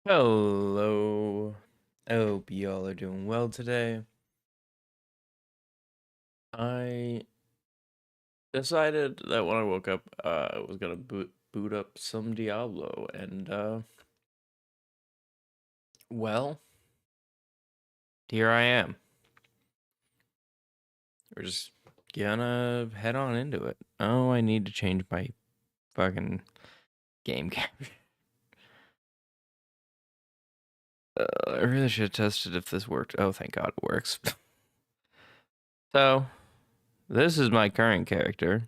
Hello. I hope y'all are doing well today. I decided that when I woke up, I was gonna boot up some Diablo, and well, here I am. We're just gonna head on into it. Oh, I need to change my fucking game capture. I really should have tested if this worked. Oh, thank God it works. So, this is my current character.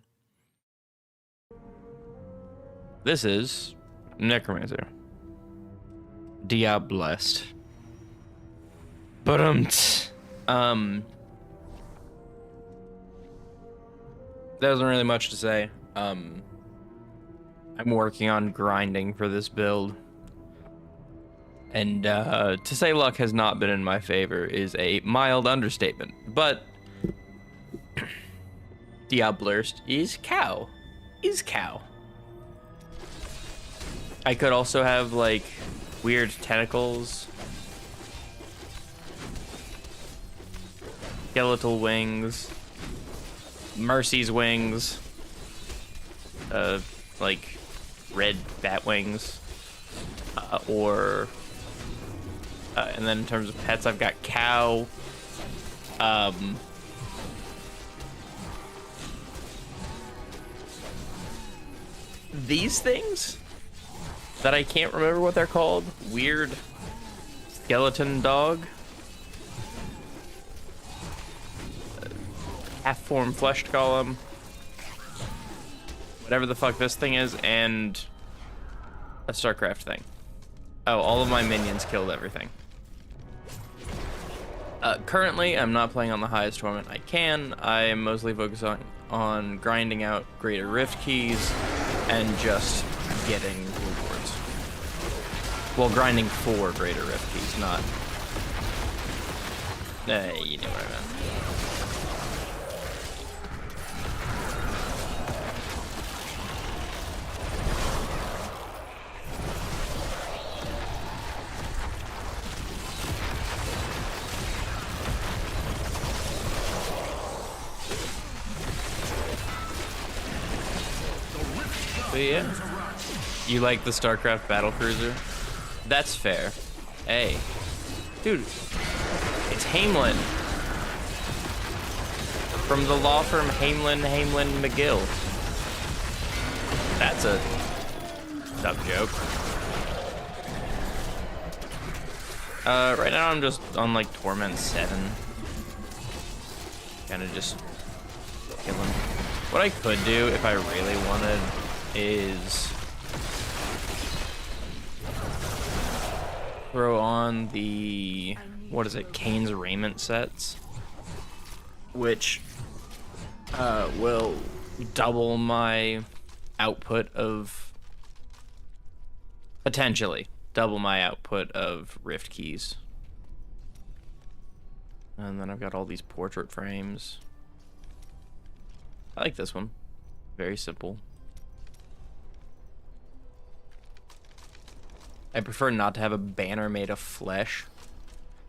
This is Necromancer. Diablest. But there wasn't really much to say. I'm working on grinding for this build. And to say luck has not been in my favor is a mild understatement. But Diablerst is cow. Is cow. I could also have like weird tentacles, skeletal wings, Mercy's wings, like red bat wings, and then in terms of pets, I've got cow, these things that I can't remember what they're called, weird skeleton dog, half-form fleshed golem, whatever the fuck this thing is, and a StarCraft thing. Oh, all of my minions killed everything. Currently, I'm not playing on the highest torment I can. I am mostly focusing on grinding out greater rift keys and just getting rewards. Well, grinding for greater rift keys, not... you know what I meant. But yeah, you like the StarCraft battlecruiser? That's fair. Hey, dude, it's Hamelin from the law firm Hamelin McGill. That's a dumb joke. Right now I'm just on like Torment 7. Kind of just killing. What I could do if I really wanted is throw on the, what is it, Kane's Raiment sets, which will double my output of, potentially double my output of rift keys. And then I've got all these portrait frames. I like this one. Very simple. I prefer not to have a banner made of flesh.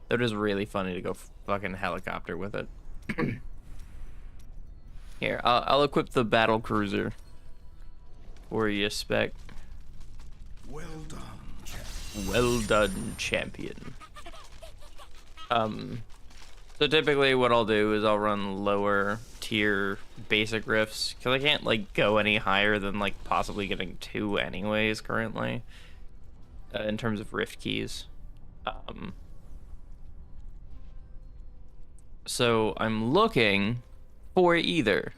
Though it is really funny to go fucking helicopter with it. Here, I'll equip the battle cruiser for you, Spec. Well done, champion. Well done, champion. So typically what I'll do is I'll run lower tier basic rifts, because I can't like go any higher than like possibly getting 2 anyways currently, in terms of rift keys. So I'm looking for either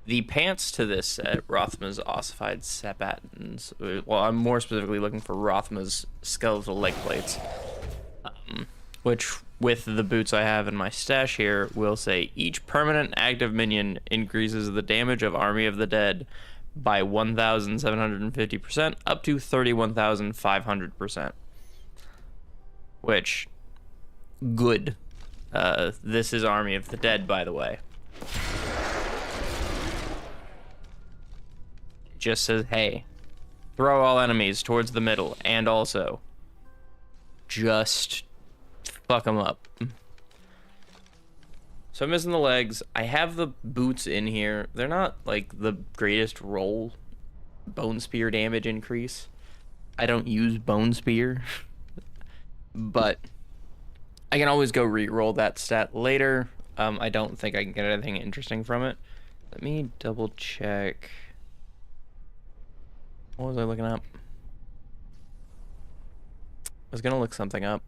the pants to this set, Rothma's ossified sabatins. Well, I'm more specifically looking for Rothma's skeletal leg plates, which with the boots I have in my stash here will say each permanent active minion increases the damage of Army of the Dead by 1,750% up to 31,500%. Which, good. This is Army of the Dead, by the way. It just says, hey, throw all enemies towards the middle, and also just fuck them up. So I'm missing the legs. I have the boots in here. They're not like the greatest roll bone spear damage increase. I don't use bone spear, but I can always go re-roll that stat later. I don't think I can get anything interesting from it. Let me double check. What was I looking up? I was gonna look something up.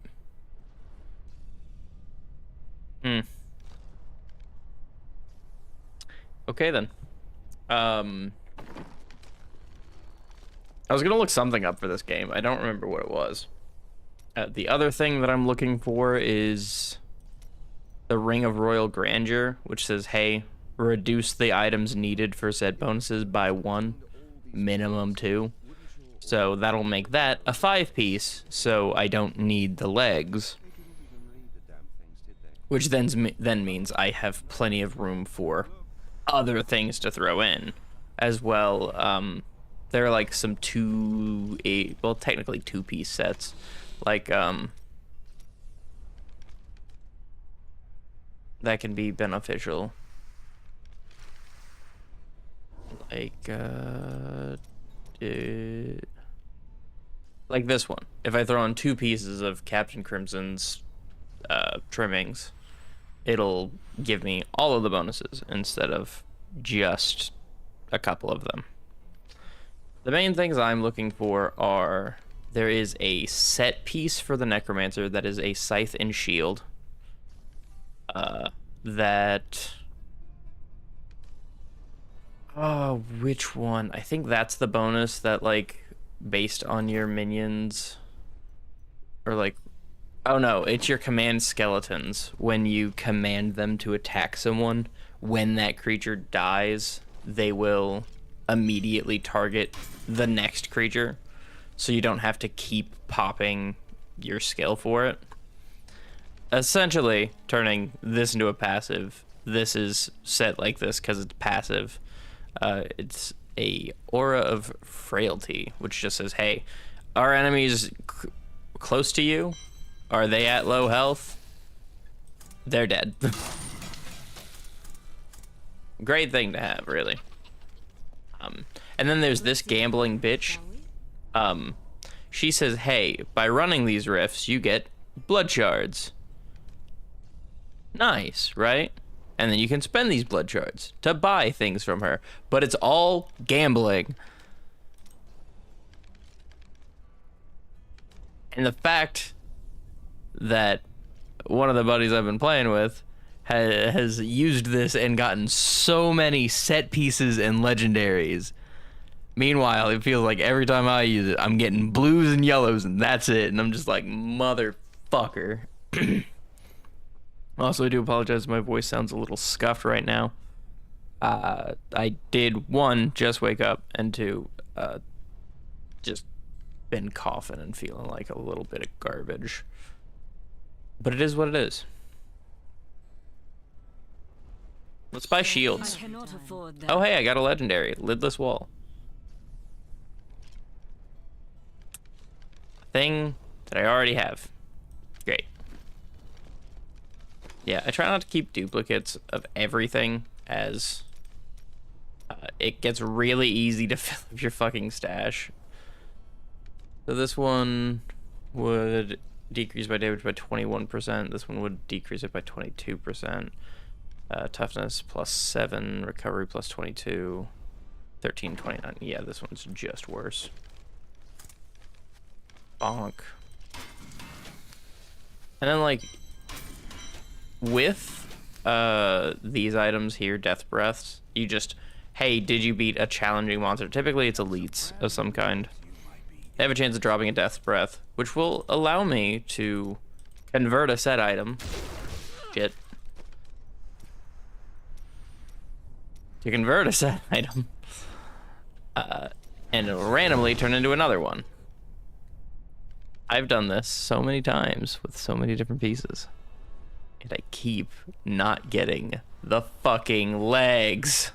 Okay then. I was gonna look something up for this game. I don't remember what it was. The other thing that I'm looking for is the Ring of Royal Grandeur, which says, hey, reduce the items needed for said bonuses by 1, minimum 2. So that'll make that a 5-piece, so I don't need the legs. Which then means I have plenty of room for other things to throw in as well. There are like some technically 2-piece sets, like that can be beneficial, like this one. If I throw in 2 pieces of Captain Crimson's trimmings, it'll give me all of the bonuses instead of just a couple of them. The main things I'm looking for are, there is a set piece for the Necromancer that is a Scythe and Shield. Which one? I think that's the bonus that, like, based on your minions, or like, oh no, it's your command skeletons. When you command them to attack someone, when that creature dies, they will immediately target the next creature, so you don't have to keep popping your skill for it. Essentially, turning this into a passive. This is set like this because it's passive. It's a Aura of Frailty, which just says, hey, are enemies close to you? Are they at low health? They're dead. Great thing to have, really. And then there's this gambling bitch. She says, hey, by running these rifts, you get blood shards. Nice, right? And then you can spend these blood shards to buy things from her. But it's all gambling. And the fact that one of the buddies I've been playing with has used this and gotten so many set pieces and legendaries. Meanwhile, it feels like every time I use it, I'm getting blues and yellows, and that's it. And I'm just like, motherfucker. Also, I do apologize if my voice sounds a little scuffed right now. I did, 1, just wake up, and 2, just been coughing and feeling like a little bit of garbage. But it is what it is. Let's buy shields. Oh, hey, I got a legendary. Lidless Wall. Thing that I already have. Great. Yeah, I try not to keep duplicates of everything, as it gets really easy to fill up your fucking stash. So this one would decrease by damage by 21%. This one would decrease it by 22%. Toughness plus 7, recovery plus 22, 13, 29. Yeah, this one's just worse. Bonk. And then, like, with these items here, Death Breaths, you just, hey, did you beat a challenging monster? Typically it's elites of some kind. They have a chance of dropping a Death Breath, which will allow me to convert a set item. Shit. To convert a set item. And it'll randomly turn into another one. I've done this so many times with so many different pieces. And I keep not getting the fucking legs.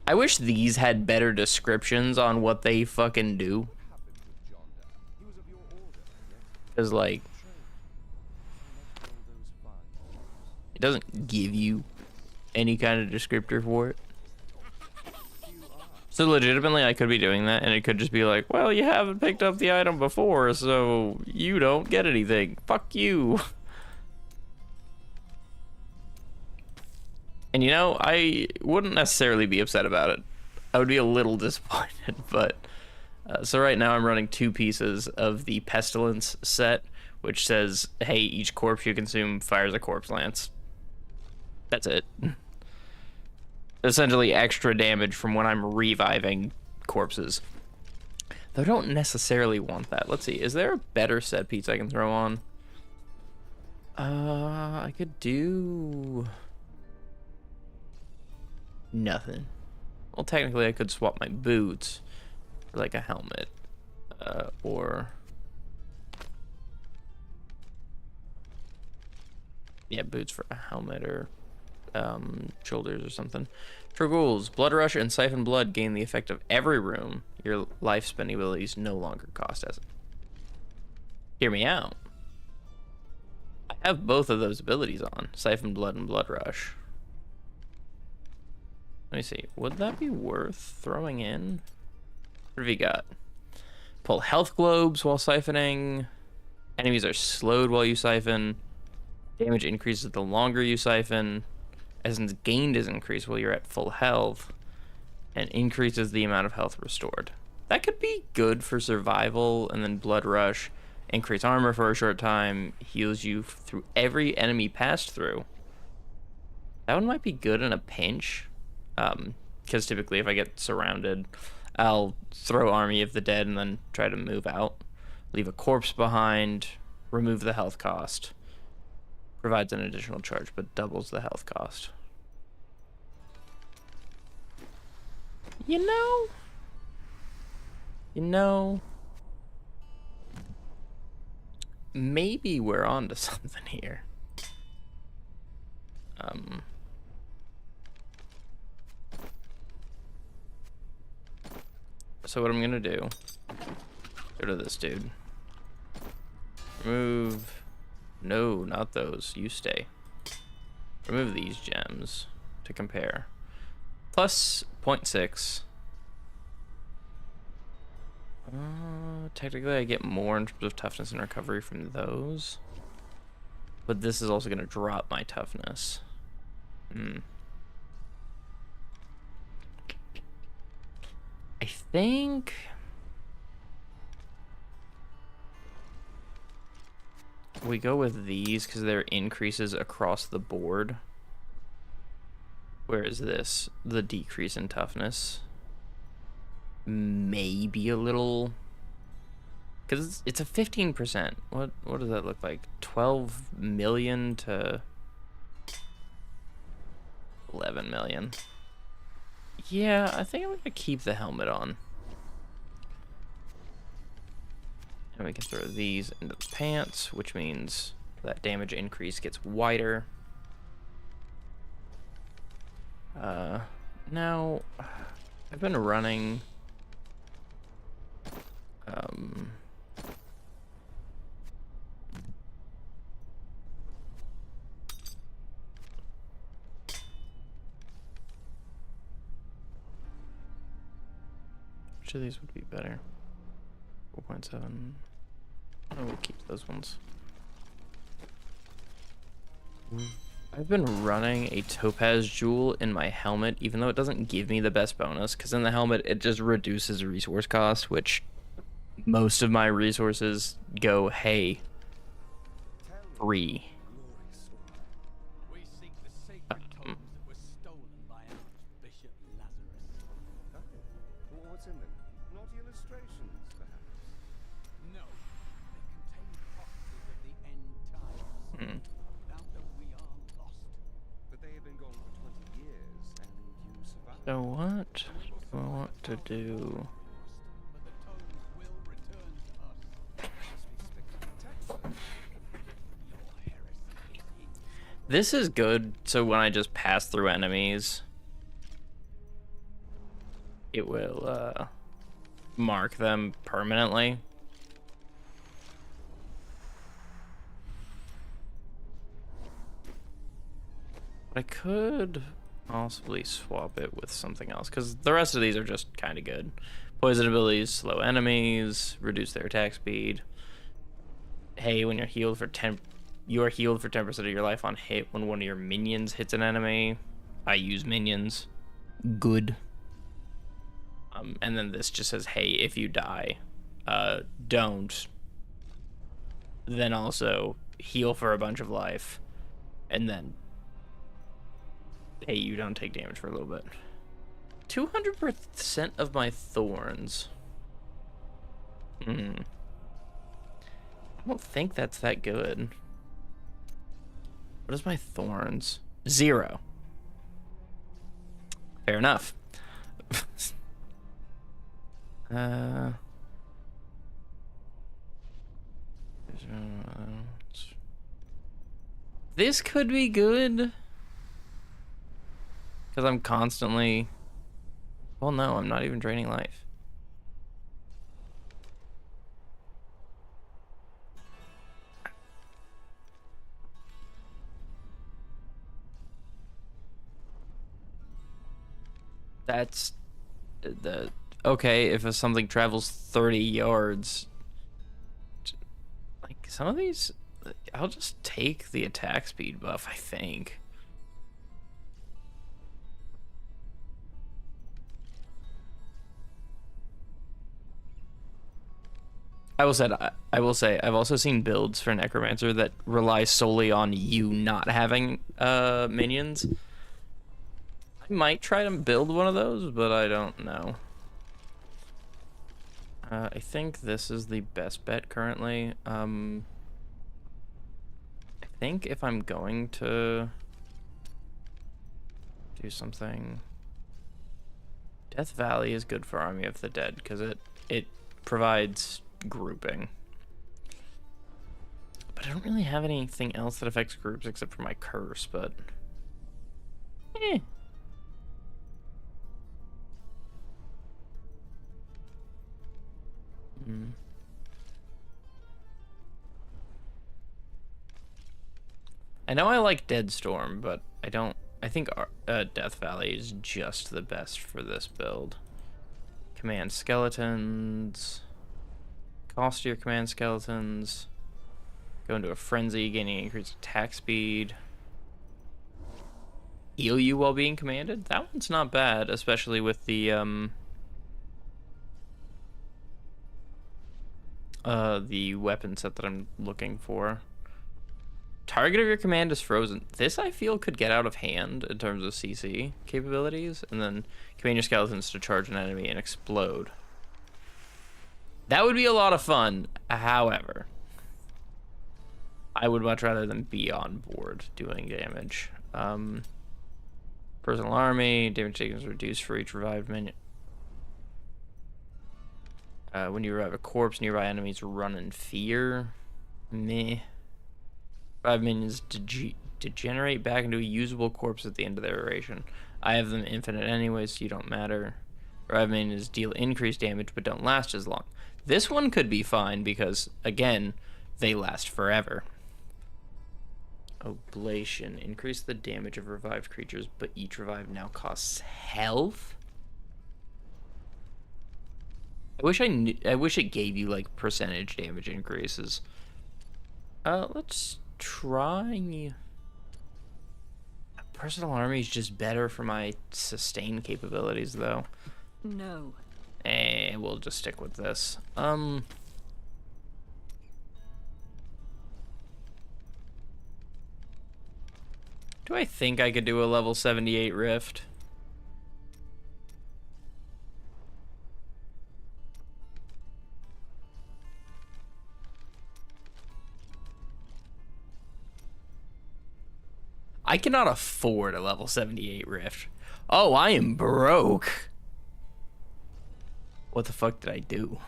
I wish these had better descriptions on what they fucking do. Because, like, it doesn't give you any kind of descriptor for it. So legitimately, I could be doing that, and it could just be like, well, you haven't picked up the item before, so you don't get anything. Fuck you. And you know, I wouldn't necessarily be upset about it. I would be a little disappointed, but... so right now I'm running 2 pieces of the Pestilence set, which says, hey, each corpse you consume fires a corpse lance. That's it. Essentially extra damage from when I'm reviving corpses. Though I don't necessarily want that. Let's see, is there a better set piece I can throw on? I could do... nothing. Well, technically I could swap my boots for like a helmet. Or... yeah, boots for a helmet or shoulders or something. Dragoons, Blood Rush and Siphon Blood gain the effect of every room. Your life spending abilities no longer cost as it. Hear me out. I have both of those abilities on, Siphon Blood and Blood Rush. Let me see, would that be worth throwing in? What have you got? Pull health globes while siphoning. Enemies are slowed while you siphon. Damage increases the longer you siphon. Essence gained is increased while you're at full health. And increases the amount of health restored. That could be good for survival. And then Blood Rush. Increase armor for a short time. Heals you through every enemy passed through. That one might be good in a pinch. Because typically if I get surrounded, I'll throw Army of the Dead and then try to move out. Leave a corpse behind. Remove the health cost. Provides an additional charge, but doubles the health cost. You know, maybe we're onto something here. So what I'm gonna do, go to this dude. Remove. No, not those. You stay. Remove these gems to compare. Plus 0.6. Technically, I get more in terms of toughness and recovery from those. But this is also going to drop my toughness. I think... we go with these because they're increases across the board. Where is this? The decrease in toughness. Maybe a little... because it's a 15%. What does that look like? 12 million to 11 million. Yeah, I think I'm gonna keep the helmet on. And we can throw these into the pants, which means that damage increase gets wider. Now, I've been running... which of these would be better? 4.7. Oh, we'll keep those ones. I've been running a topaz jewel in my helmet, even though it doesn't give me the best bonus, because in the helmet it just reduces resource cost, which most of my resources go, hey, free. What's in them? Not illustrations, perhaps? No. They contain prophecies of the end times. Without them, we are lost. But they have been gone for 20 years, and you survived. So what do I want to do? But the tomes will return to us. This is good, so when I just pass through enemies, it will mark them permanently. But I could possibly swap it with something else, because the rest of these are just kind of good. Poison abilities, slow enemies, reduce their attack speed. Hey, when you're healed for 10, you are healed for 10% of your life on hit when one of your minions hits an enemy. I use minions. Good. And then this just says, hey, if you die, don't. Then also heal for a bunch of life. And then, hey, you don't take damage for a little bit. 200% of my thorns. I don't think that's that good. What is my thorns? 0. Fair enough. This could be good. Because I'm constantly... Well, no, I'm not even draining life. That's the okay. If something travels 30 yards, like some of these, I'll just take the attack speed buff, I think. I will say I've also seen builds for Necromancer that rely solely on you not having minions. I might try to build one of those, but I don't know. I think this is the best bet currently. I think if I'm going to do something, Death Valley is good for Army of the Dead because it provides grouping. But I don't really have anything else that affects groups except for my curse, but I know I like Dead Storm, but I don't. I think Death Valley is just the best for this build. Command skeletons. Cost your command skeletons. Go into a frenzy, gaining increased attack speed. Heal you while being commanded. That one's not bad, especially with the weapon set that I'm looking for. Target of your command is frozen. This, I feel, could get out of hand in terms of CC capabilities. And then command your skeletons to charge an enemy and explode. That would be a lot of fun. However, I would much rather than be on board doing damage. Personal army, damage taken is reduced for each revived minion. When you revive a corpse, nearby enemies run in fear. Meh. 5 minions degenerate back into a usable corpse at the end of their duration. I have them infinite anyway, so you don't matter. 5 minions deal increased damage but don't last as long. This one could be fine because, again, they last forever. Oblation. Increase the damage of revived creatures, but each revive now costs health? I wish it gave you, like, percentage damage increases. Let's try... Personal army is just better for my sustain capabilities, though. No. We'll just stick with this. Do I think I could do a level 78 rift? I cannot afford a level 78 rift. Oh, I am broke. What the fuck did I do?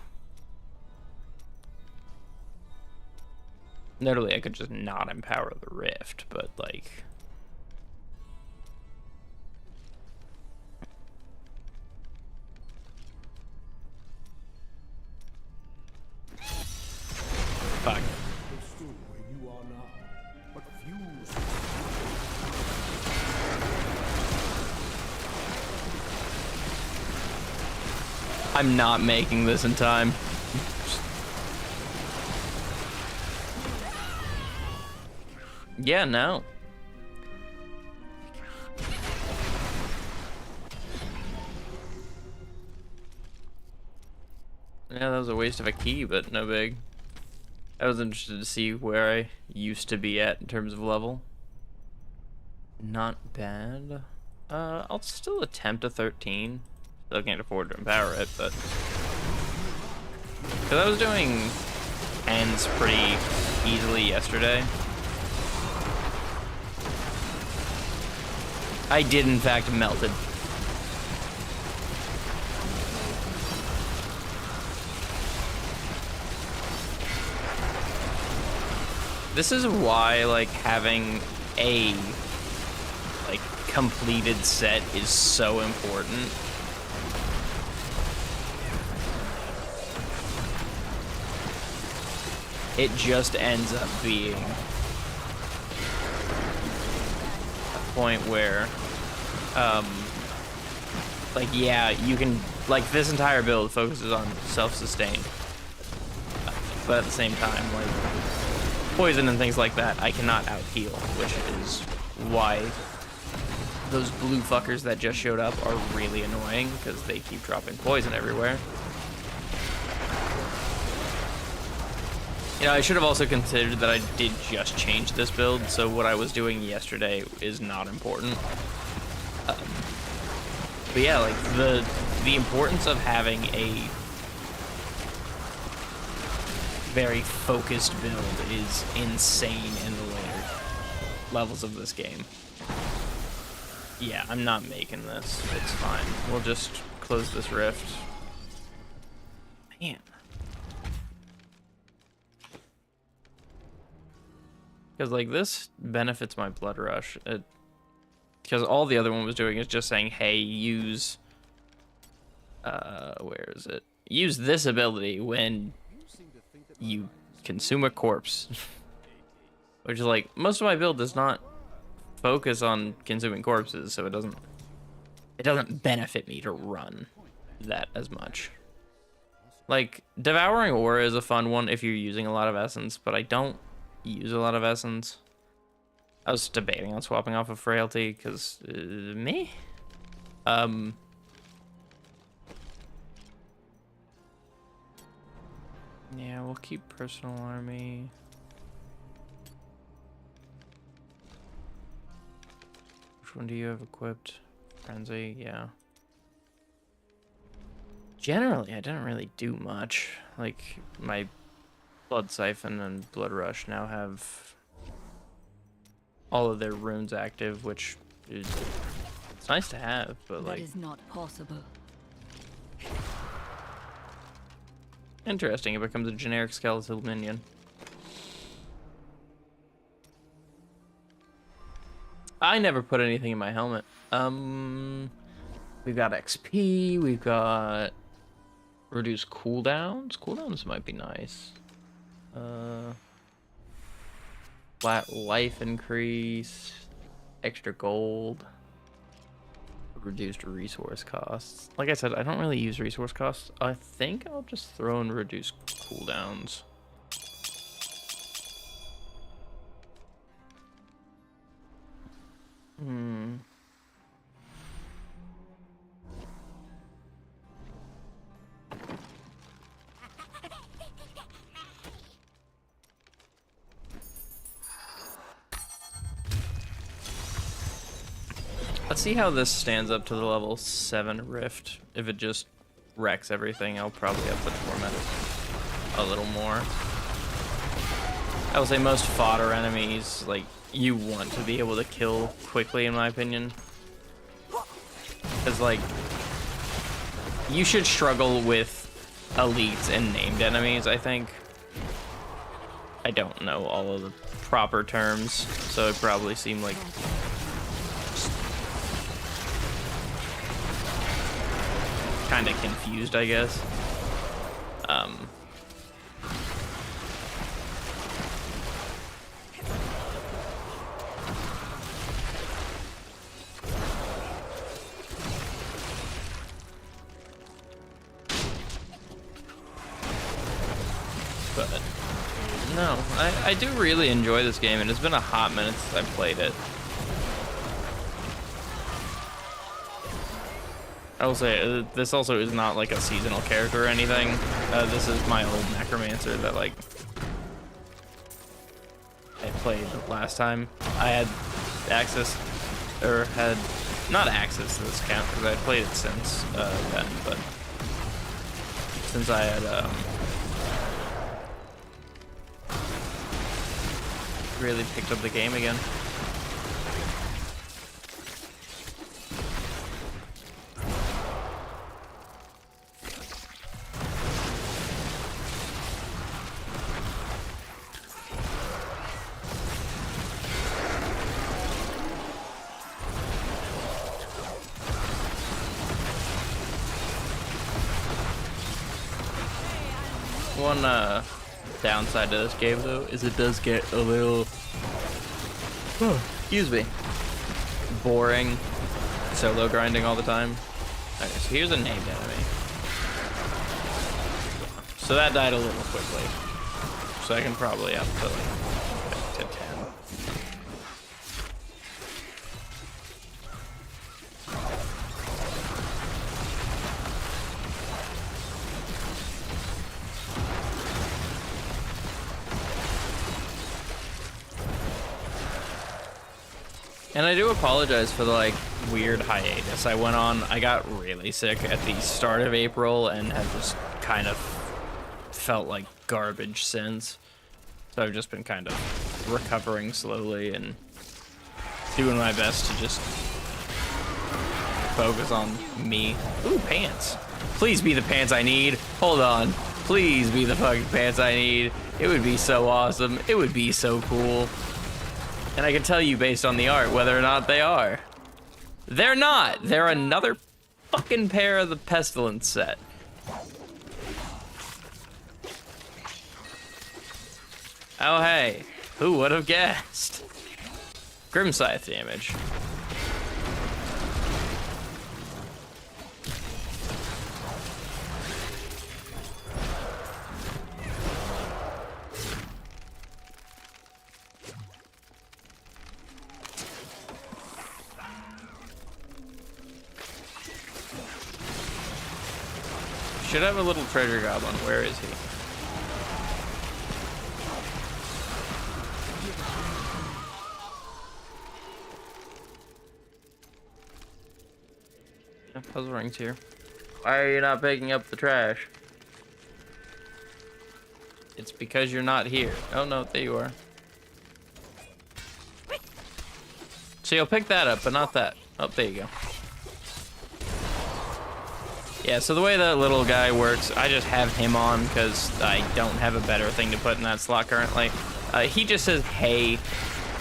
Literally, I could just not empower the rift, but like... Fuck. I'm not making this in time. Yeah, no. Yeah, that was a waste of a key, but no big. I was interested to see where I used to be at in terms of level. Not bad. I'll still attempt a 13. Still can't afford to empower it, but... Because I was doing ends pretty easily yesterday. I did, in fact, melted. This is why, like, having a, like, completed set is so important. It just ends up being a point where, like, yeah, you can, like, this entire build focuses on self-sustain. But at the same time, like, poison and things like that, I cannot out-heal, which is why those blue fuckers that just showed up are really annoying, because they keep dropping poison everywhere. You know, I should have also considered that I did just change this build, so what I was doing yesterday is not important. But yeah, like, the importance of having a very focused build is insane in the later levels of this game. Yeah, I'm not making this. It's fine. We'll just close this rift. Man. Because, like, this benefits my blood rush. Because all the other one was doing is just saying, hey, use... where is it? Use this ability when you consume a corpse. Which is like, most of my build does not focus on consuming corpses, so it doesn't benefit me to run that as much. Like, Devouring Aura is a fun one if you're using a lot of essence, but I don't use a lot of essence. I was debating on swapping off of Frailty, because, me? Yeah, we'll keep Personal Army. Which one do you have equipped? Frenzy, yeah. Generally, I didn't really do much. Like, my Blood Siphon and Blood Rush now have all of their runes active, which is, it's nice to have, but like... That is not possible. Interesting, it becomes a generic skeletal minion. I never put anything in my helmet. We've got XP, we've got reduced cooldowns. Cooldowns might be nice. Flat life increase, extra gold, reduced resource costs. Like I said, I don't really use resource costs. I think I'll just throw in reduced cooldowns. Let's see how this stands up to the level 7 rift. If it just wrecks everything, I'll probably have to torment it a little more. I will say most fodder enemies, like, you want to be able to kill quickly, in my opinion. Because, like, you should struggle with elites and named enemies, I think. I don't know all of the proper terms, so it probably seemed like... kind of confused, I guess. No, I do really enjoy this game, and it's been a hot minute since I played it. I will say, this also is not like a seasonal character or anything. This is my old necromancer that like I played last time. I had access, or had not access to this account because I had played it since then, but since I had really picked up the game again. One downside to this game though is it does get a little excuse me, boring solo grinding all the time. Okay, so here's a named enemy. So that died a little quickly. So I can probably up to like to 10. And I do apologize for the like weird hiatus I went on. I got really sick at the start of April and have just kind of felt like garbage since. So I've just been kind of recovering slowly and doing my best to just focus on me. Ooh, pants. Please be the pants I need. Hold on. Please be the fucking pants I need. It would be so awesome. It would be so cool. And I can tell you based on the art whether or not they are. They're not. They're another fucking pair of the Pestilence set. Oh hey, who would have guessed? Grim Scythe damage. Should have a little treasure goblin. Where is he? Yeah, puzzle rings here. Why are you not picking up the trash? It's because you're not here. Oh no, there you are. So you'll pick that up, but not that. Oh, there you go. Yeah, so the way that little guy works, I just have him on because I don't have a better thing to put in that slot currently. He just says, hey,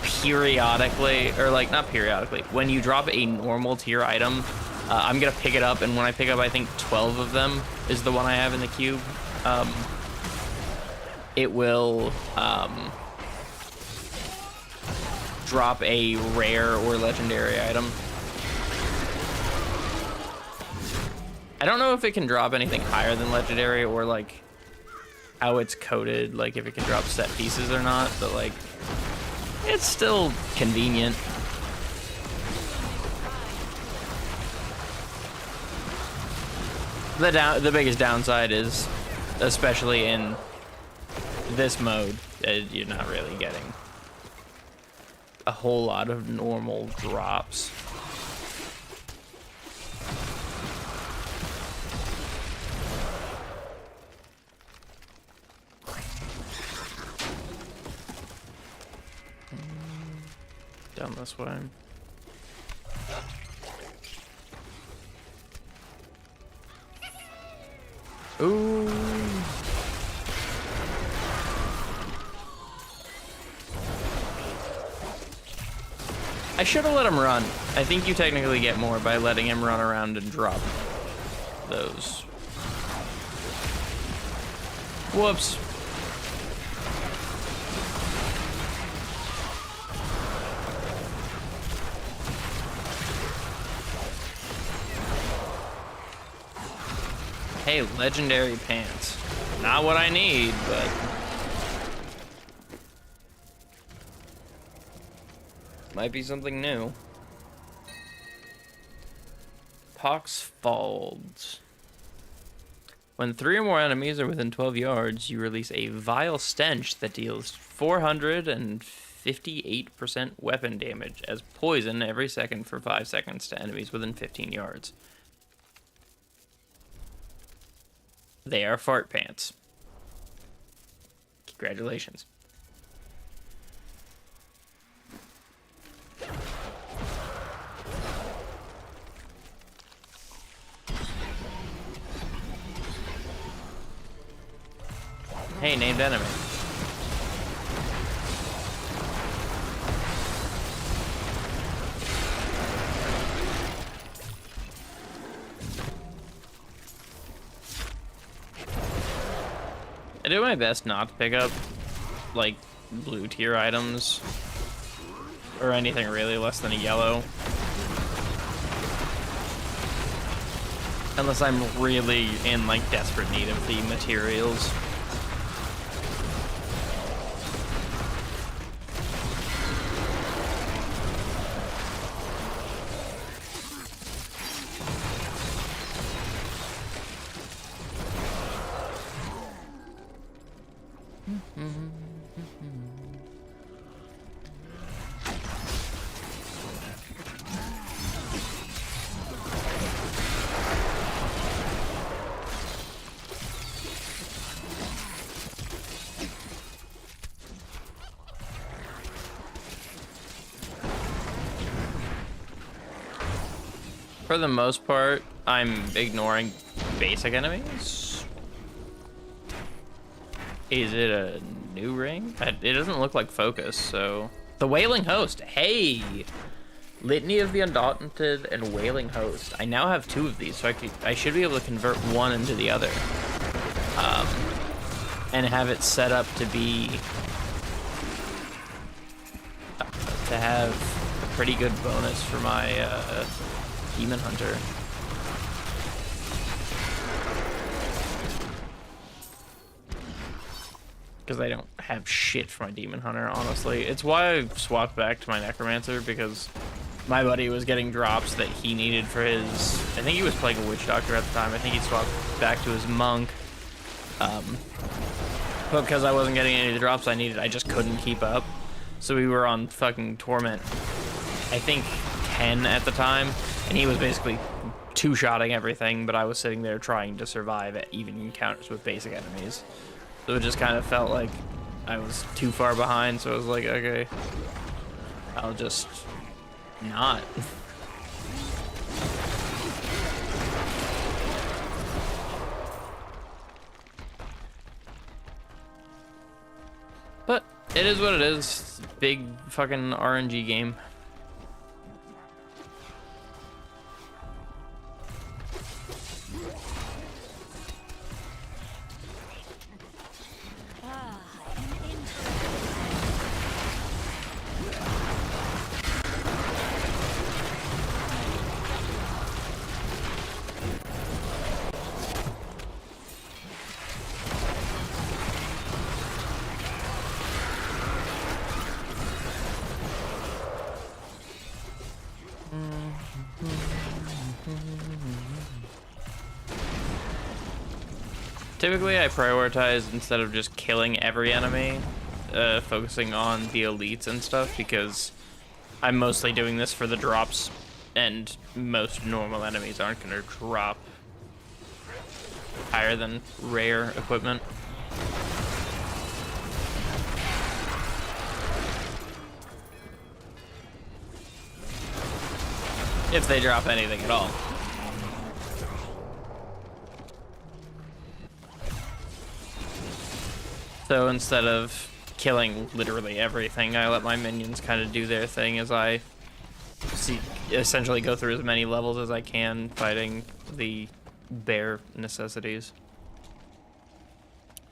periodically, or like, not periodically, when you drop a normal tier item, I'm gonna pick it up, and when I pick up, I think 12 of them is the one I have in the cube. It will drop a rare or legendary item. I don't know if it can drop anything higher than legendary or like how it's coded, like if it can drop set pieces or not, but like it's still convenient. The biggest downside is, especially in this mode, you're not really getting a whole lot of normal drops. Down this way. Ooh. I should have let him run. I think you technically get more by letting him run around and drop those. Whoops. Hey, legendary pants. Not what I need, but Might be something new. Pox Falls. When 3 or more enemies are within 12 yards, you release a vile stench that deals 458% weapon damage as poison every second for 5 seconds to enemies within 15 yards. They are fart pants. Congratulations. Hey, named enemy. I do my best not to pick up, like, blue tier items. Or anything really less than a yellow. Unless I'm really in, like, desperate need of the materials. For the most part, I'm ignoring basic enemies. Is it a new ring? It doesn't look like focus, so... The Wailing Host, hey! Litany of the Undaunted and Wailing Host. I now have 2 of these, so I should be able to convert one into the other. And have it set up to be... to have a pretty good bonus for my, Demon Hunter. Because I don't have shit for my Demon Hunter, honestly. It's why I swapped back to my Necromancer, because my buddy was getting drops that he needed for his... I think he was playing a Witch Doctor at the time. I think he swapped back to his Monk. But because I wasn't getting any of the drops I needed, I just couldn't keep up. So we were on fucking Torment, I think 10 at the time. And he was basically two-shotting everything, but I was sitting there trying to survive at even encounters with basic enemies. So it just kind of felt like I was too far behind, so I was like, okay, I'll just not. But it is what it is. Big fucking RNG game. Typically, I prioritize, instead of just killing every enemy, focusing on the elites and stuff, because I'm mostly doing this for the drops, and most normal enemies aren't going to drop higher than rare equipment. If they drop anything at all. So instead of killing literally everything, I let my minions kind of do their thing as I essentially go through as many levels as I can, fighting the bare necessities.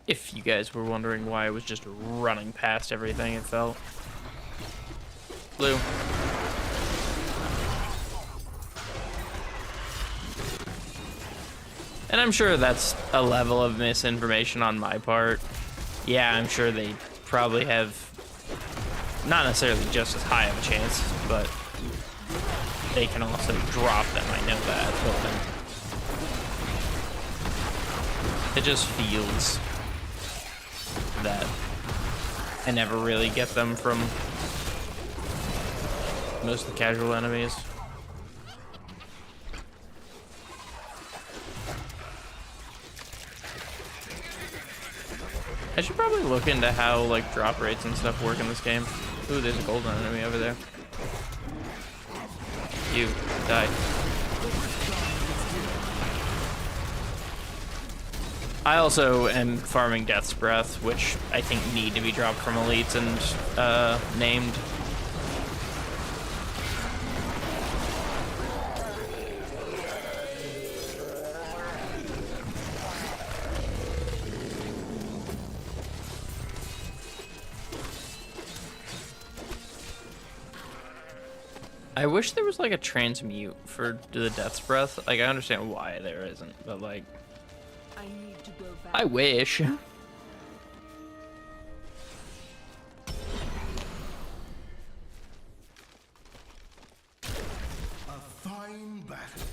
If you guys were wondering why I was just running past everything, it felt. Blue. And I'm sure that's a level of misinformation on my part. Yeah, I'm sure they probably have not necessarily just as high of a chance, but they can also drop them. I know that, but it just feels that I never really get them from most of the casual enemies. I should probably look into how like drop rates and stuff work in this game. Ooh, there's a golden enemy over there. You die. I also am farming Death's Breath, which I think need to be dropped from elites and named. I wish there was like a transmute for the Death's Breath. Like I understand why there isn't, but like I need to go back. I wish. A fine battle.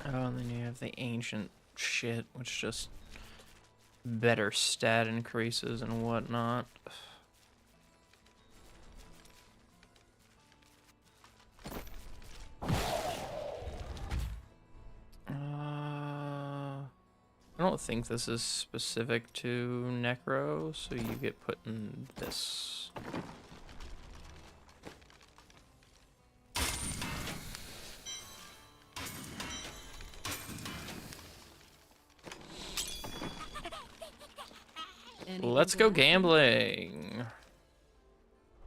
Oh, and then you have the ancient shit, which just better stat increases and whatnot. I don't think this is specific to Necro, so you get put in this. Let's go gambling.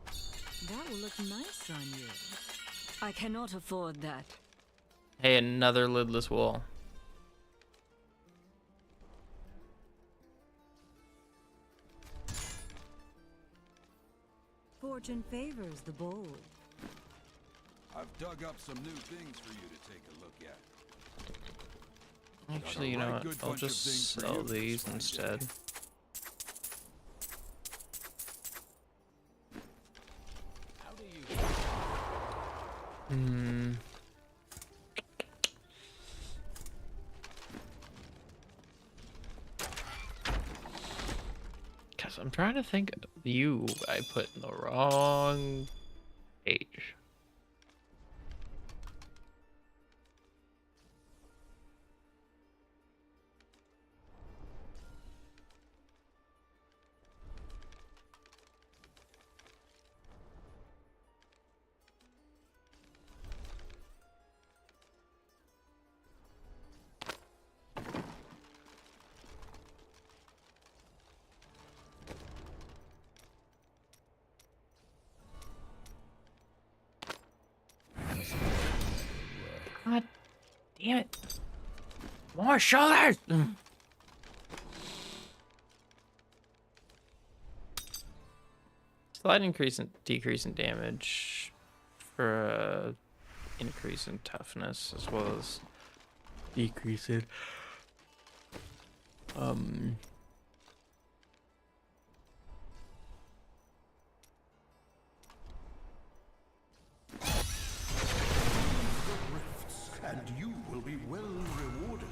That will look nice on you. I cannot afford that. Hey, another lidless wall. Fortune favors the bold. I've dug up some new things for you to take a look at. Actually, you know what? I'll just sell these instead. Cause I'm trying to think of you. I put in the wrong page. God damn it. More shoulders! Slight increase in decrease in damage for increase in toughness as well as decrease in And you will be well rewarded.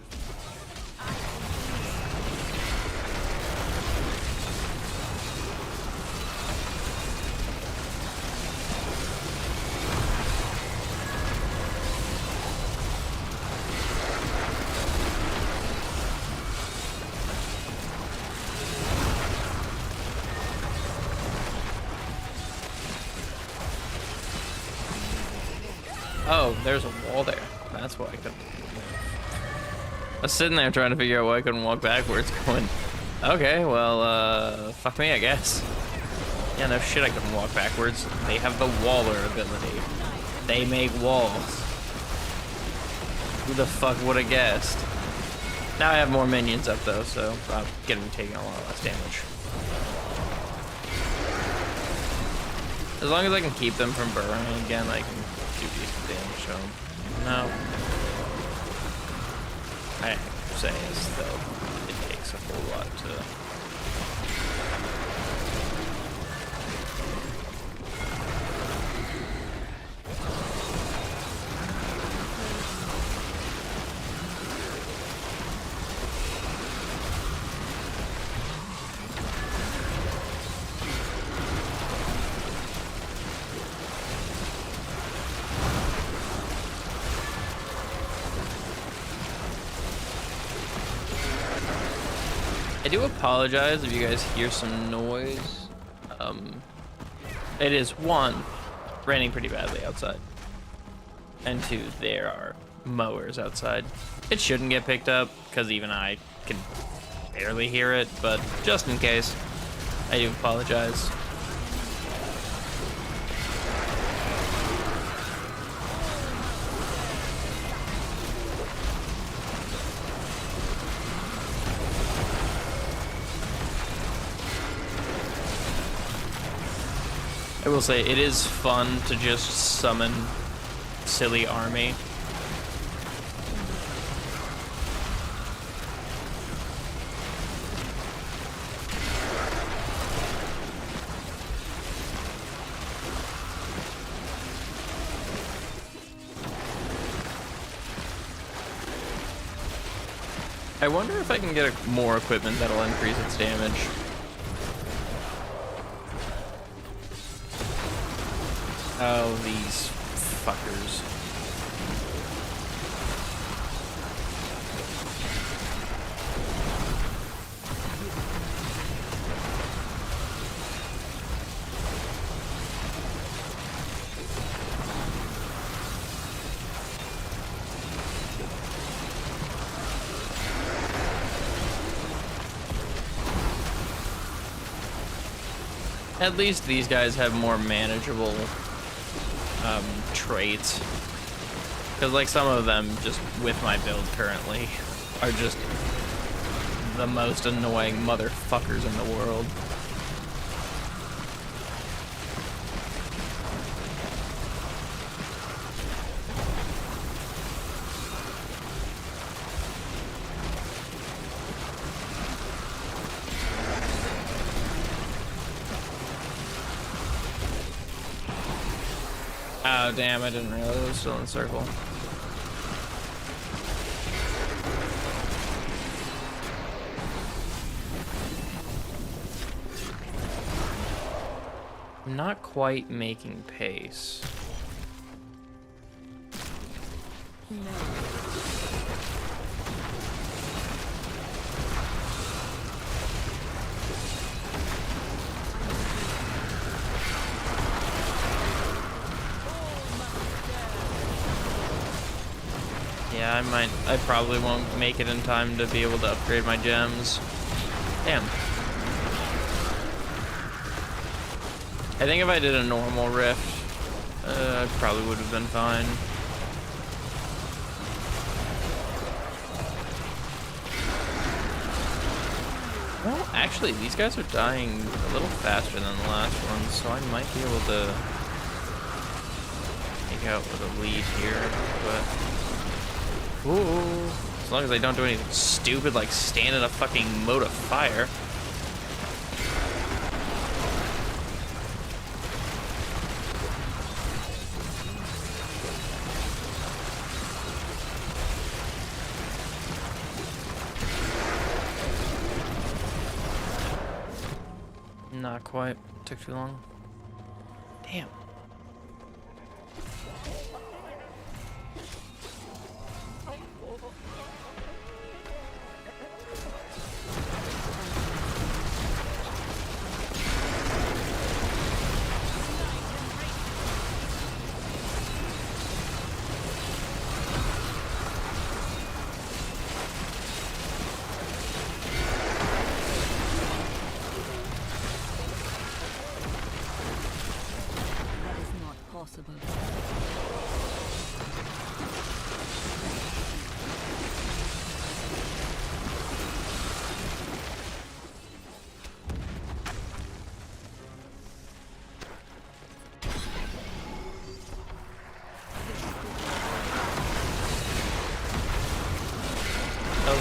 Oh, there's a wall there. That's why I couldn't. I was sitting there trying to figure out why I couldn't walk backwards, going, okay, well, fuck me, I guess. Yeah, no shit, I couldn't walk backwards. They have the Waller ability. They make walls. Who the fuck would have guessed? Now I have more minions up, though, so I'm getting taking a lot less damage. As long as I can keep them from burrowing again, I can do decent damage to them. No. I say as though it takes a whole lot to... I do apologize if you guys hear some noise. It is one, raining pretty badly outside, and two, there are mowers outside. It shouldn't get picked up because even I can barely hear it, but just in case, I do apologize. I will say, it is fun to just summon silly army. I wonder if I can get more equipment that'll increase its damage. Oh, these fuckers. At least these guys have more manageable traits, because like some of them just with my build currently are just the most annoying motherfuckers in the world. Oh damn, I didn't realize it was still in the circle. I'm not quite making pace. No. Yeah, I probably won't make it in time to be able to upgrade my gems. Damn. I think if I did a normal rift, I probably would have been fine. Well, actually, these guys are dying a little faster than the last one, so I might be able to take out with a lead here, but... Ooh, as long as I don't do anything stupid like stand in a fucking moat of fire. Not quite. Took too long. Damn. That is not possible.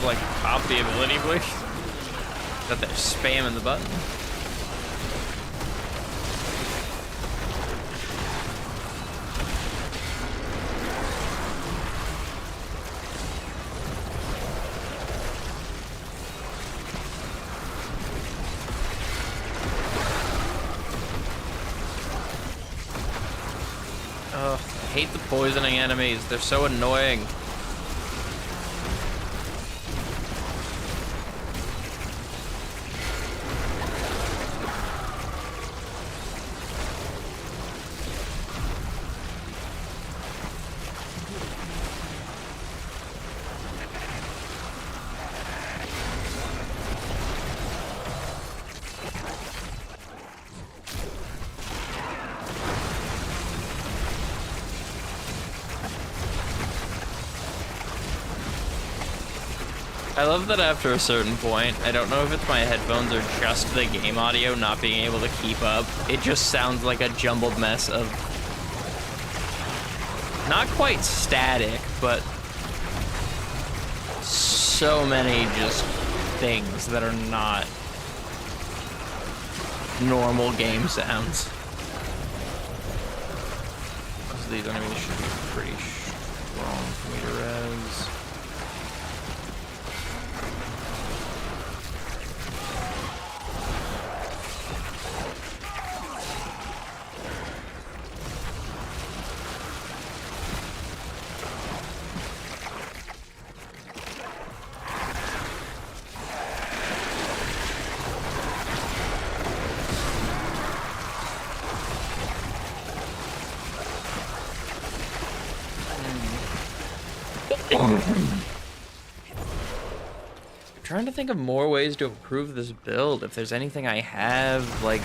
like pop the ability, please? That they're spamming the button. Ugh, I hate the poisoning enemies. They're so annoying. I love that after a certain point, I don't know if it's my headphones or just the game audio not being able to keep up, it just sounds like a jumbled mess of not quite static, but so many just things that are not normal game sounds. Most of these enemies should be pretty strong for me to res. Trying to think of more ways to improve this build. If there's anything I have, like...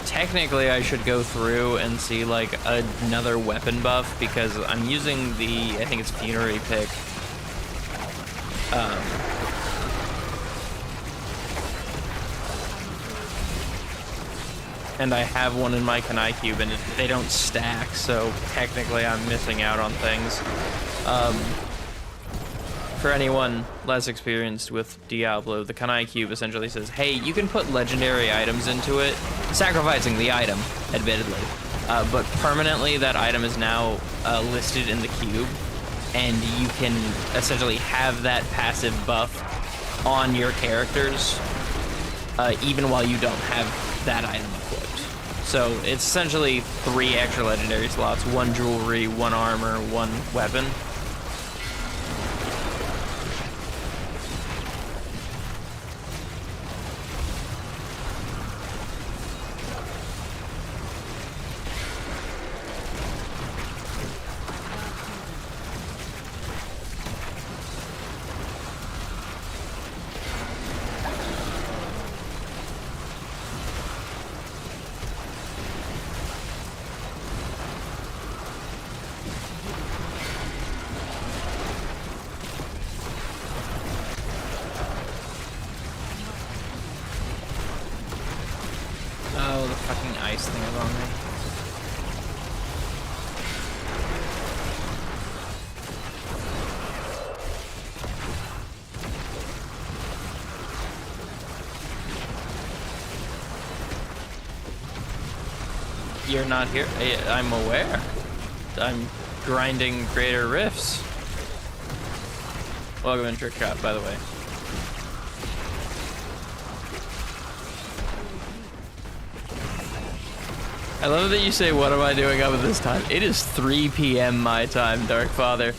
Technically, I should go through and see, like, another weapon buff, because I'm using the, I think it's Funerary pick. And I have one in my Kanai Cube, and they don't stack, so technically I'm missing out on things. For anyone less experienced with Diablo, the Kanai Cube essentially says, hey, you can put legendary items into it, sacrificing the item, admittedly. But permanently, that item is now listed in the cube, and you can essentially have that passive buff on your characters, even while you don't have that item equipped. So it's essentially 3 extra legendary slots, 1 jewelry, 1 armor, 1 weapon. Oh, the fucking ice thing is on me. You're not here? I'm aware. I'm grinding greater rifts. Welcome in, Trick Shot, by the way. I love that you say, what am I doing up at this time? It is 3 p.m. my time, Dark Father.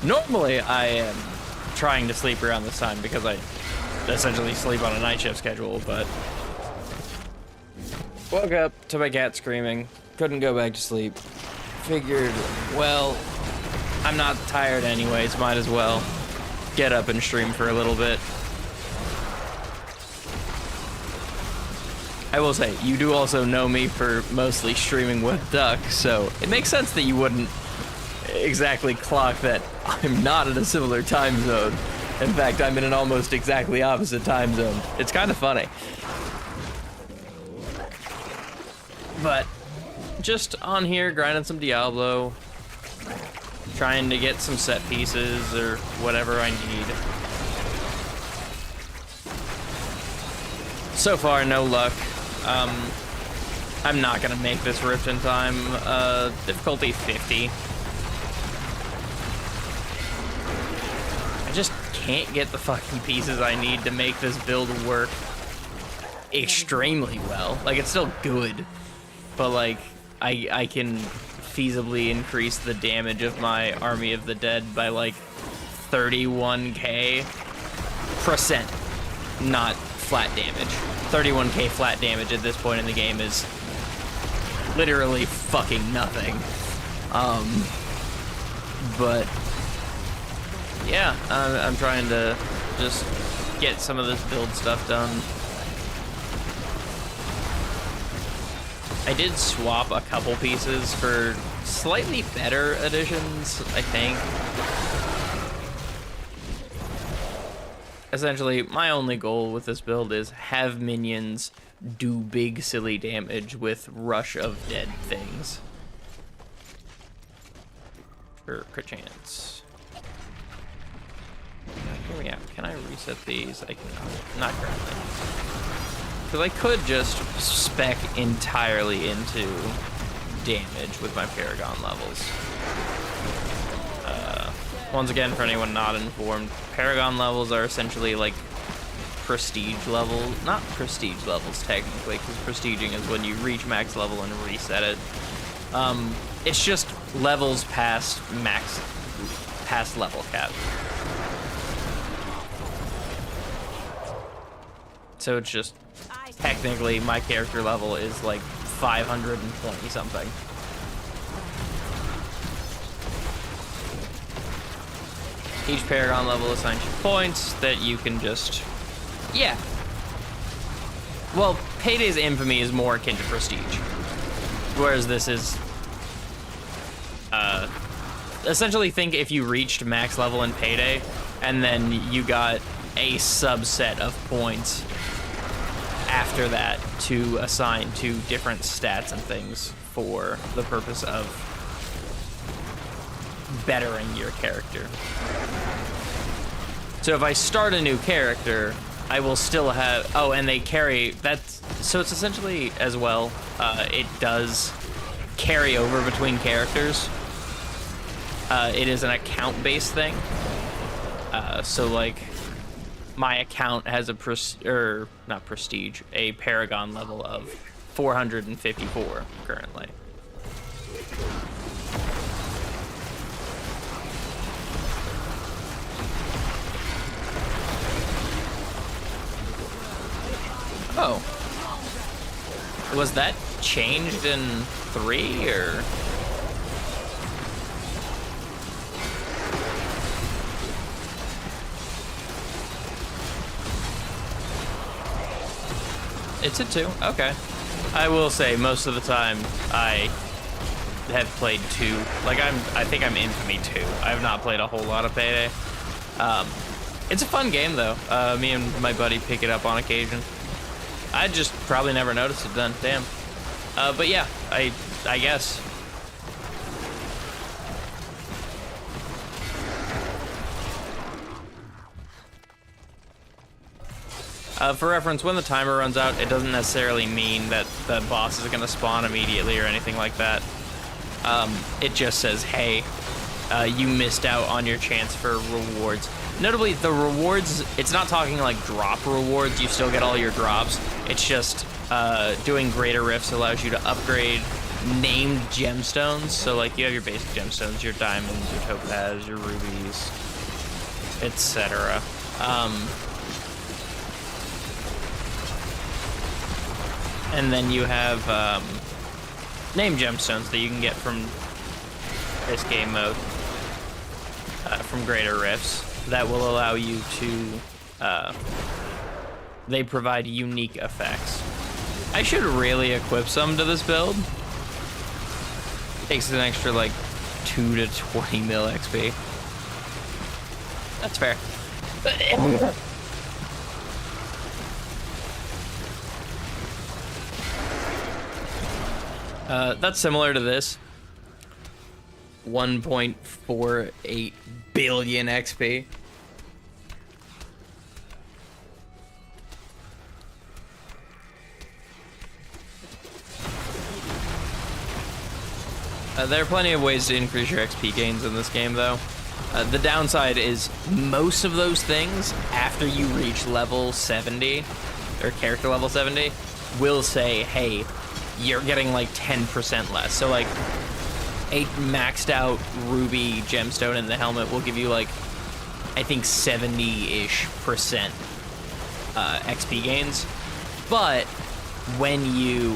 Normally I am trying to sleep around this time because I essentially sleep on a night shift schedule, but woke up to my cat screaming, couldn't go back to sleep. Figured, well, I'm not tired anyways, might as well get up and stream for a little bit. I will say, you do also know me for mostly streaming with Duck, so it makes sense that you wouldn't exactly clock that I'm not in a similar time zone. In fact, I'm in an almost exactly opposite time zone. It's kind of funny. But just on here grinding some Diablo, trying to get some set pieces or whatever I need. So far, no luck. I'm not gonna make this rift in time. Difficulty 50. I just can't get the fucking pieces I need to make this build work extremely well. Like, it's still good, but like, I can feasibly increase the damage of my Army of the Dead by like 31k%, not flat damage. 31k flat damage at this point in the game is literally fucking nothing. But yeah, I'm trying to just get some of this build stuff done. I did swap a couple pieces for slightly better additions, I think. Essentially, my only goal with this build is have minions do big, silly damage with Rush of Dead things. For crit chance. Here we are. Can I reset these? I cannot. Not currently. Because I could just spec entirely into damage with my Paragon levels. Once again, for anyone not informed, Paragon levels are essentially like prestige level, not prestige levels technically, because prestiging is when you reach max level and reset it. It's just levels past level cap. So it's just, technically my character level is like 520 something. Each Paragon level assigns you points that you can just, yeah. Well, Payday's infamy is more akin to prestige, whereas this is, essentially think if you reached max level in Payday, and then you got a subset of points after that to assign to different stats and things for the purpose of bettering your character. So if I start a new character, I will still have, oh, and they carry, that's, so it's essentially as well, it does carry over between characters. It is an account-based thing. So like, my account has a not prestige, a Paragon level of 454 currently. Oh. Was that changed in 3 or? It's a 2, okay. I will say most of the time I have played 2. Like I think I'm Infamy 2. I have not played a whole lot of Payday. It's a fun game though. Me and my buddy pick it up on occasion. I just probably never noticed it then, damn. But yeah, I guess. For reference, when the timer runs out, it doesn't necessarily mean that the boss is gonna spawn immediately or anything like that. It just says, hey, you missed out on your chance for rewards. Notably, the rewards, it's not talking like drop rewards, you still get all your drops. It's just doing greater rifts allows you to upgrade named gemstones. So like you have your basic gemstones, your diamonds, your topaz, your rubies, etc. And then you have named gemstones that you can get from this game mode, from greater rifts, that will allow you to, they provide unique effects. I should really equip some to this build. Takes an extra like 2 to 20 mil XP. That's fair. That's similar to this. 1.48 billion XP. There are plenty of ways to increase your XP gains in this game, though. The downside is most of those things, after you reach level 70, or character level 70, will say, hey, you're getting like 10% less. So like a maxed out ruby gemstone in the helmet will give you like, I think 70-ish percent XP gains. But when you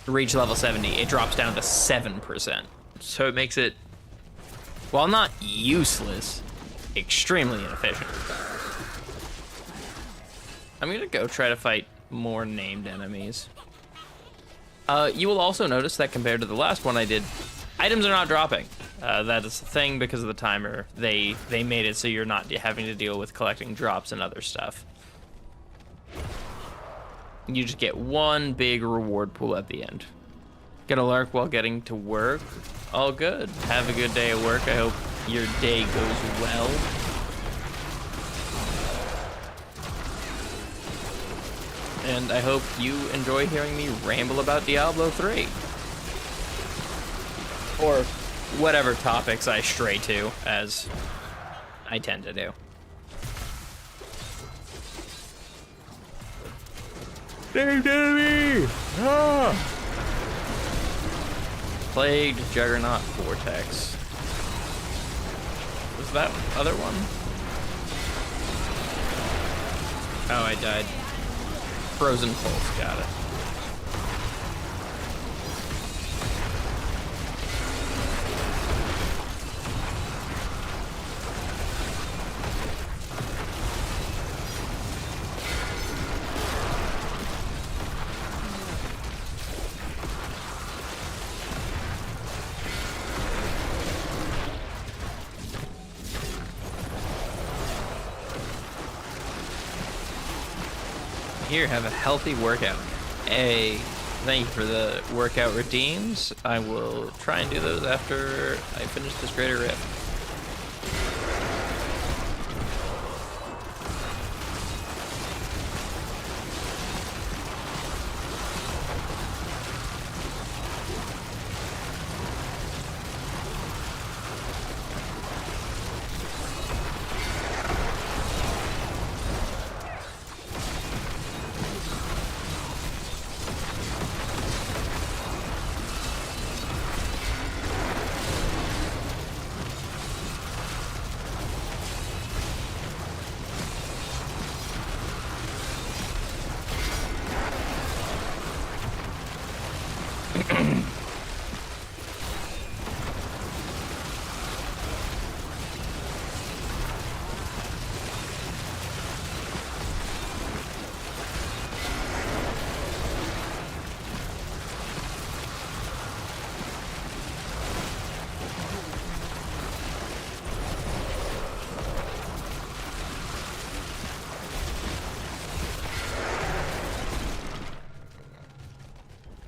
reach level 70, it drops down to 7%. So it makes it, while not useless, extremely inefficient. I'm gonna go try to fight more named enemies. You will also notice that compared to the last one I did, items are not dropping. That is the thing because of the timer. They made it so you're not having to deal with collecting drops and other stuff. You just get one big reward pool at the end. Get a lurk while getting to work. All good. Have a good day at work. I hope your day goes well. And I hope you enjoy hearing me ramble about Diablo 3. Or whatever topics I stray to, as I tend to do. Named enemy! Ah! Plagued Juggernaut Vortex. Was that other one? Oh, I died. Frozen Pulse, got it. Here, have a healthy workout. Hey, thank you for the workout redeems. I will try and do those after I finish this Greater Rift.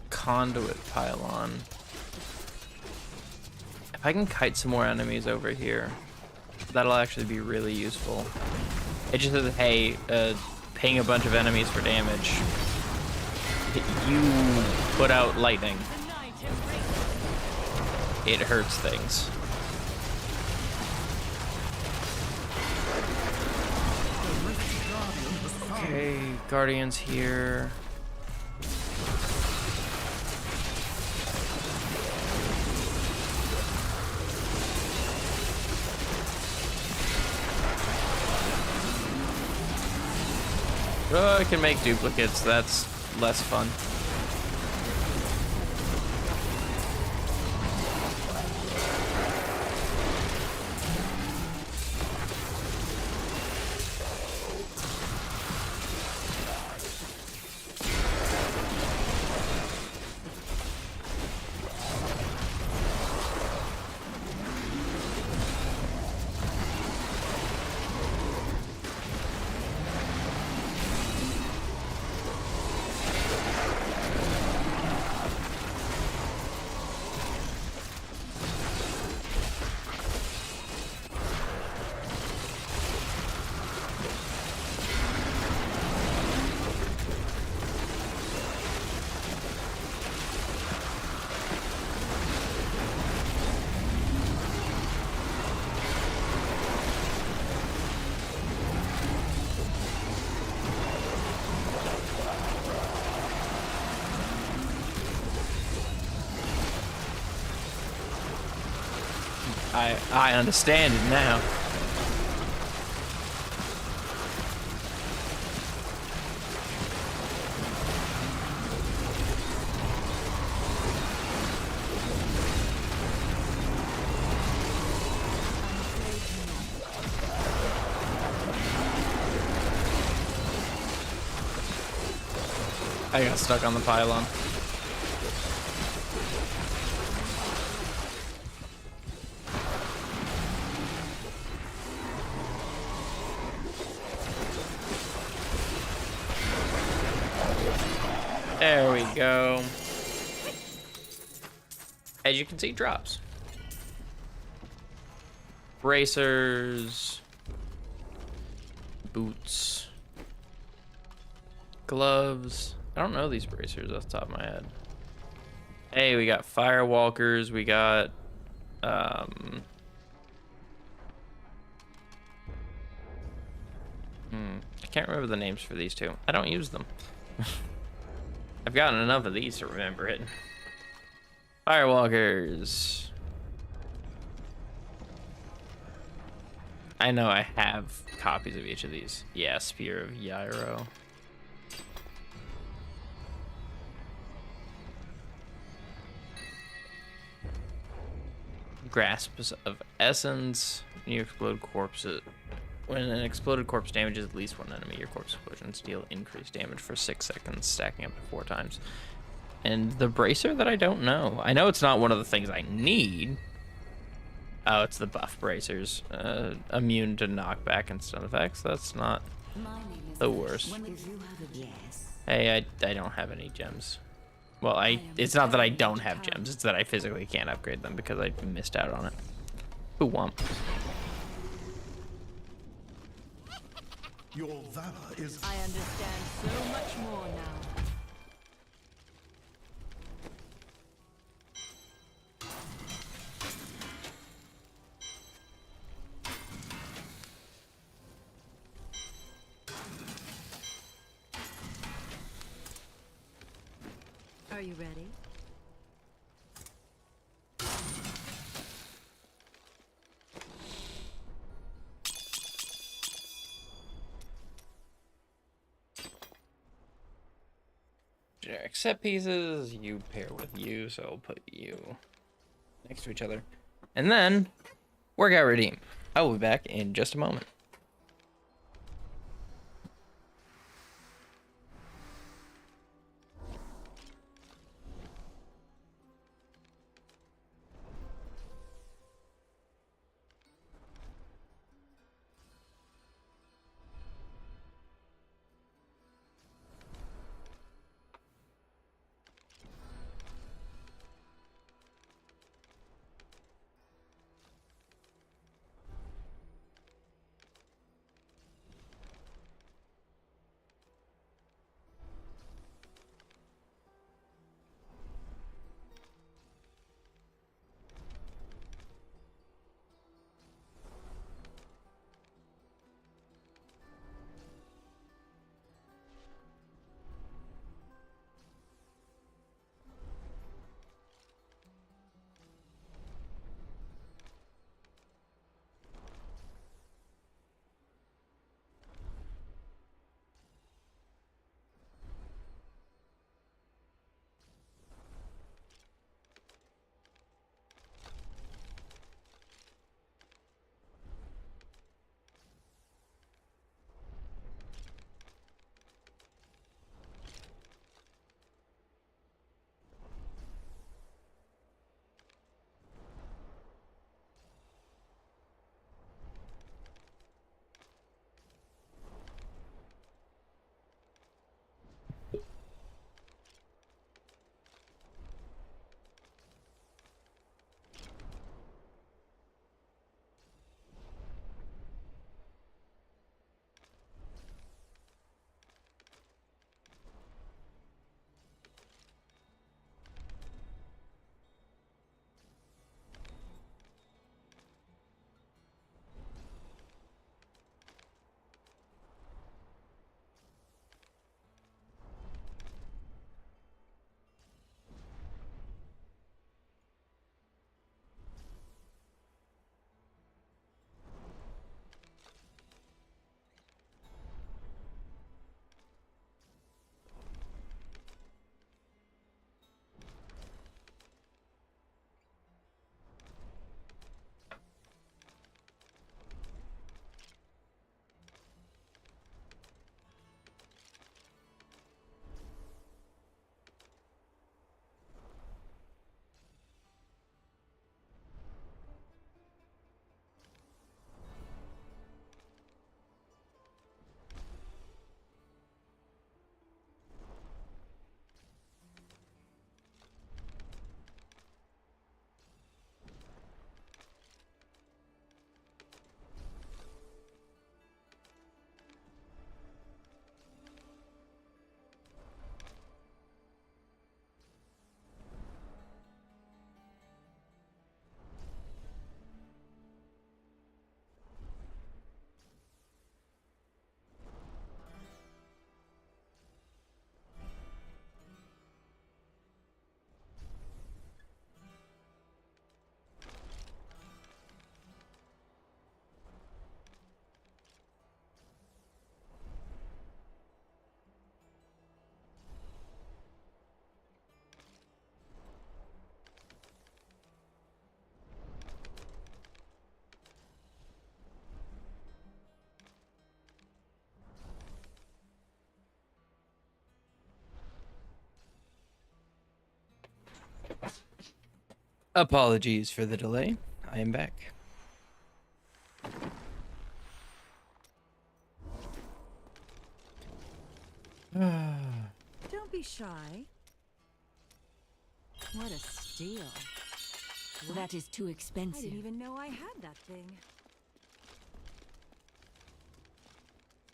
Conduit pylon. If I can kite some more enemies over here, that'll actually be really useful. It just says, hey, ping a bunch of enemies for damage. You put out lightning. It hurts things. Okay, Guardians here. Oh, I can make duplicates. That's less fun. I understand it now. I got stuck on the pylon. There we go. As you can see, drops. Bracers. Boots. Gloves. I don't know these bracers off the top of my head. Hey, we got firewalkers. We got... I can't remember the names for these two. I don't use them. I've gotten enough of these to remember it. Firewalkers. I know I have copies of each of these. Yeah, Spear of Yairo. Grasps of Essence. When you explode corpses. When an exploded corpse damages at least one enemy, your corpse explosions deal increased damage for 6 seconds, stacking up to 4 times. And the bracer that I don't know. I know it's not one of the things I need. Oh, it's the buff bracers. Immune to knockback and stun effects. That's not the worst. Hey, I don't have any gems. Well, it's not that I don't have gems. It's that I physically can't upgrade them because I missed out on it. Who won? Your valor is... I understand so much more now. Are you ready? Generic set pieces, you pair with you, so I'll put you next to each other. And then, workout redeem. I will be back in just a moment. Apologies for the delay. I am back. Don't be shy. What a steal. That is too I expensive. didn't even know I had that thing.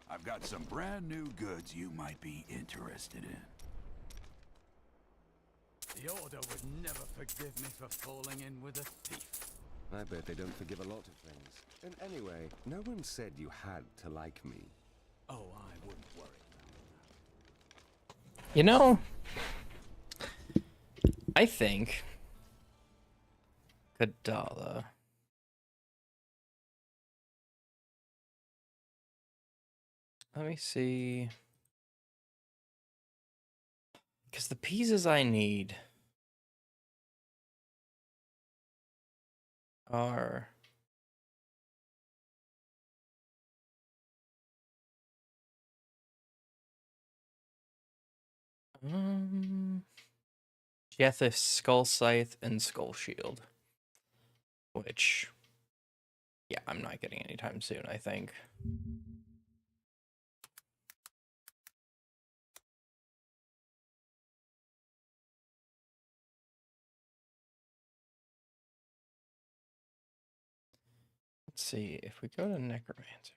I've got some brand new goods you might be interested in. The Order would never forgive me for falling in with a thief. I bet they don't forgive a lot of things. And anyway, no one said you had to like me. Oh, I wouldn't worry. You know, I think Kadala. Let me see. Because the pieces I need are Jetheth's Skull Scythe and Skull Shield. Which, yeah, I'm not getting anytime soon, I think. Let's see, if we go to Necromancer.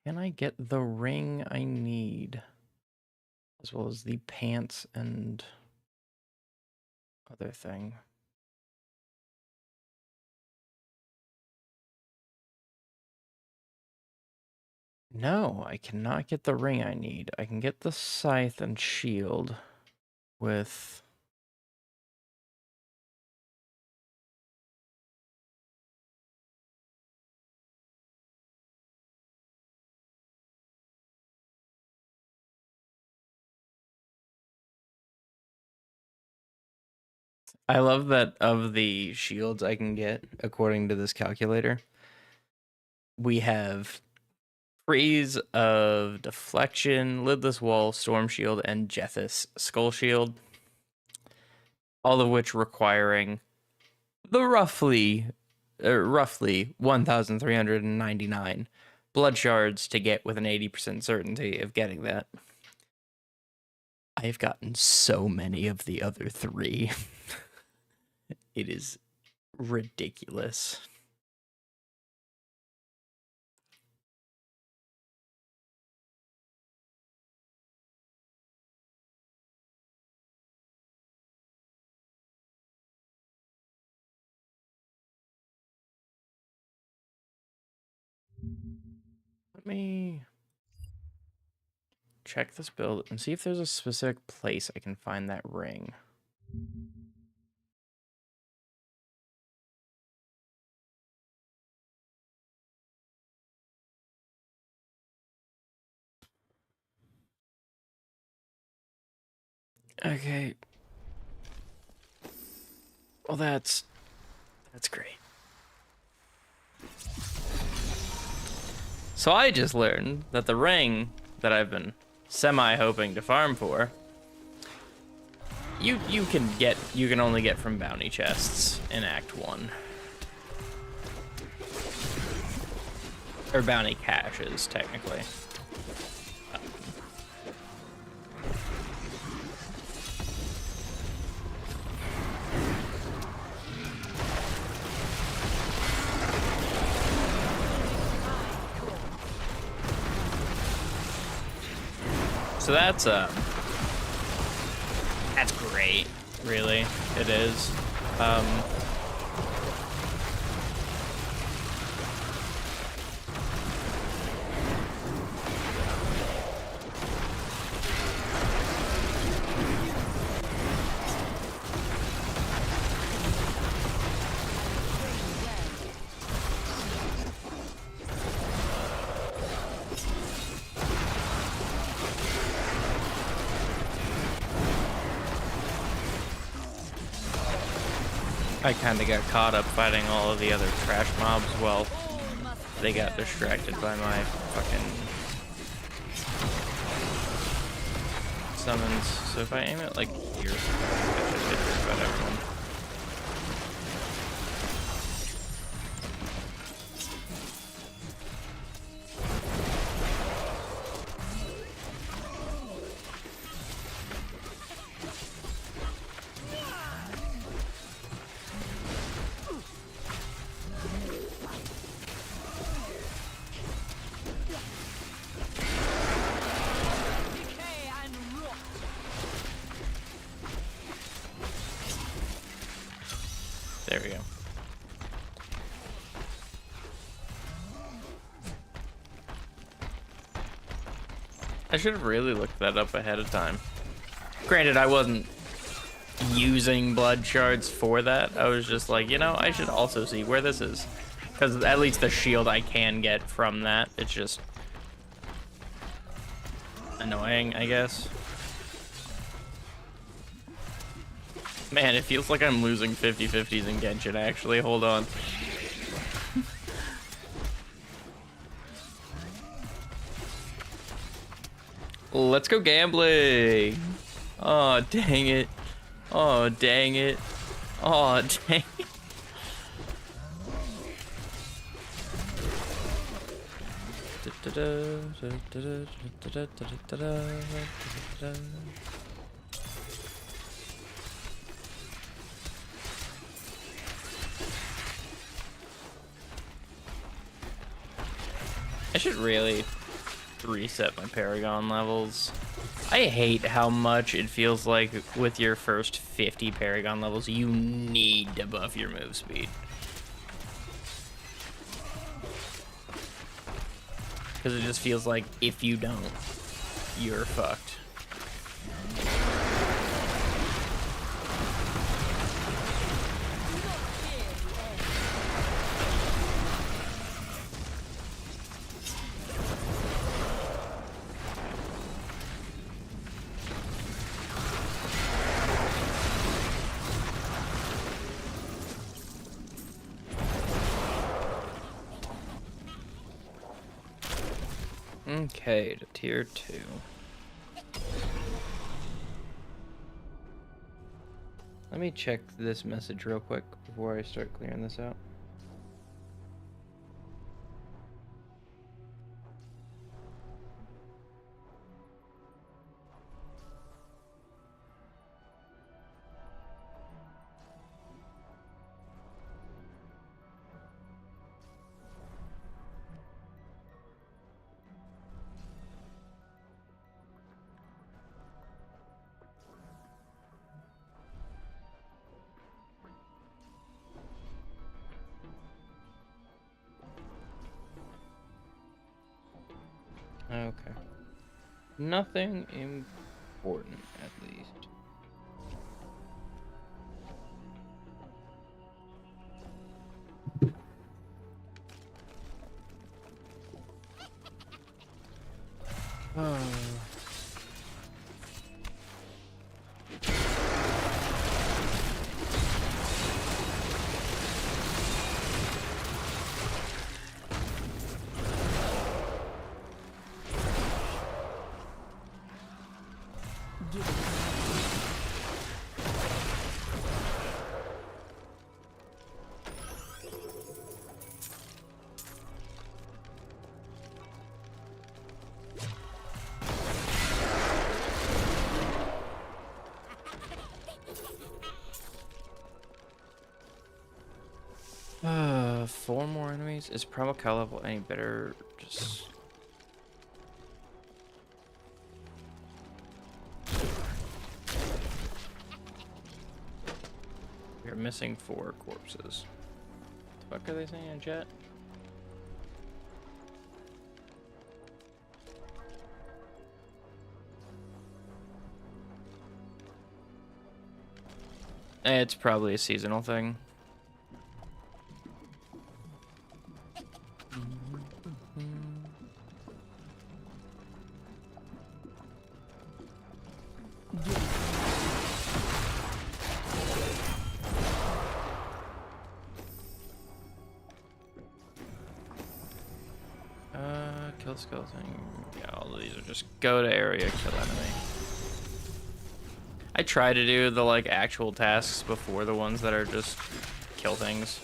Can I get the ring I need? As well as the pants and other thing. No, I cannot get the ring I need. I can get the scythe and shield with... I love that of the shields I can get, according to this calculator, we have Freeze of Deflection, Lidless Wall, Storm Shield, and Jetheth's Skull Shield. All of which requiring the roughly 1,399 blood shards to get with an 80% certainty of getting that. I've gotten so many of the other three. It is ridiculous. Let me check this build and see if there's a specific place I can find that ring. Okay. Well, that's great. So I just learned that the ring that I've been semi-hoping to farm for, you can only get from bounty chests in Act 1. Or bounty caches, technically. So that's great, really. It is. I kind of got caught up fighting all of the other trash mobs while they got distracted by my fucking summons. So if I aim it like here, I should get rid of everyone. There we go. I should have really looked that up ahead of time. Granted, I wasn't using blood shards for that. I was just like, you know, I should also see where this is. Because at least the shield I can get from that. It's just annoying, I guess. Man, it feels like I'm losing 50-50s in Genshin, actually. Hold on. Let's go gambling. Oh, dang it. Oh, dang it. Oh, dang it. I should really reset my Paragon levels. I hate how much it feels like with your first 50 Paragon levels, you need to buff your move speed. Because it just feels like if you don't, you're fucked. Okay, to tier 2. Let me check this message real quick before I start clearing this out. Okay. Nothing important, at least. Oh. Four more enemies. Is promo cal level any better? Just we're missing 4 corpses. What the fuck are they saying in chat? It's probably a seasonal thing. Kill skeleton. Yeah, all of these are just go to area, kill enemy. I try to do the like actual tasks before the ones that are just kill things.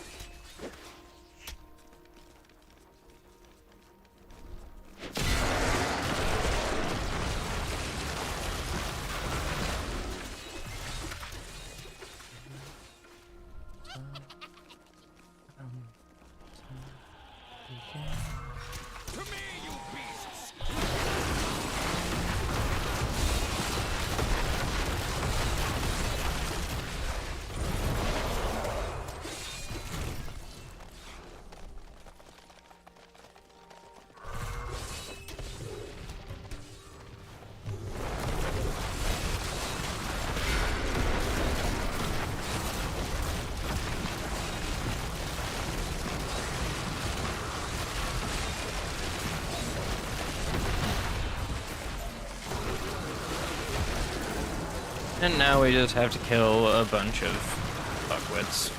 And now we just have to kill a bunch of fuckwits.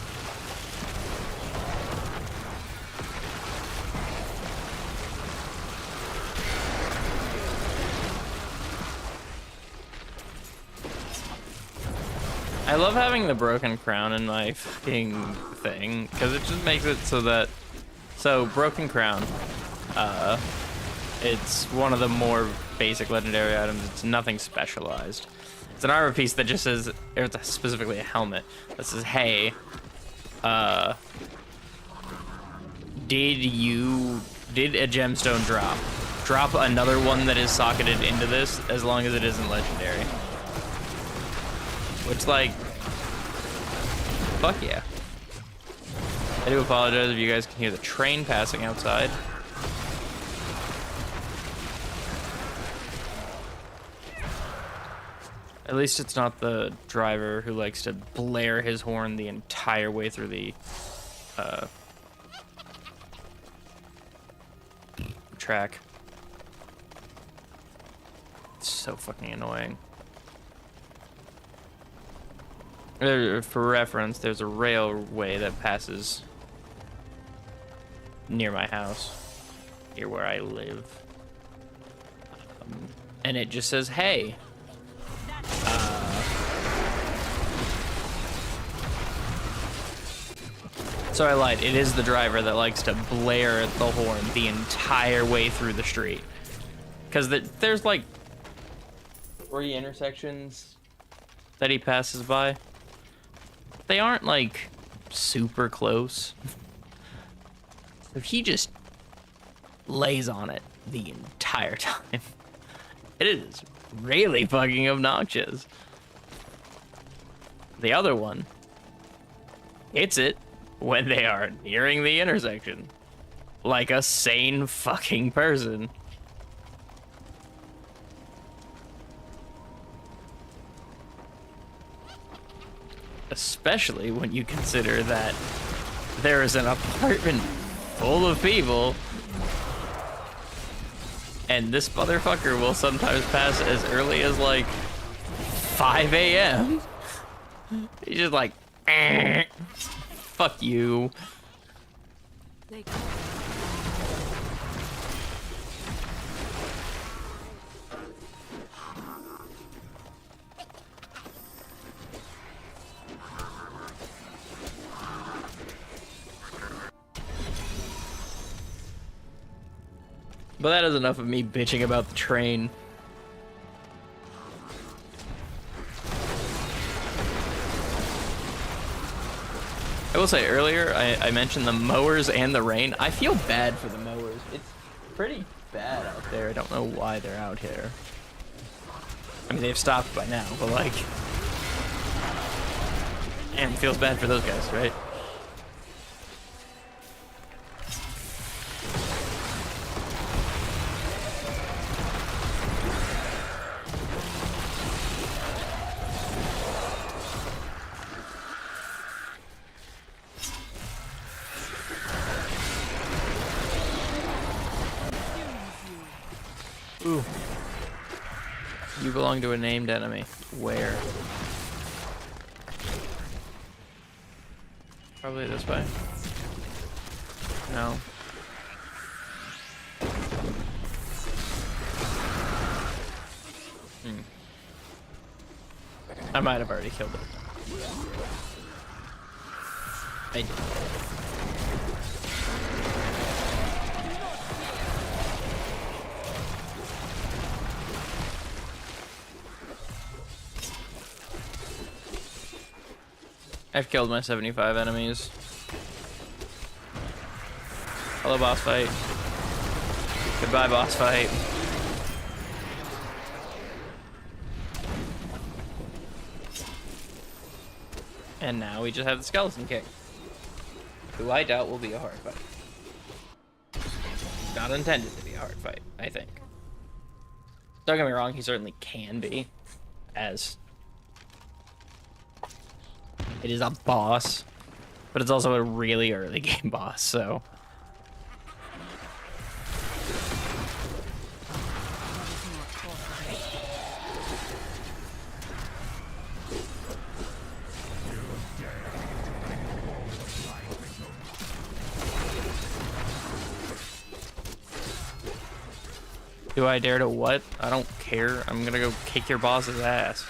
I love having the broken crown in my fucking thing, because it just makes it so that... So, broken crown. It's one of the more basic legendary items. It's nothing specialized. It's an armor piece that just says, or it's specifically a helmet, that says, hey, did a gemstone drop? Drop another one that is socketed into this, as long as it isn't legendary. Which, like, fuck yeah. I do apologize if you guys can hear the train passing outside. At least it's not the driver who likes to blare his horn the entire way through the track. It's so fucking annoying. For reference, there's a railway that passes near my house, near where I live. And it just says, hey. So I lied. It is the driver that likes to blare the horn the entire way through the street. Because there's like 3 intersections that he passes by. They aren't like super close. So he just lays on it the entire time. It is really fucking obnoxious. The other one hits it when they are nearing the intersection. Like a sane fucking person. Especially when you consider that there is an apartment full of people and this motherfucker will sometimes pass as early as like 5 a.m. He's just like, fuck you. But that is enough of me bitching about the train. I will say earlier, I mentioned the mowers and the rain. I feel bad for the mowers. It's pretty bad out there. I don't know why they're out here. I mean, they've stopped by now, but like... Man, it feels bad for those guys, right? Ooh. You belong to a named enemy. Where? Probably this way. No. I might have already killed it. I did. I've killed my 75 enemies. Hello, boss fight. Goodbye, boss fight. And now we just have the Skeleton King, who I doubt will be a hard fight. Not intended to be a hard fight, I think. Don't get me wrong, he certainly can be, as it is a boss, but it's also a really early game boss, so. Do I dare to what? I don't care. I'm gonna go kick your boss's ass.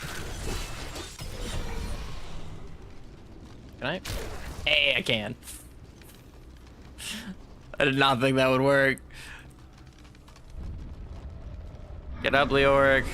Can I? Hey, I can. I did not think that would work. Get up, Leoric.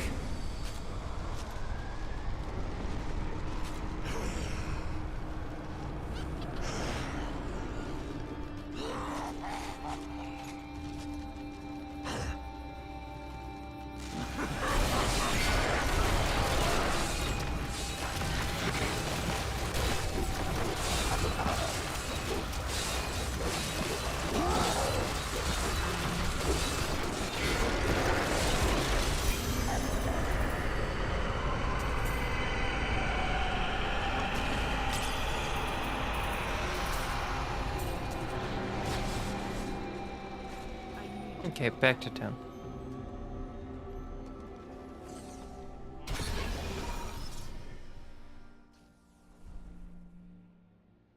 Okay, back to town.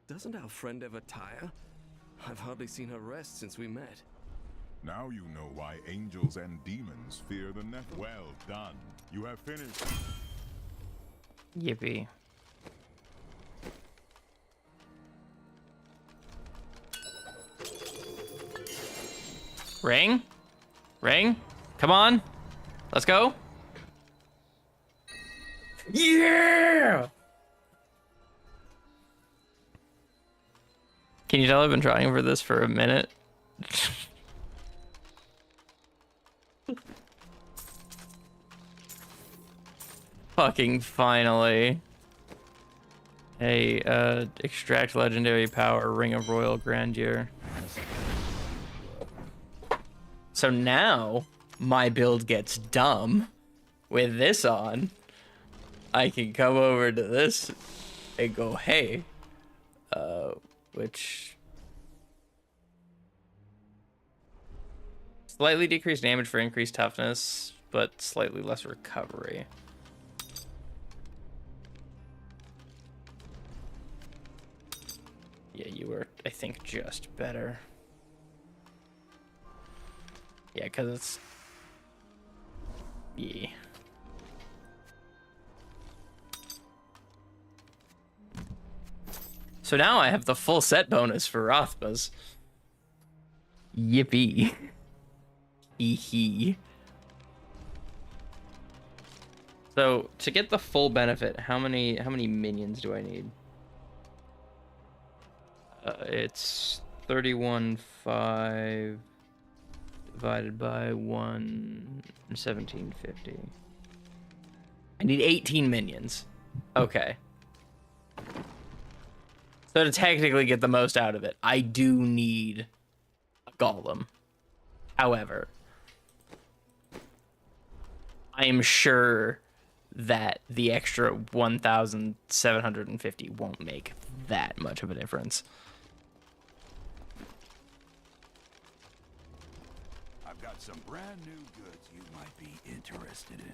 Doesn't our friend ever tire? I've hardly seen her rest since we met. Now you know why angels and demons fear the Nephilim. Well done. You have finished. Yippee. Ring? Ring? Come on. Let's go. Yeah! Can you tell I've been trying for this for a minute? Fucking finally. Hey, extract legendary power, Ring of Royal Grandeur. So now my build gets dumb. With this on, I can come over to this and go, hey, which slightly decreased damage for increased toughness, but slightly less recovery. Yeah, you were, I think, just better. Yeah, because it's... Yeah. So now I have the full set bonus for Rothmas. Yippee. Eehee. So to get the full benefit, how many minions do I need? It's 31.5 divided by 1, 1750. I need 18 minions. Okay. So to technically get the most out of it, I do need a golem. However, I am sure that the extra 1,750 won't make that much of a difference. I've got some brand new goods you might be interested in.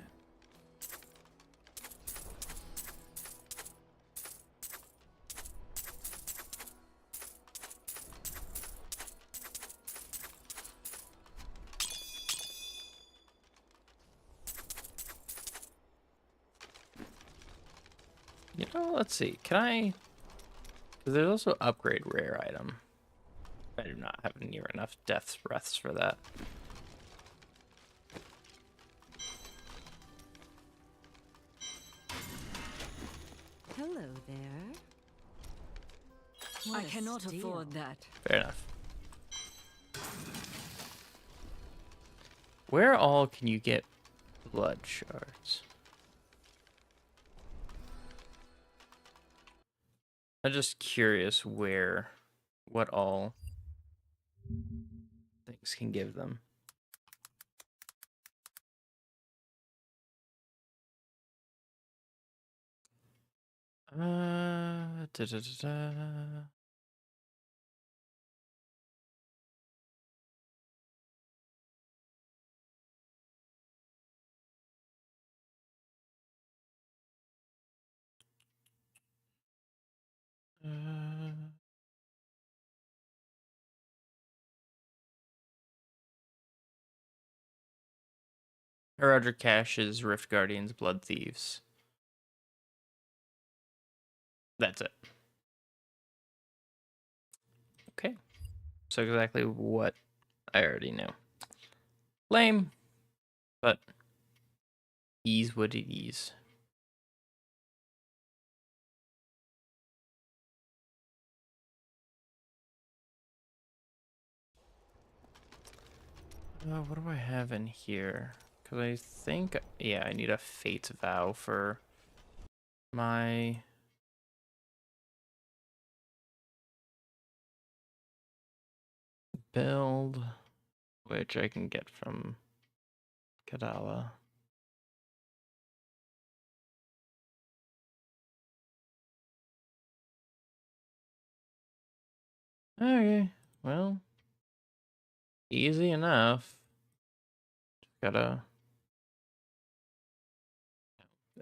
You know, let's see. Can I? 'Cause there's also upgrade rare item. I do not have near enough death's breaths for that. Hello there. What I a cannot steal. afford that. Fair enough. Where all can you get blood shards? I'm just curious what all things can give them. Da, da, da, da. Roger Cash's Rift Guardians, Blood Thieves. That's it. Okay. So exactly what I already knew. Lame, but ease what it is. What do I have in here? Because I think, yeah, I need a Fate's Vow for my... build, which I can get from Kadala. Okay, well, easy enough. Gotta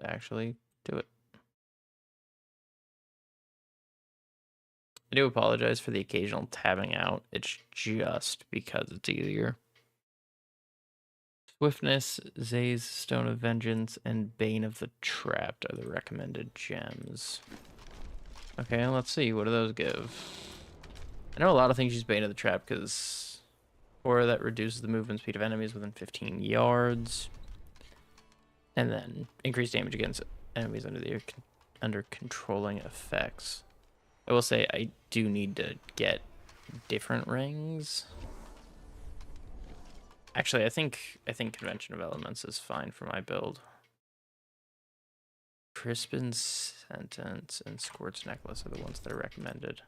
actually do it. I do apologize for the occasional tabbing out. It's just because it's easier. Swiftness, Zay's Stone of Vengeance, and Bane of the Trapped are the recommended gems. Okay, let's see. What do those give? I know a lot of things use Bane of the Trap because aura that reduces the movement speed of enemies within 15 yards. And then increased damage against enemies under controlling effects. I will say I do need to get different rings. Actually, I think Convention of Elements is fine for my build. Crispin's Sentence and Squirt's Necklace are the ones that are recommended.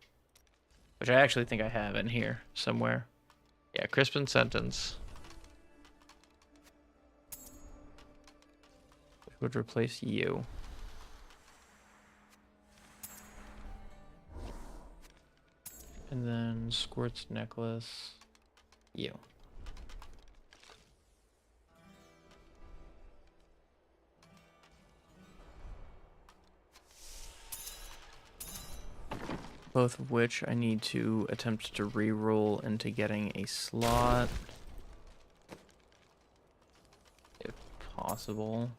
Which I actually think I have in here somewhere. Yeah, Crispin's Sentence. Which would replace you. And then Squirt's Necklace. You. Both of which I need to attempt to reroll into getting a slot. If possible.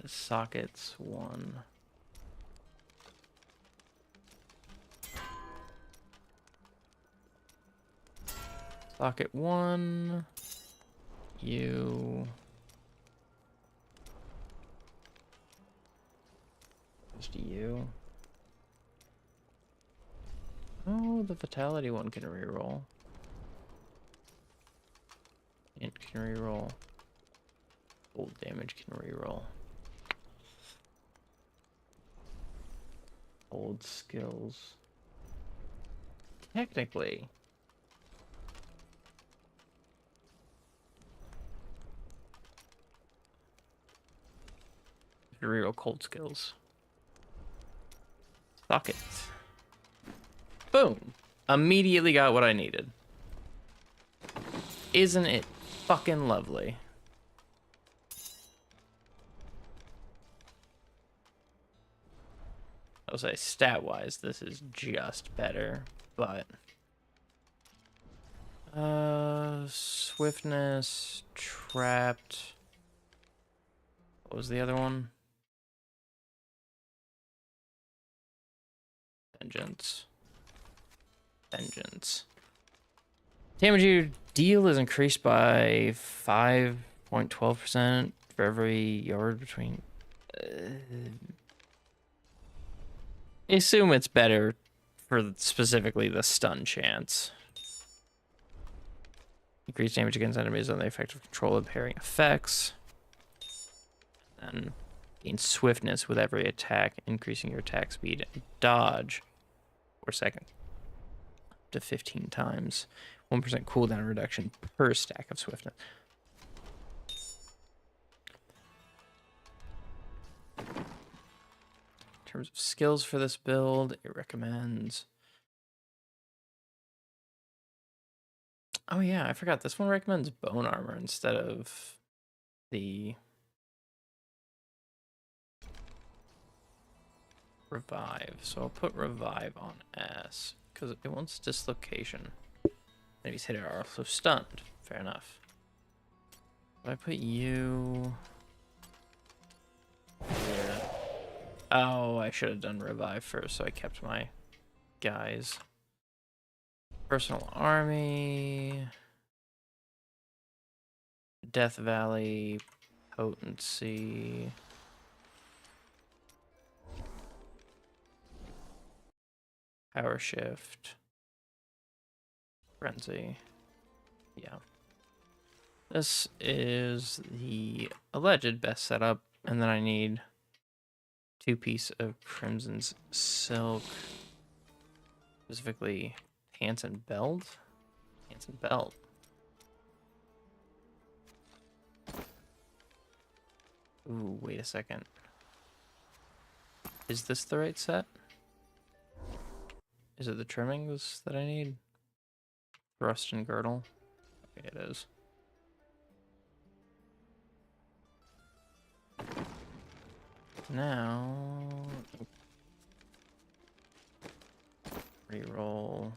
Sockets 1. Socket 1. You. Just you. Oh, the Vitality one can reroll. Int can reroll. Old damage can reroll. Old skills. Technically. Reroll cold skills. Socket. Boom. Immediately got what I needed. Isn't it fucking lovely? I'll say stat-wise, this is just better, but... Swiftness, Trapped... What was the other one? Vengeance. Vengeance. Damage you deal is increased by 5.12% for every yard between. I assume it's better for specifically the stun chance. Increase damage against enemies on the effective control of pairing effects. Then gain swiftness with every attack, increasing your attack speed and dodge per second up to 15 times. 1% cooldown reduction per stack of swiftness. In terms of skills for this build, it recommends... Oh yeah, I forgot. This one recommends bone armor instead of the revive. So I'll put revive on S because it wants dislocation. Enemies hit are also stunned. Fair enough. If I put you here. Oh, I should have done revive first, so I kept my guys. Personal army. Death Valley. Potency. Power shift. Frenzy. Yeah. This is the alleged best setup, and then I need 2 pieces of Crimson's Silk. Specifically, pants and belt? Pants and belt. Ooh, wait a second. Is this the right set? Is it the trimmings that I need? Thrust and girdle. Okay, it is. Now, reroll.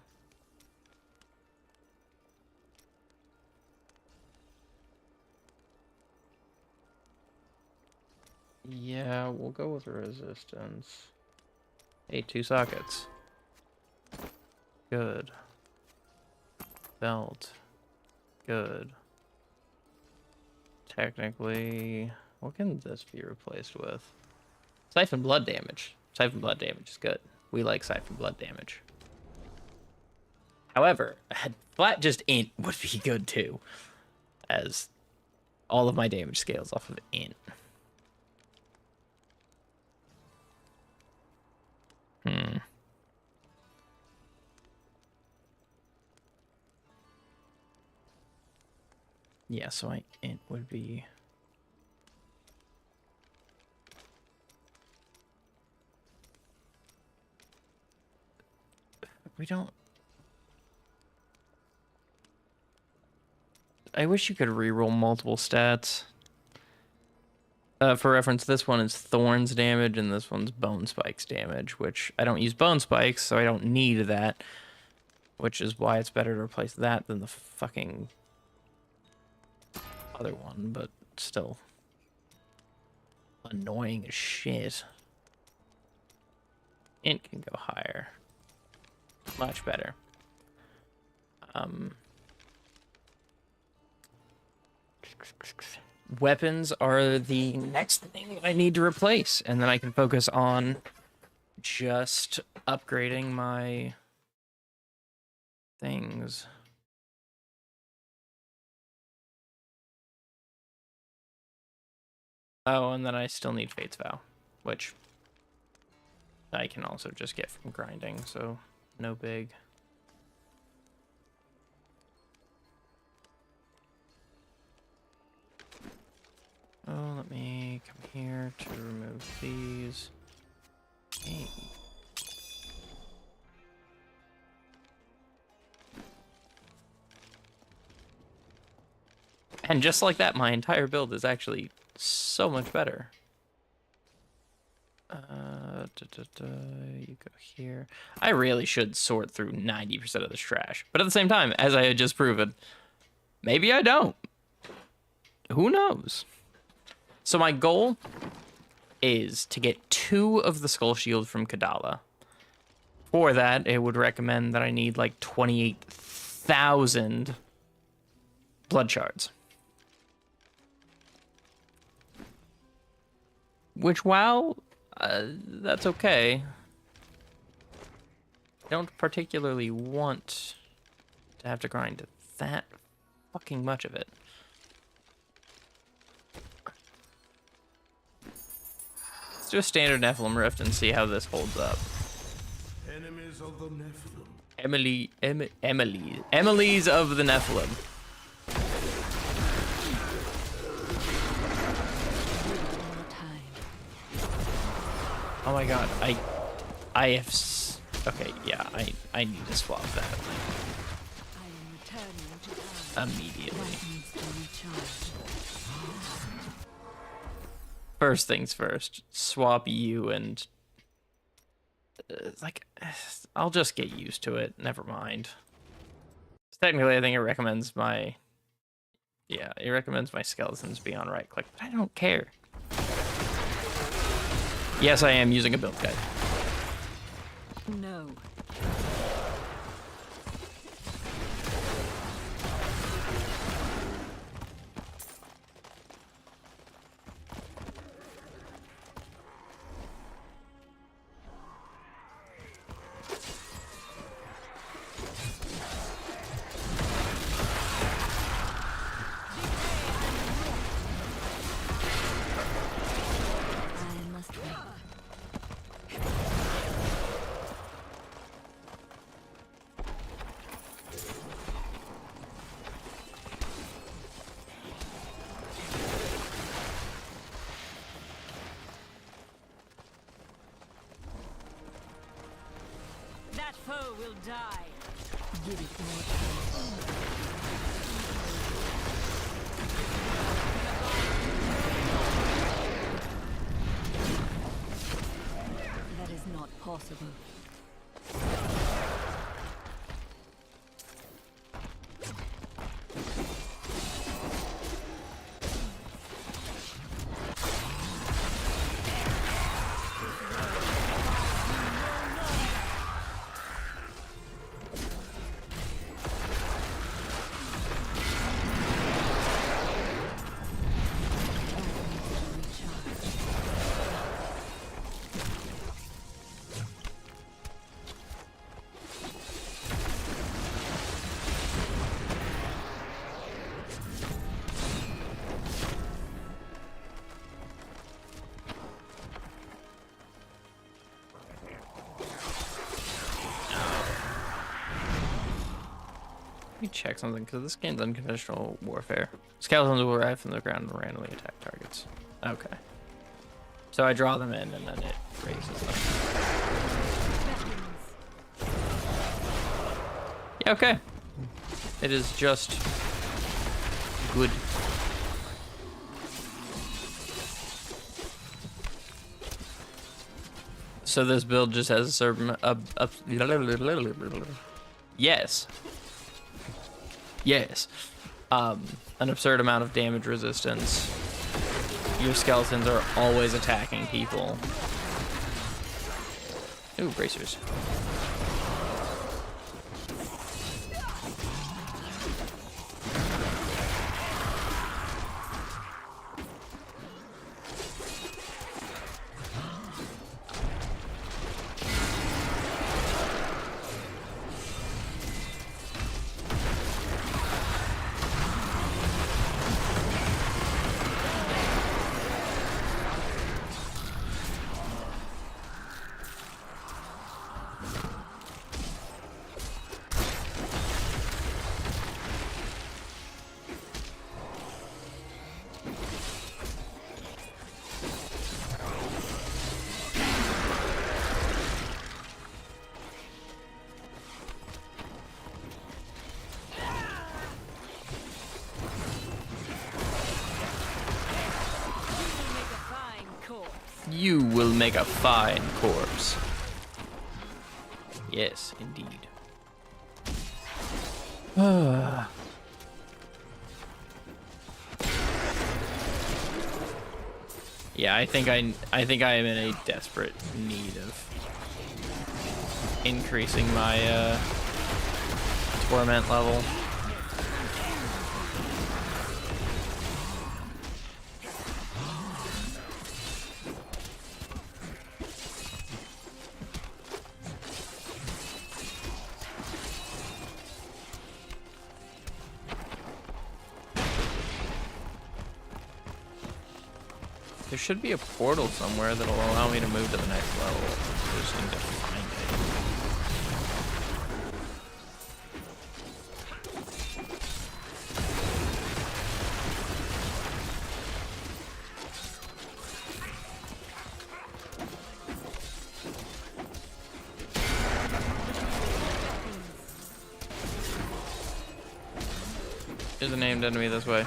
Yeah, we'll go with resistance. Hey, 2 sockets. Good. Belt. Good. Technically, what can this be replaced with? Siphon blood damage. Siphon blood damage is good. We like siphon blood damage. However, flat just int would be good too, as all of my damage scales off of int. Yeah, so int would be... We don't... I wish you could reroll multiple stats. For reference, this one is Thorns damage, and this one's Bone Spikes damage, which I don't use Bone Spikes, so I don't need that. Which is why it's better to replace that than the fucking other one, but still annoying as shit. Int can go higher. Much better. Weapons are the next thing I need to replace, and then I can focus on just upgrading my things. Oh, and then I still need Fate's Vow, which I can also just get from grinding, so no big. Oh, let me come here to remove these. Hey. And just like that, my entire build is actually so much better. You go here. I really should sort through 90% of this trash. But at the same time, as I had just proven, maybe I don't. Who knows? So my goal is to get 2 of the Skull Shield from Kadala. For that, it would recommend that I need like 28,000 blood shards. Which, while that's okay, I don't particularly want to have to grind that fucking much of it. Let's do a standard Nephilim Rift and see how this holds up. Enemies of the Nephilim. Emily's of the Nephilim. Oh my god, I have okay, yeah, I need to swap that I am returning to Earth. immediately. Life needs to recharge. First things first, swap you and like I'll just get used to it. Never mind. Technically, I think it recommends my skeletons be on right click, but I don't care. Yes, I am using a build guide. No. I must wait. That foe will die. Give it more time. That is not possible. Let me check something, because this game's unconventional warfare. Skeletons will arrive from the ground and randomly attack targets. Okay. So I draw them in, and then it raises them. Yeah, okay. It is just good. So this build just has a certain... yes. Yes. An absurd amount of damage resistance. Your skeletons are always attacking people. Ooh, bracers. You will make a fine corpse. Yes, indeed. Yeah, I think I am in a desperate need of increasing my torment level. There should be a portal somewhere that'll allow me to move to the next level. I just need to find it. There's a named enemy this way.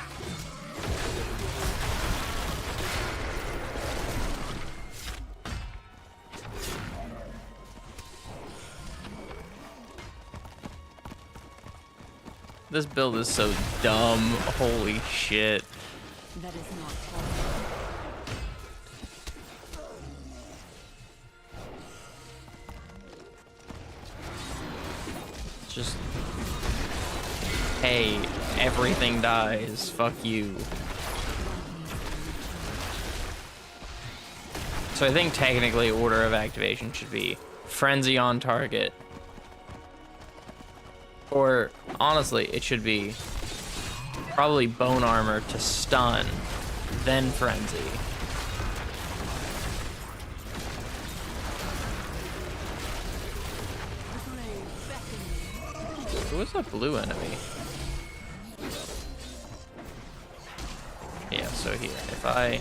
This build is so dumb. Holy shit. That is not possible. Just, hey, everything dies. Fuck you. So I think technically order of activation should be Frenzy on target. Or, honestly, it should be probably Bone Armor to stun, then Frenzy. Who was that blue enemy? Yeah, so here, if I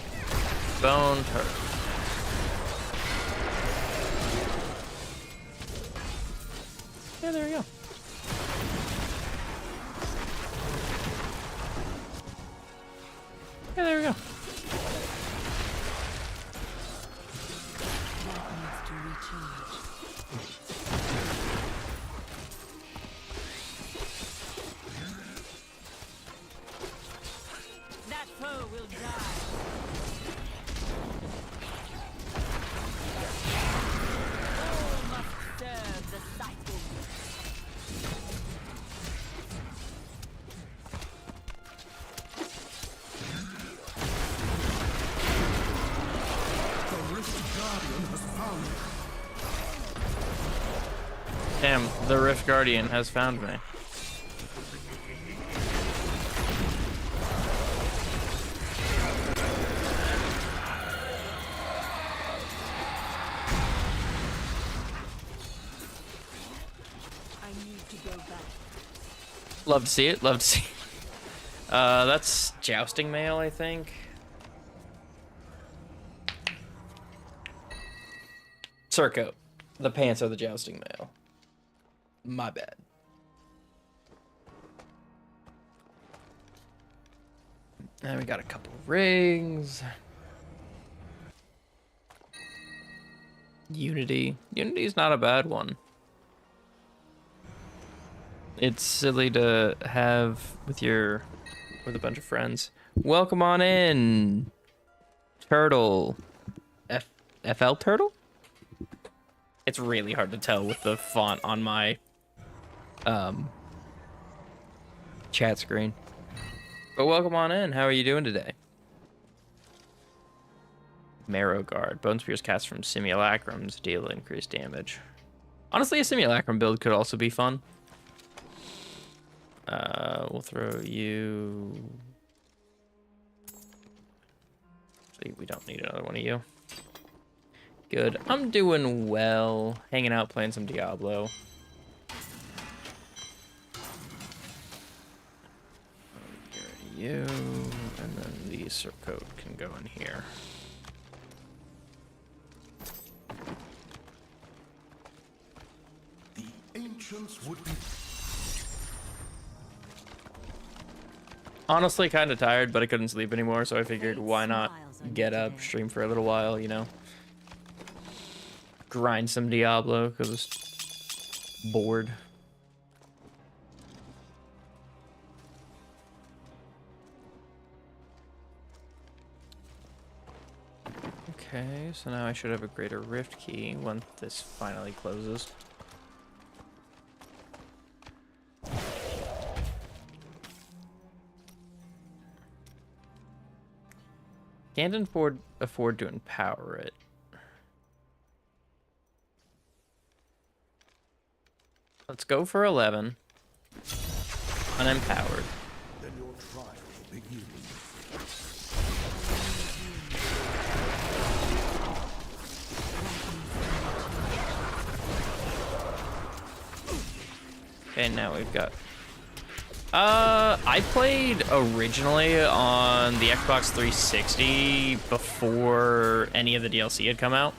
boned her. Yeah, there we go. Yeah, there we go. That needs to recharge. That foe will die. All must serve the cycle. Damn, the Rift Guardian has found me. I need to go back. Love to see it, love to see it. That's Jousting Mail, I think. Surcoat. The pants are the Jousting Mail. My bad. And we got a couple rings. Unity. Unity's not a bad one. It's silly to have with a bunch of friends. Welcome on in, Turtle. FL Turtle? It's really hard to tell with the font on my chat screen. But welcome on in. How are you doing today? Marrow Guard. Bone Spears cast from simulacrums deal increased damage. Honestly, a simulacrum build could also be fun. We'll throw you. Actually, we don't need another one of you. Good. I'm doing well. Hanging out, playing some Diablo. You, and then the surcoat can go in here. The ancients would be. Honestly, kind of tired, but I couldn't sleep anymore, so I figured why not get up, stream for a little while, you know? Grind some Diablo, because I was bored. Okay, so now I should have a greater rift key when this finally closes. Can't afford to empower it. Let's go for 11. Unempowered. Then your trial begins. Okay, now we've got... I played originally on the Xbox 360 before any of the DLC had come out.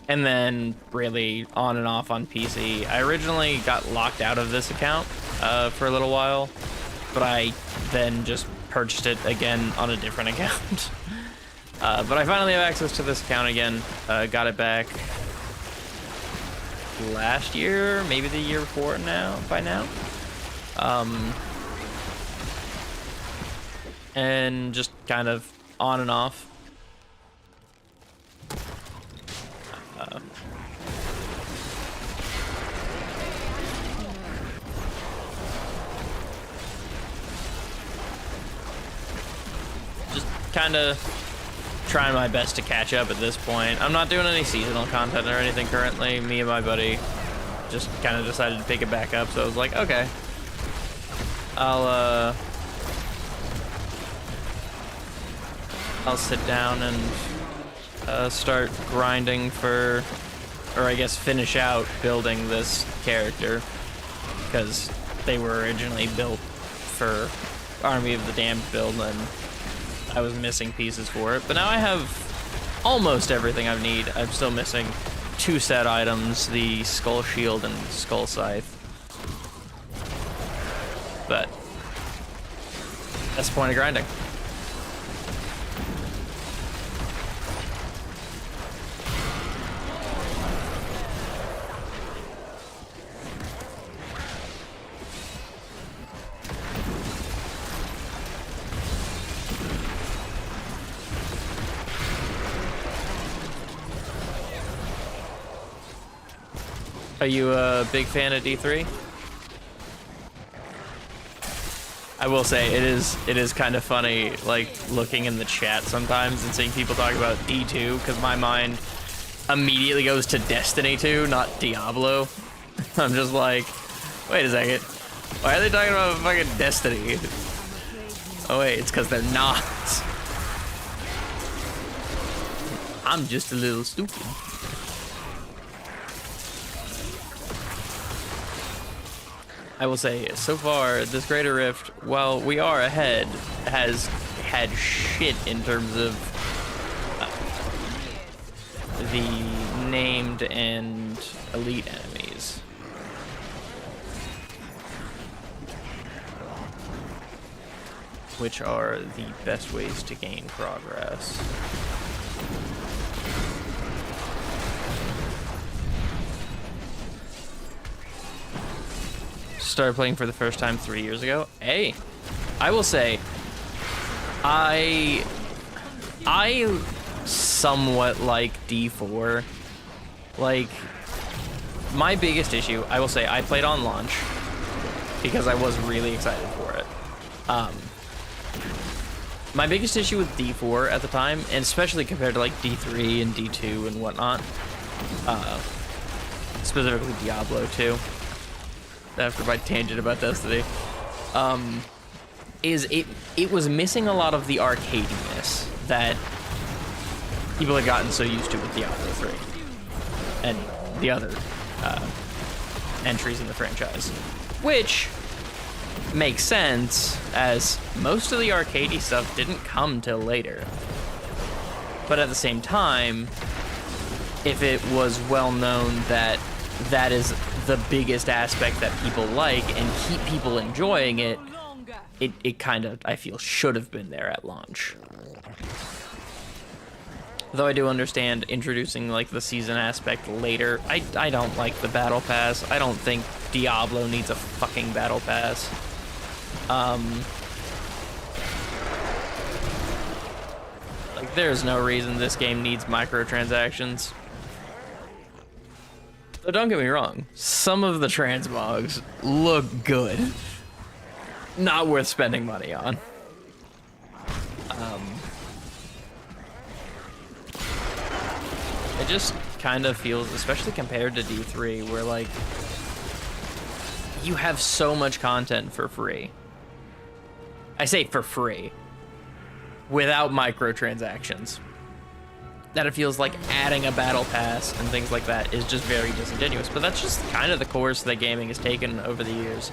And then really on and off on PC. I originally got locked out of this account for a little while, but I then just purchased it again on a different account. But I finally have access to this account again. Got it back last year, maybe the year before by now. And just kind of on and off. Just kind of trying my best to catch up at this point. I'm not doing any seasonal content or anything currently. Me and my buddy just kind of decided to pick it back up, so I was like, okay. I'll sit down and start grinding for, or I guess finish out building this character, because they were originally built for Army of the Damned build, and I was missing pieces for it. But now I have almost everything I need. I'm still missing 2 set items, the Skull Shield and Skull Scythe. But that's the point of grinding. Are you a big fan of D3? I will say it is kind of funny, like looking in the chat sometimes and seeing people talk about D2, because my mind immediately goes to Destiny 2, not Diablo. I'm just like, wait a second, why are they talking about fucking Destiny? Oh wait, it's because they're not. I'm just a little stupid. I will say, so far, this Greater Rift, while we are ahead, has had shit in terms of the named and elite enemies. Which are the best ways to gain progress. Started playing for the first time 3 years ago. Hey, I will say, I somewhat like D4. Like, my biggest issue, I will say, I played on launch because I was really excited for it. My biggest issue with D4 at the time, and especially compared to like D3 and D2 and whatnot, specifically Diablo 2, after my tangent about Destiny, is it was missing a lot of the arcadiness that people had gotten so used to with Diablo 3 and the other entries in the franchise, which makes sense as most of the arcadey stuff didn't come till later. But at the same time, if it was well known that that is the biggest aspect that people like and keep people enjoying it, it kind of, I feel, should have been there at launch. Though I do understand introducing like the season aspect later. I don't like the battle pass. I don't think Diablo needs a fucking battle pass. Like, There's no reason this game needs microtransactions. So don't get me wrong, some of the transmogs look good. Not worth spending money on. It just kind of feels, especially compared to D3, where like you have so much content for free. I say for free, without microtransactions, that it feels like adding a battle pass and things like that is just very disingenuous. But that's just kind of the course that gaming has taken over the years.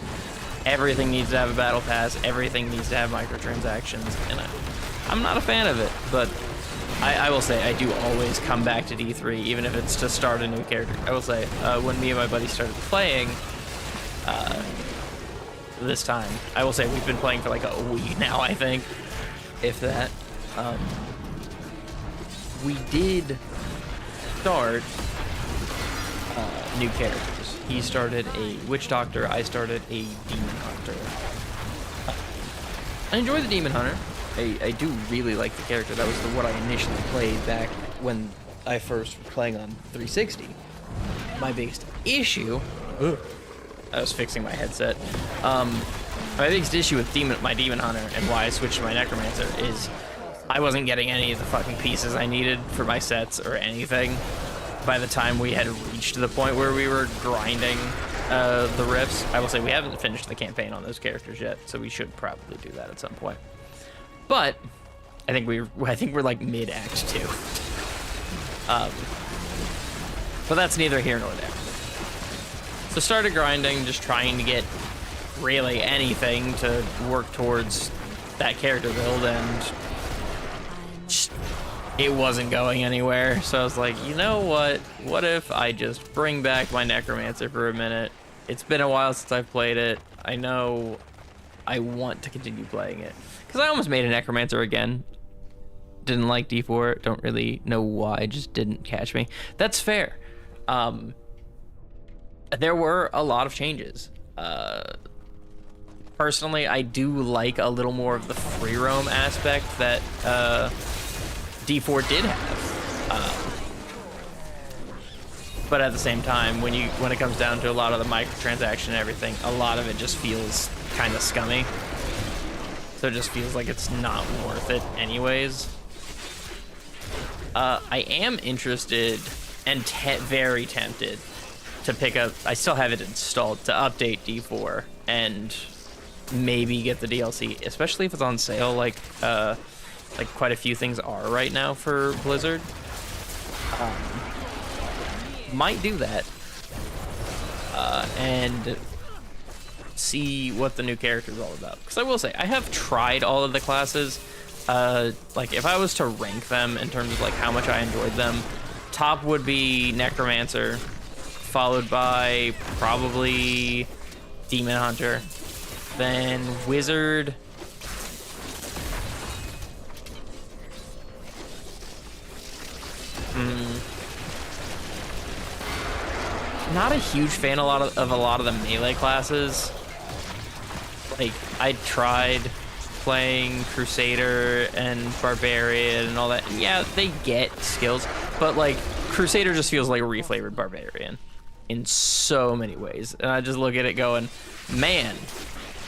Everything needs to have a battle pass, everything needs to have microtransactions, and I'm not a fan of it, but I will say I do always come back to D3, even if it's to start a new character. I will say, when me and my buddy started playing, this time, I will say we've been playing for like a week now, I think, if that. We did start new characters. He started a witch doctor, I started a demon hunter. I enjoy the demon hunter. I do really like the character. That was what I initially played back when I first was playing on 360. My biggest issue... I was fixing my headset. My biggest issue with my demon hunter and why I switched to my necromancer is I wasn't getting any of the fucking pieces I needed for my sets or anything by the time we had reached the point where we were grinding the rifts. I will say we haven't finished the campaign on those characters yet, so we should probably do that at some point. But I think we're like mid Act 2. But that's neither here nor there. So started grinding, just trying to get really anything to work towards that character build, and just, it wasn't going anywhere. So I was like, you know what? What if I just bring back my necromancer for a minute? It's been a while since I've played it. I know I want to continue playing it. Because I almost made a necromancer again. Didn't like D4. Don't really know why. Just didn't catch me. That's fair. There were a lot of changes. Personally, I do like a little more of the free roam aspect that D4 did have. But at the same time, when it comes down to a lot of the microtransaction and everything, a lot of it just feels kind of scummy. So it just feels like it's not worth it anyways. I am interested and very tempted to pick up, I still have it installed, to update D4 and maybe get the DLC, especially if it's on sale, like quite a few things are right now for Blizzard. Might do that. And see what the new character is all about. Because I will say, I have tried all of the classes. Like, if I was to rank them in terms of like how much I enjoyed them, top would be Necromancer, followed by probably Demon Hunter, then Wizard, not a huge fan of a lot of the melee classes. Like, I tried playing Crusader and Barbarian and all that. And yeah, they get skills, but like Crusader just feels like a reflavored Barbarian in so many ways. And I just look at it going, man,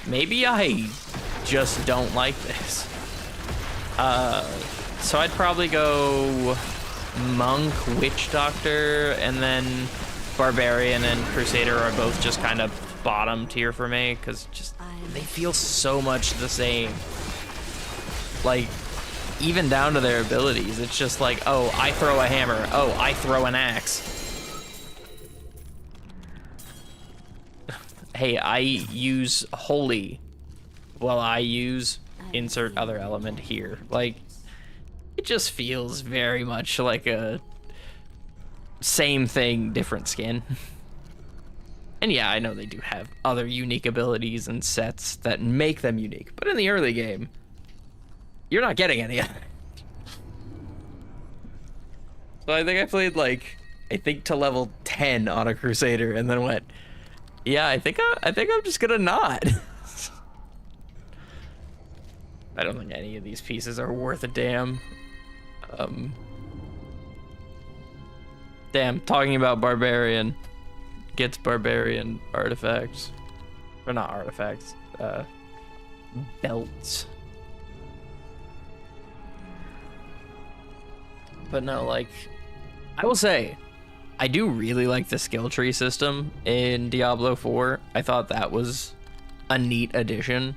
maybe I just don't like this. So I'd probably go Monk, Witch Doctor, and then Barbarian and Crusader are both just kind of bottom tier for me, because just they feel so much the same. Like, even down to their abilities, it's just like, oh, I throw a hammer, oh, I throw an axe. Hey, I use holy, well, I use insert other element here. Like, it just feels very much like a same thing, different skin. And yeah, I know they do have other unique abilities and sets that make them unique, but in the early game, you're not getting any of it. So I think I played like, to level 10 on a Crusader, and then went, yeah, I think I'm just gonna not. I don't think any of these pieces are worth a damn. Damn, talking about barbarian gets barbarian artifacts. Or not artifacts, belts. But no, like, I will say, I do really like the skill tree system in Diablo 4. I thought that was a neat addition.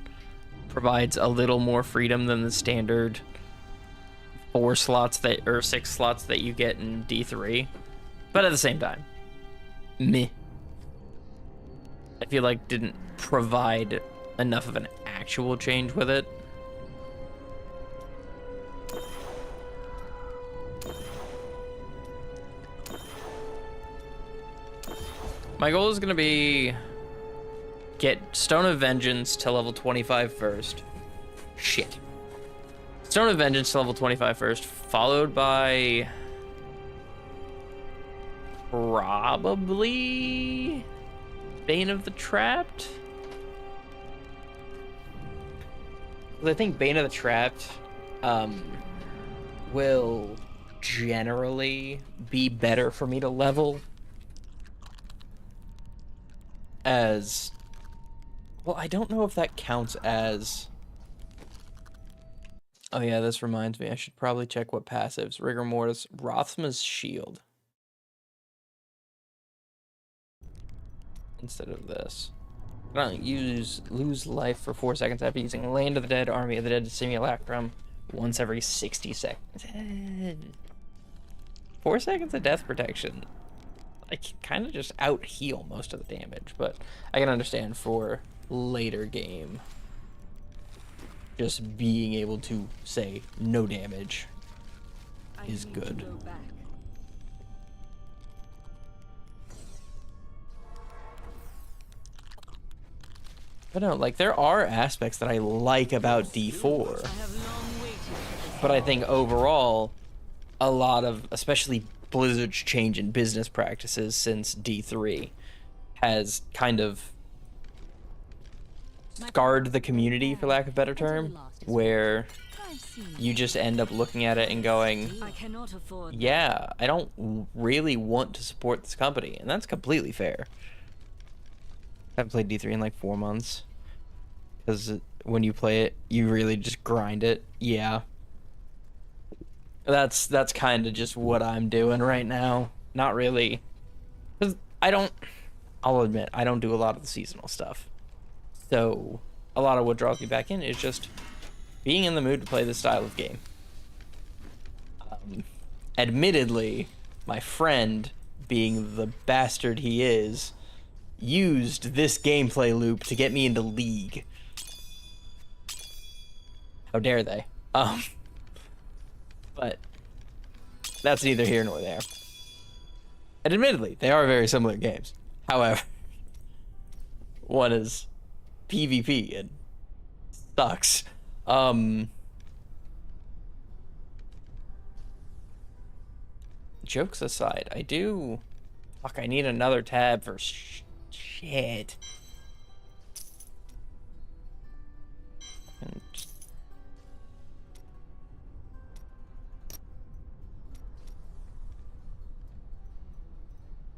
Provides a little more freedom than the standard 4 slots that, or 6 slots that you get in D3. But at the same time, meh. I feel like didn't provide enough of an actual change with it. My goal is gonna be get Stone of Vengeance to level 25 first. Shit. Stone of Vengeance to level 25 first, followed by probably Bane of the Trapped. I think Bane of the Trapped will generally be better for me to level as well. I don't know if that counts as, oh yeah, this reminds me, I should probably check what passives. Rigor Mortis, Rothma's Shield instead of this. Lose life for 4 seconds after using Land of the Dead, Army of the Dead, Simulacrum once every 60 seconds. 4 seconds of death protection. I can kind of just out heal most of the damage, but I can understand for later game just being able to say no damage is good. But no, like, there are aspects that I like about D4, but I think overall a lot of, especially Blizzard's change in business practices since D3 has kind of scarred the community, for lack of a better term, where you just end up looking at it and going, yeah, I don't really want to support this company, and that's completely fair. I haven't played D3 in like 4 months, because when you play it, you really just grind it. Yeah. That's kind of just what I'm doing right now. Not really, because I'll admit, I don't do a lot of the seasonal stuff. So a lot of what draws me back in is just being in the mood to play this style of game. Admittedly, my friend, being the bastard he is, used this gameplay loop to get me into League. How dare they? But that's neither here nor there. And admittedly, they are very similar games. However, one is PvP and sucks. Jokes aside, I do... Fuck, I need another tab for shit. And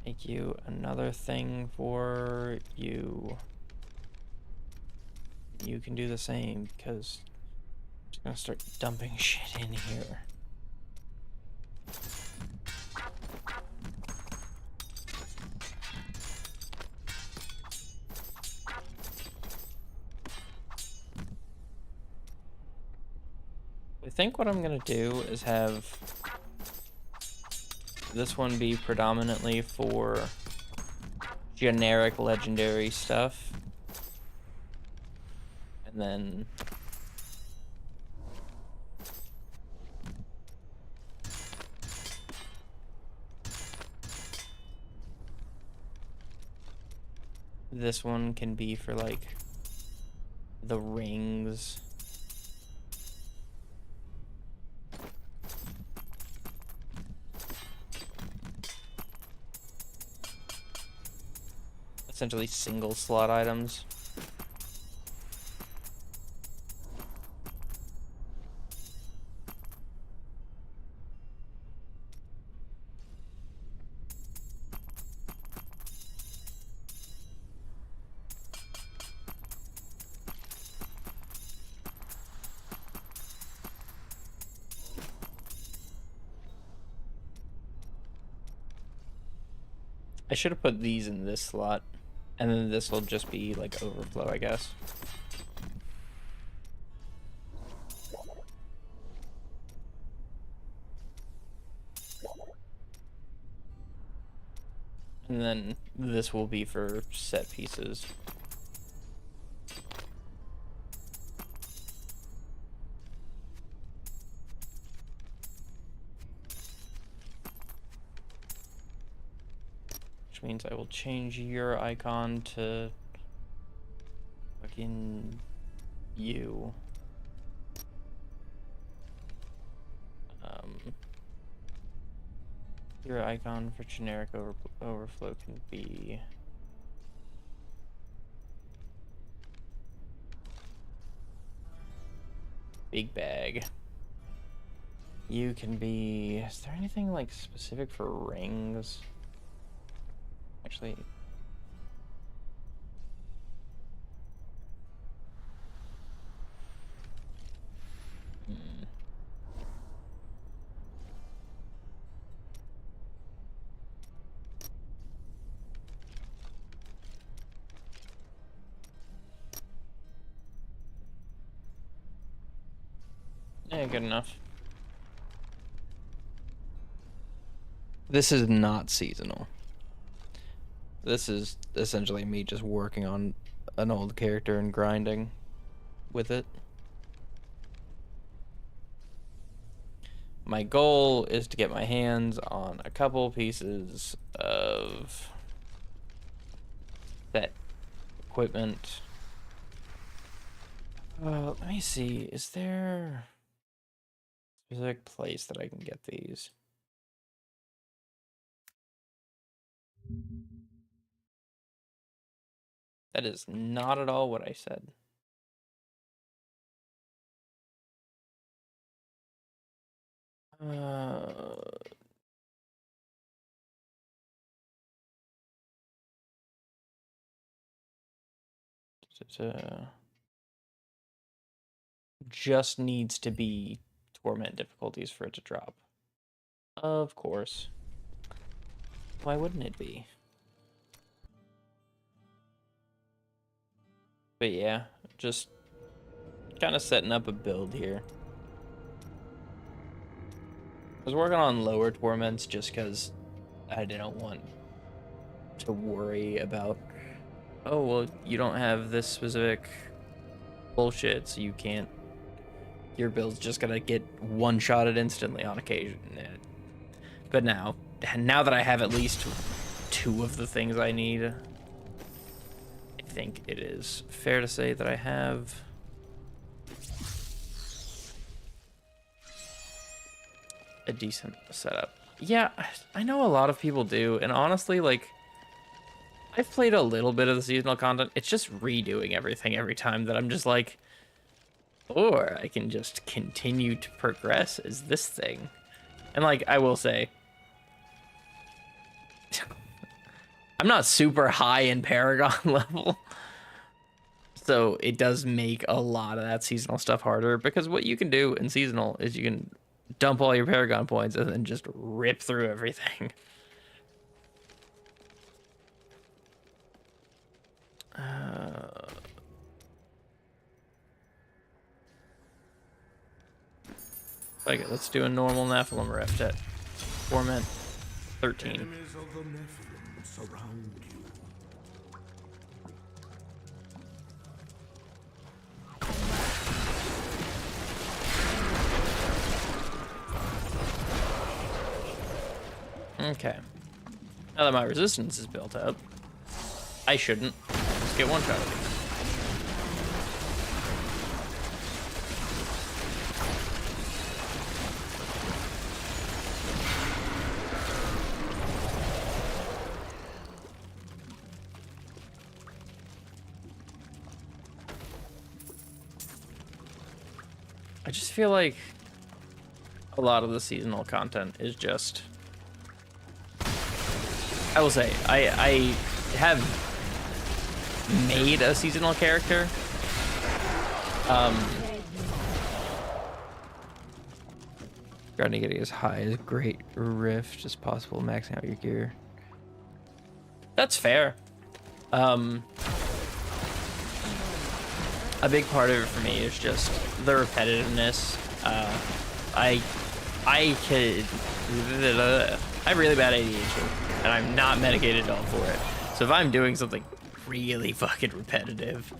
make you another thing for you. You can do the same, because I'm just gonna start dumping shit in here. I think what I'm gonna do is have this one be predominantly for generic legendary stuff, and then this one can be for like the rings. Essentially single slot items. I should have put these in this slot, and then this will just be like overflow, I guess. And then this will be for set pieces. Which means I will change your icon to fucking you. Your icon for generic overflow can be big bag. You can be, is there anything like specific for rings? Actually, yeah, good enough. This is not seasonal. This is essentially me just working on an old character and grinding with it. My goal is to get my hands on a couple pieces of that equipment. Let me see. Is there a specific place that I can get these? That is not at all what I said. Just needs to be torment difficulties for it to drop. Of course. Why wouldn't it be? But yeah, just kind of setting up a build here. I was working on lower torments just because I didn't want to worry about, oh, well, you don't have this specific bullshit, so you can't, your build's just gonna get one-shotted instantly on occasion. But now that I have at least 2 of the things I need, I think it is fair to say that I have a decent setup. Yeah, I know a lot of people do, and honestly, like, I've played a little bit of the seasonal content. It's just redoing everything every time that I'm just like, or I can just continue to progress as this thing. And like, I will say, I'm not super high in Paragon level. So it does make a lot of that seasonal stuff harder, because what you can do in seasonal is you can dump all your Paragon points and then just rip through everything. Okay, let's do a normal Nephilim rift at Torment 13. Enemies of the Nephilim surround you. Okay. Now that my resistance is built up, I shouldn't just get one shot of these. I just feel like a lot of the seasonal content is just, I will say, I have made a seasonal character. Trying to get as high as Great Rift as possible, maxing out your gear. That's fair. A big part of it for me is just the repetitiveness. I have really bad ADHD, and I'm not medicated at all for it. So if I'm doing something really fucking repetitive,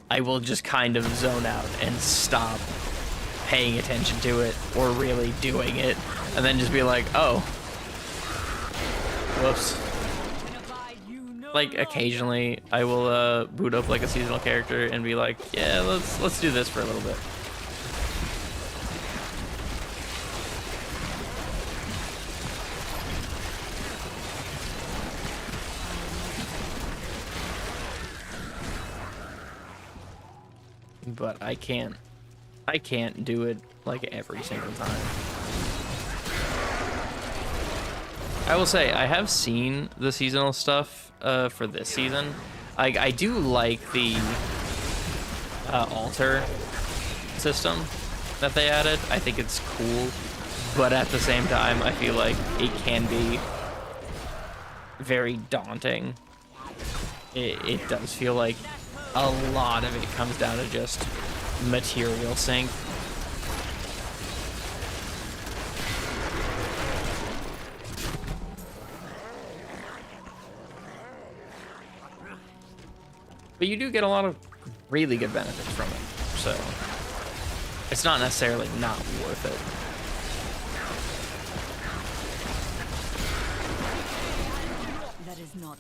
I will just kind of zone out and stop paying attention to it or really doing it, and then just be like, oh, whoops. Like occasionally I will boot up like a seasonal character and be like, yeah, let's do this for a little bit. But I can't do it like every single time. I will say I have seen the seasonal stuff for this season. I do like the altar system that they added. I think it's cool, but at the same time, I feel like it can be very daunting. It does feel like a lot of it comes down to just material sync. But you do get a lot of really good benefits from it, so it's not necessarily not worth it. That is not.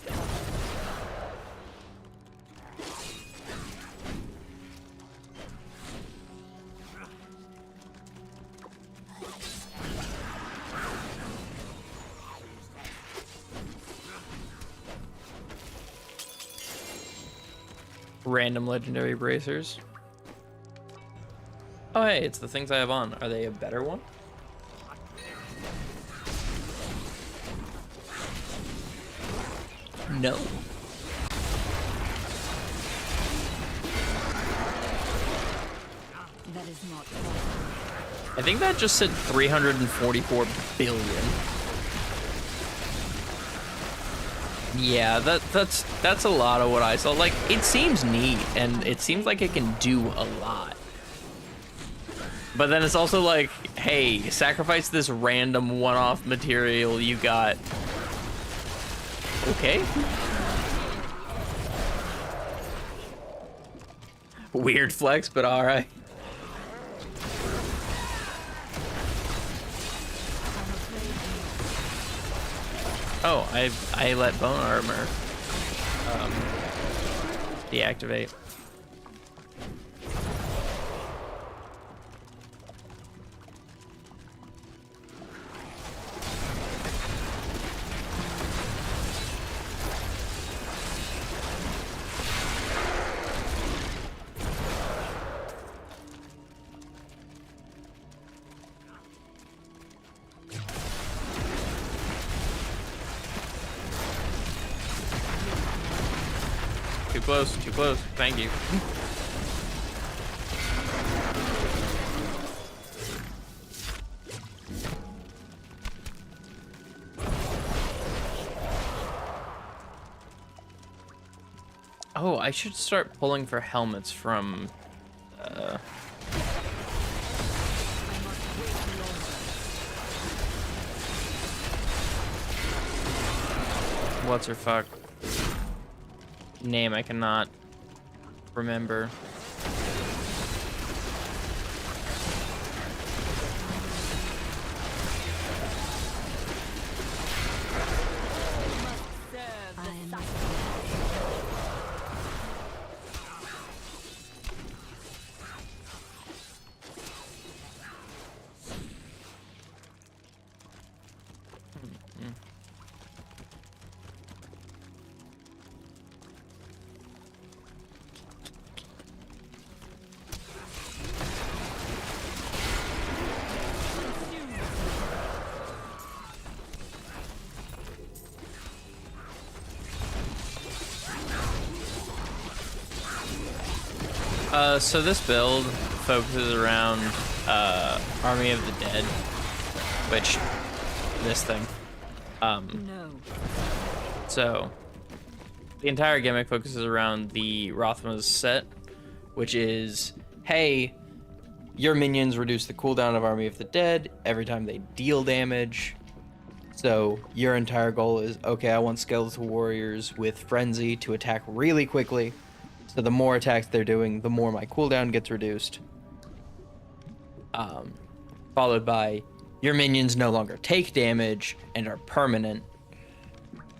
Random legendary bracers. Oh hey, it's the things I have on. Are they a better one? No. That is not. I think that just said 344 billion. Yeah, that's a lot of what I saw. Like, it seems neat, and it seems like it can do a lot. But then it's also like, hey, sacrifice this random one-off material you got. Okay. Weird flex, but alright. Oh, I let bone armor deactivate. Too close. Thank you. Oh, I should start pulling for helmets from what's her fuck name? I cannot remember. So this build focuses around Army of the Dead, which this thing. No. So the entire gimmick focuses around the Rothma's set, which is, hey, your minions reduce the cooldown of Army of the Dead every time they deal damage. So your entire goal is, okay, I want Skeletal Warriors with Frenzy to attack really quickly. So the more attacks they're doing, the more my cooldown gets reduced. Followed by, your minions no longer take damage and are permanent.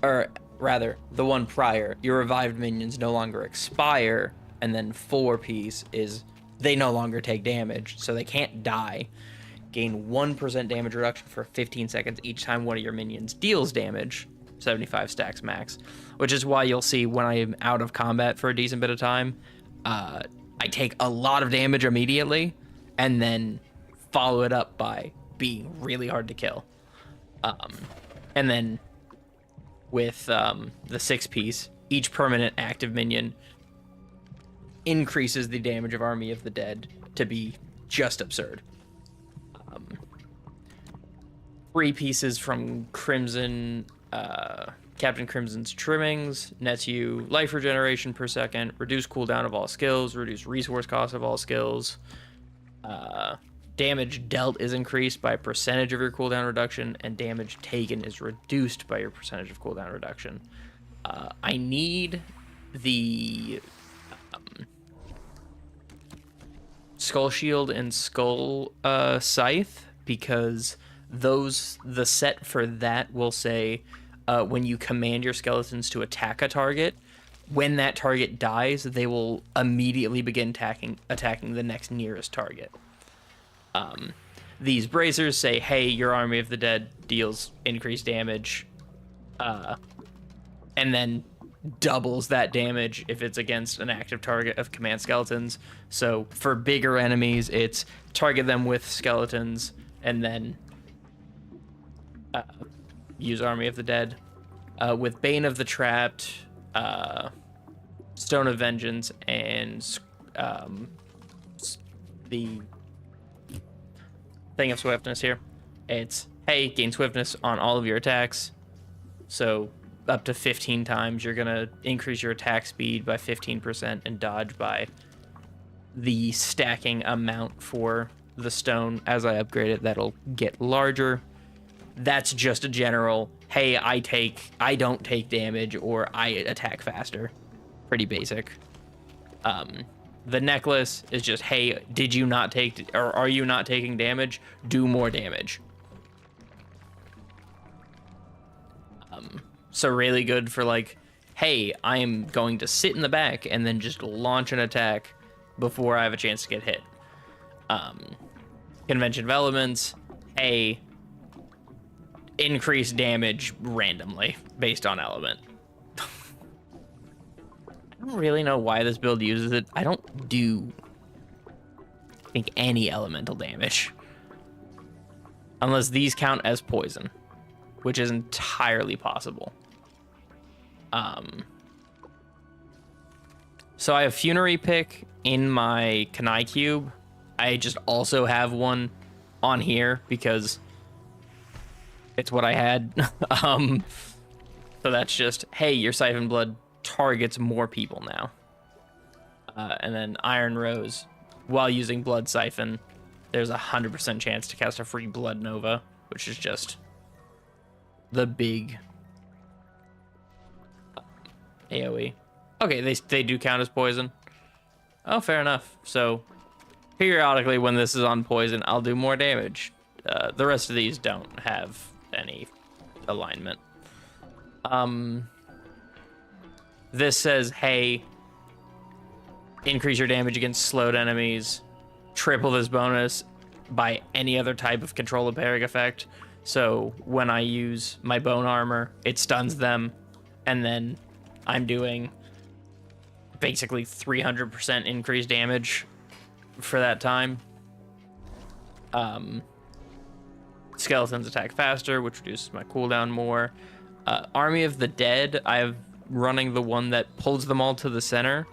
Or rather, the one prior, your revived minions no longer expire. And then 4-piece is, they no longer take damage, so they can't die. Gain 1% damage reduction for 15 seconds each time one of your minions deals damage. 75 stacks max. Which is why you'll see when I am out of combat for a decent bit of time, I take a lot of damage immediately, and then follow it up by being really hard to kill. And then with the 6-piece, each permanent active minion increases the damage of Army of the Dead to be just absurd. 3 pieces from Crimson, Captain Crimson's trimmings, nets you life regeneration per second, reduce cooldown of all skills, reduce resource cost of all skills. Damage dealt is increased by a percentage of your cooldown reduction, and damage taken is reduced by your percentage of cooldown reduction. I need the Skull Shield and Skull Scythe, because the set for that will say when you command your skeletons to attack a target, when that target dies, they will immediately begin attacking the next nearest target. These bracers say, hey, your Army of the Dead deals increased damage, and then doubles that damage if it's against an active target of command skeletons. So for bigger enemies, it's target them with skeletons and then use Army of the Dead. With Bane of the Trapped, Stone of Vengeance, and the Thing of Swiftness here, it's, hey, gain swiftness on all of your attacks. So up to 15 times, you're going to increase your attack speed by 15% and dodge by the stacking amount for the stone. As I upgrade it, that'll get larger. That's just a general, hey, I don't take damage, or I attack faster. Pretty basic. The necklace is just, hey, did you not take, or are you not taking damage? Do more damage. So really good for like, hey, I am going to sit in the back and then just launch an attack before I have a chance to get hit. Convention of Elements, hey, increase damage randomly based on element. I don't really know why this build uses it. I don't do, I think, any elemental damage. Unless these count as poison, which is entirely possible. So I have Funerary Pick in my Kanai Cube. I just also have one on here because it's what I had. So that's just, hey, your Siphon Blood targets more people now. And then Iron Rose, while using Blood Siphon, there's a 100% chance to cast a free Blood Nova, which is just the big AoE. Okay, they do count as poison. Oh, fair enough. So periodically when this is on poison, I'll do more damage. The rest of these don't have any alignment. This says, hey, increase your damage against slowed enemies, triple this bonus by any other type of control impairing effect. So when I use my bone armor, it stuns them, and then I'm doing basically 300% increased damage for that time. Skeletons attack faster, which reduces my cooldown more. Army of the Dead, I have running the one that pulls them all to the center.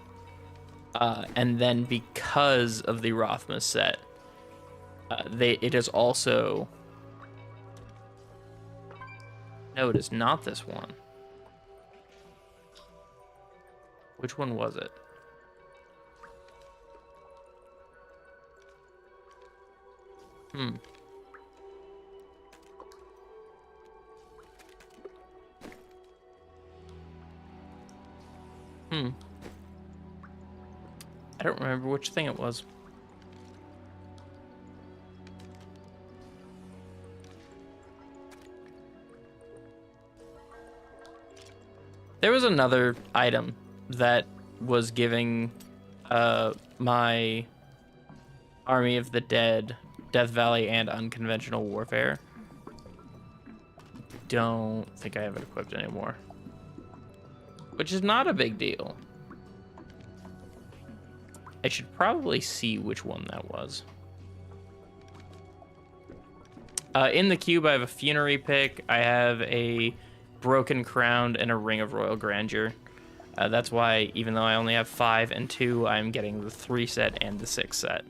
And then because of the Rothma set, it is also... No, it is not this one. Which one was it? Hmm. I don't remember which thing it was. There was another item that was giving my Army of the Dead, Death Valley, and Unconventional Warfare. Don't think I have it equipped anymore. Which is not a big deal. I should probably see which one that was. In the cube, I have a Funerary pick. I have a Broken Crown and a Ring of Royal Grandeur. That's why, even though I only have 5 and 2, I'm getting the 3 set and the 6 set.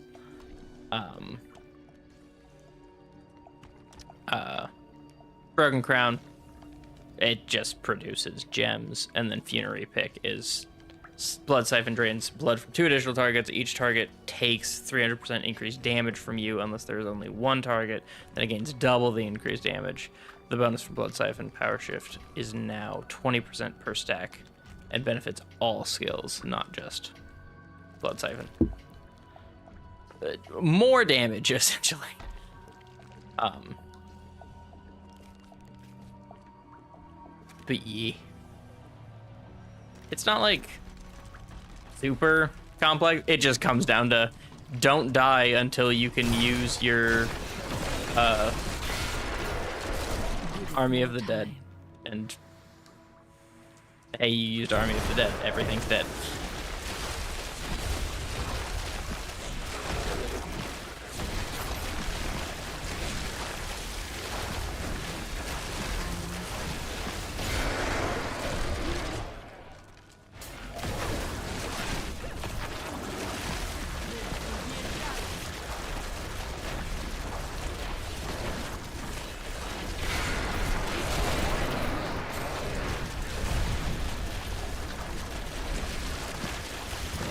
Broken Crown, it just produces gems, and then Funerary pick is Blood Siphon drains blood from 2 additional targets. Each target takes 300% increased damage from you unless there is only 1 target. Then it gains double the increased damage. The bonus for Blood Siphon Power Shift is now 20% per stack and benefits all skills, not just Blood Siphon. More damage, essentially. But yeah. It's not like super complex. It just comes down to don't die until you can use your Army of the Dead. And hey, you used Army of the Dead. Everything's dead.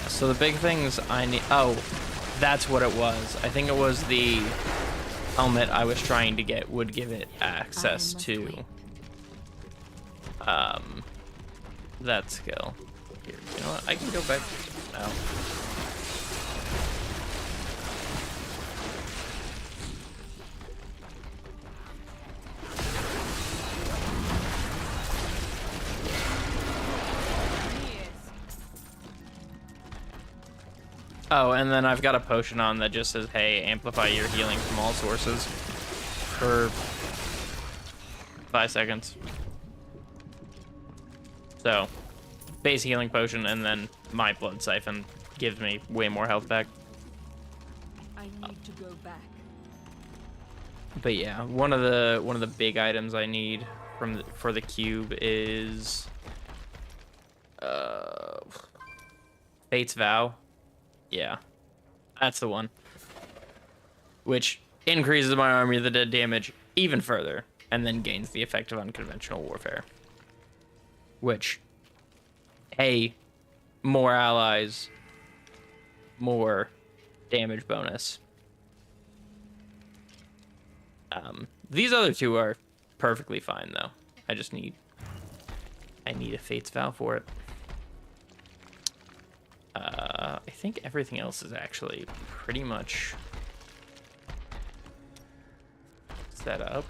So the big things I need... Oh, that's what it was. I think it was the helmet I was trying to get would give it access to that skill. Here, you know what? I can go back now. Oh, and then I've got a potion on that just says, hey, amplify your healing from all sources for 5 seconds. So, base healing potion, and then my Blood Siphon gives me way more health back. I need to go back. But yeah, one of the big items I need for the cube is Fate's Vow. Yeah, that's the one. Which increases my Army of the Dead damage even further, and then gains the effect of Unconventional Warfare. Which, hey, more allies, more damage bonus. These other two are perfectly fine, though. I need a Fate's Vow for it. I think everything else is actually pretty much set up.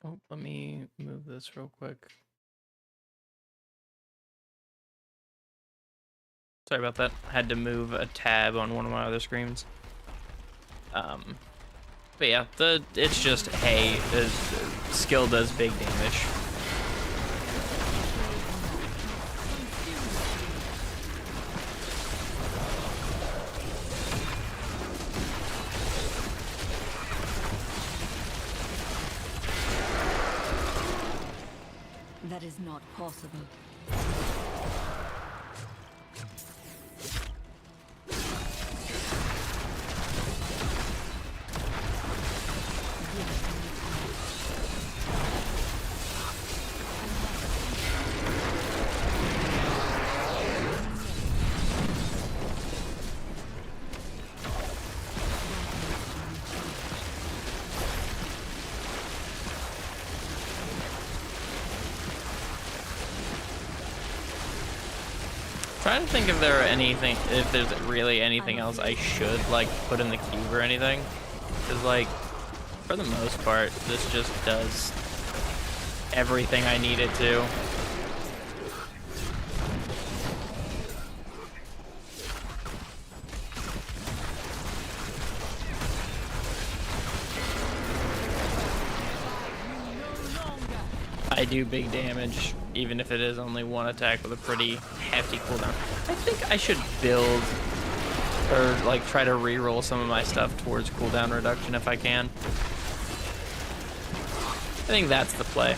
Oh, let me move this real quick. Sorry about that. Had to move a tab on one of my other screens. But yeah, it's just, hey, skill does big damage. That is not possible. Trying to think if there's really anything else I should like put in the cube or anything. Cause like, for the most part, this just does everything I need it to. I do big damage, even if it is only one attack with a pretty hefty cooldown. I think I should build, or like try to reroll some of my stuff towards cooldown reduction if I can. I think that's the play.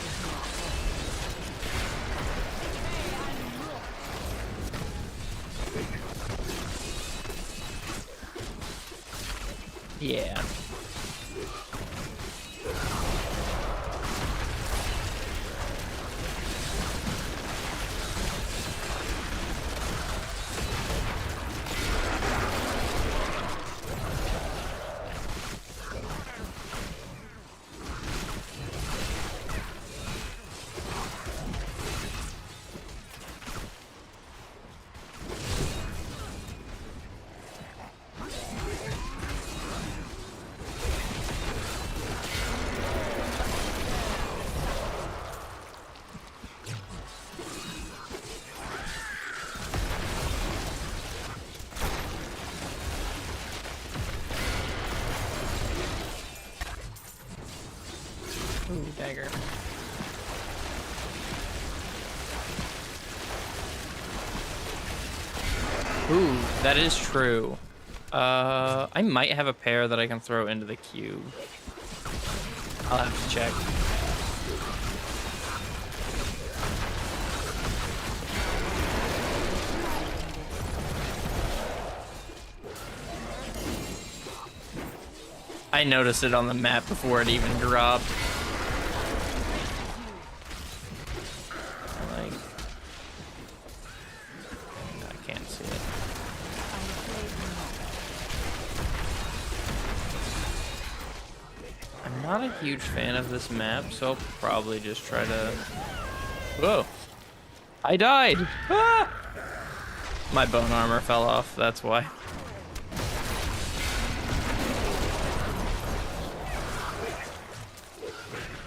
Yeah. Ooh, dagger. Ooh, that is true. I might have a pair that I can throw into the cube. I'll have to check. I noticed it on the map before it even dropped. Like, I can't see it. I'm not a huge fan of this map, so I'll probably just try to... Whoa! I died! Ah! My bone armor fell off, that's why.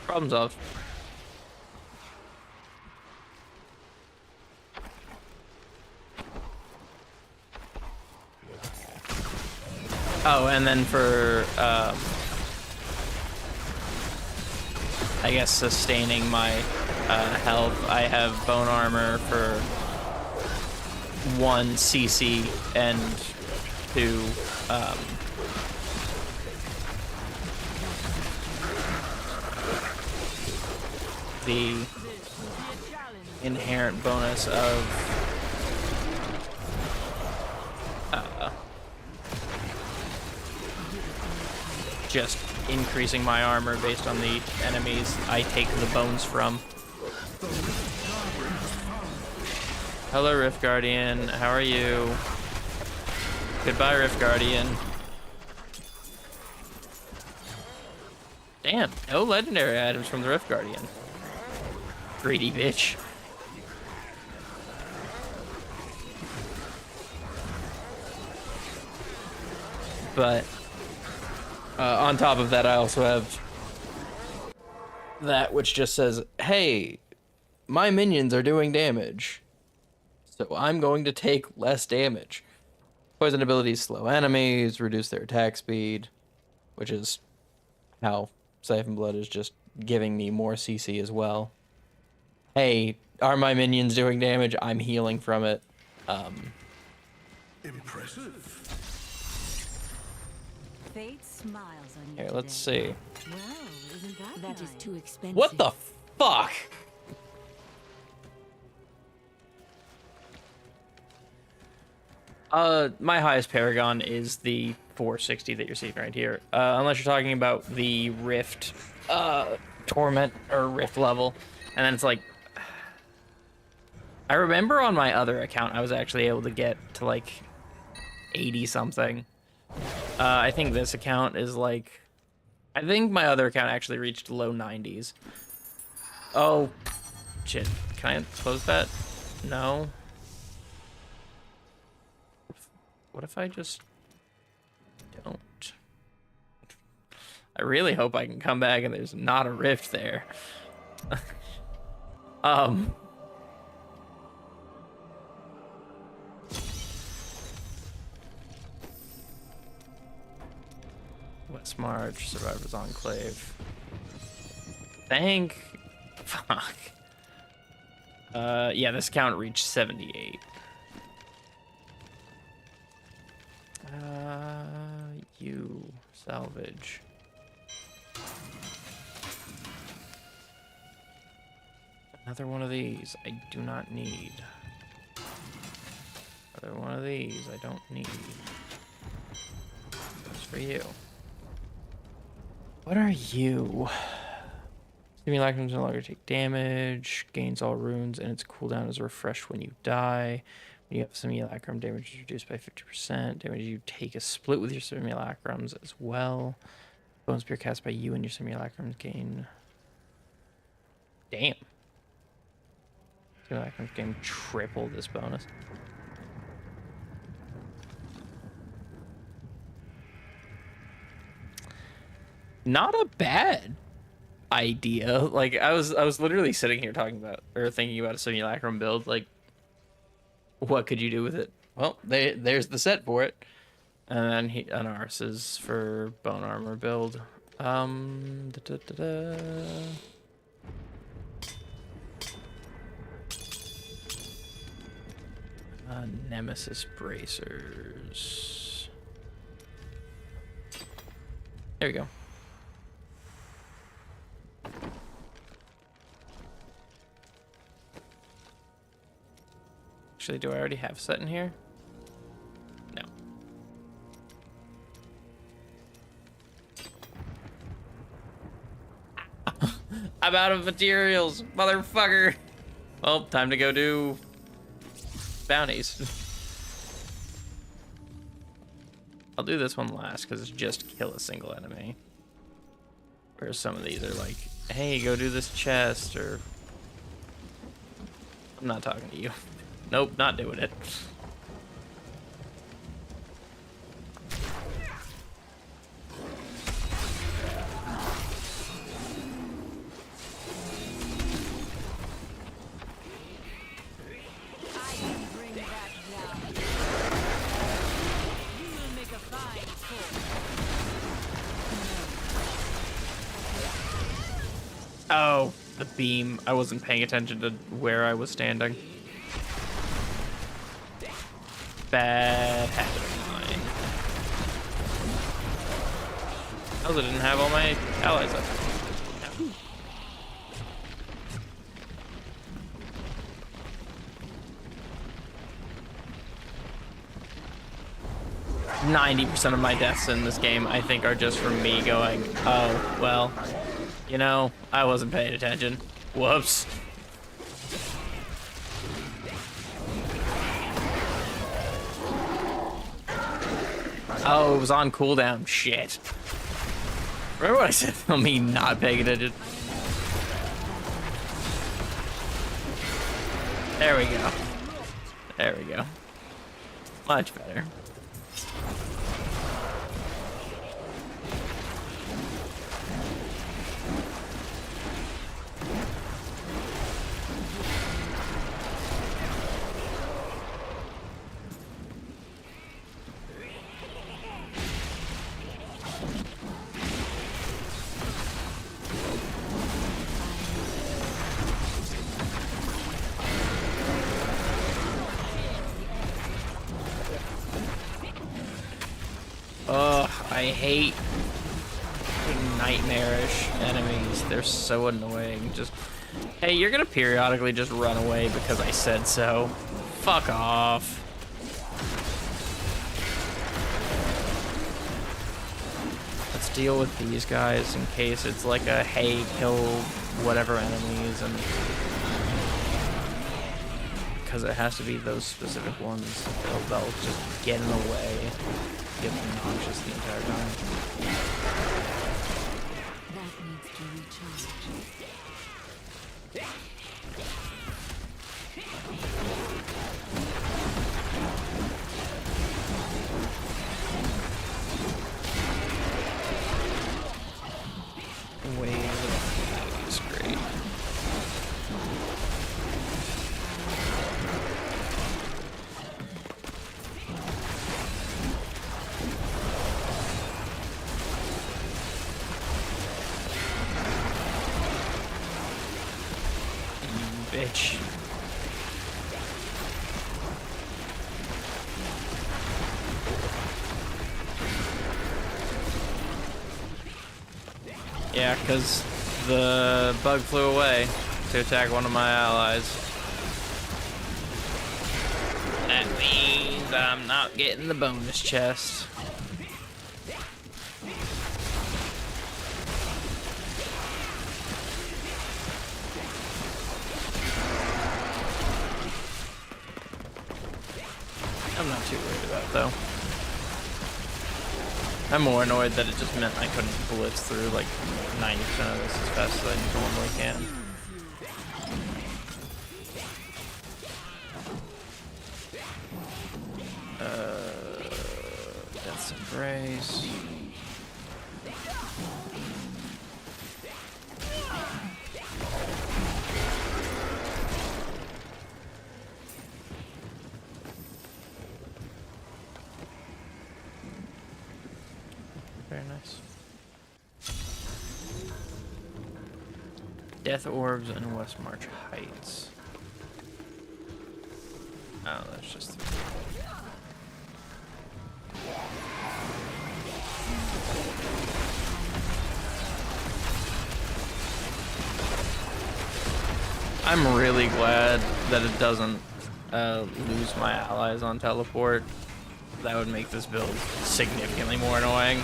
Problem solved. Oh, and then for, I guess sustaining my health, I have bone armor for 1 CC and 2, the inherent bonus of just increasing my armor based on the enemies I take the bones from. Hello, Rift Guardian. How are you? Goodbye, Rift Guardian. Damn, no legendary items from the Rift Guardian. Greedy bitch. But on top of that, I also have that which just says, hey, my minions are doing damage, so I'm going to take less damage. Poison abilities slow enemies, reduce their attack speed, which is how Siphon Blood is just giving me more CC as well. Hey, are my minions doing damage? I'm healing from it. Impressive. Fate smiles on you. Here, let's today. see. Well, isn't that is too expensive. What the fuck? My highest Paragon is the 460 that you're seeing right here. Unless you're talking about the Rift, Torment or Rift level, and then it's like, I remember on my other account I was actually able to get to like 80 something. I think this account is like, I think my other account actually reached low 90s. Oh, shit. Can I close that? No. What if I just don't? I really hope I can come back and there's not a rift there. West March, Survivor's Enclave. Fuck. Yeah, this count reached 78. You salvage. Another one of these I do not need. Another one of these I don't need. That's for you. What are you? Simulacrums no longer take damage, gains all runes, and its cooldown is refreshed when you die. When you have simulacrum, damage is reduced by 50%. Damage you take is split with your simulacrums as well. Bone Spear cast by you and your simulacrums gain. Damn. Simulacrums gain triple this bonus. Not a bad idea. Like I was literally sitting here talking about or thinking about a simulacrum build. Like, what could you do with it? Well, there's the set for it. And then an Arceus for bone armor build. Nemesis bracers. There we go. Actually, do I already have set in here? No. I'm out of materials, motherfucker. Well, time to go do bounties. I'll do this one last because it's just kill a single enemy. Whereas some of these are like, hey, go do this chest, or I'm not talking to you. Nope, not doing it. I can bring that down. You will make a fine sword. Oh, the beam. I wasn't paying attention to where I was standing. Bad habit of mine. I also didn't have all my allies up. No. 90% of my deaths in this game, I think, are just from me going, oh, well, you know, I wasn't paying attention. Whoops. Oh, it was on cooldown. Shit. Remember what I said about me not paying attention? There we go. There we go. Much better. Ugh, I hate nightmarish enemies. They're so annoying. Just, hey, you're gonna periodically just run away because I said so. Fuck off. just deal with these guys in case it's like a hey, kill whatever enemies, and because it has to be those specific ones, they'll just get in the way, get obnoxious the entire time. That needs to recharge. Wave is great. Bitch. Yeah, because the bug flew away to attack one of my allies. That means I'm not getting the bonus chest. I'm not too worried about it, though. I'm more annoyed that it just meant I couldn't blitz through like 90% of this as fast as I normally can. Death's Embrace. Very nice. Death Orbs and West March Heights. Oh, that's just three. I'm really glad that it doesn't lose my allies on teleport. That would make this build significantly more annoying.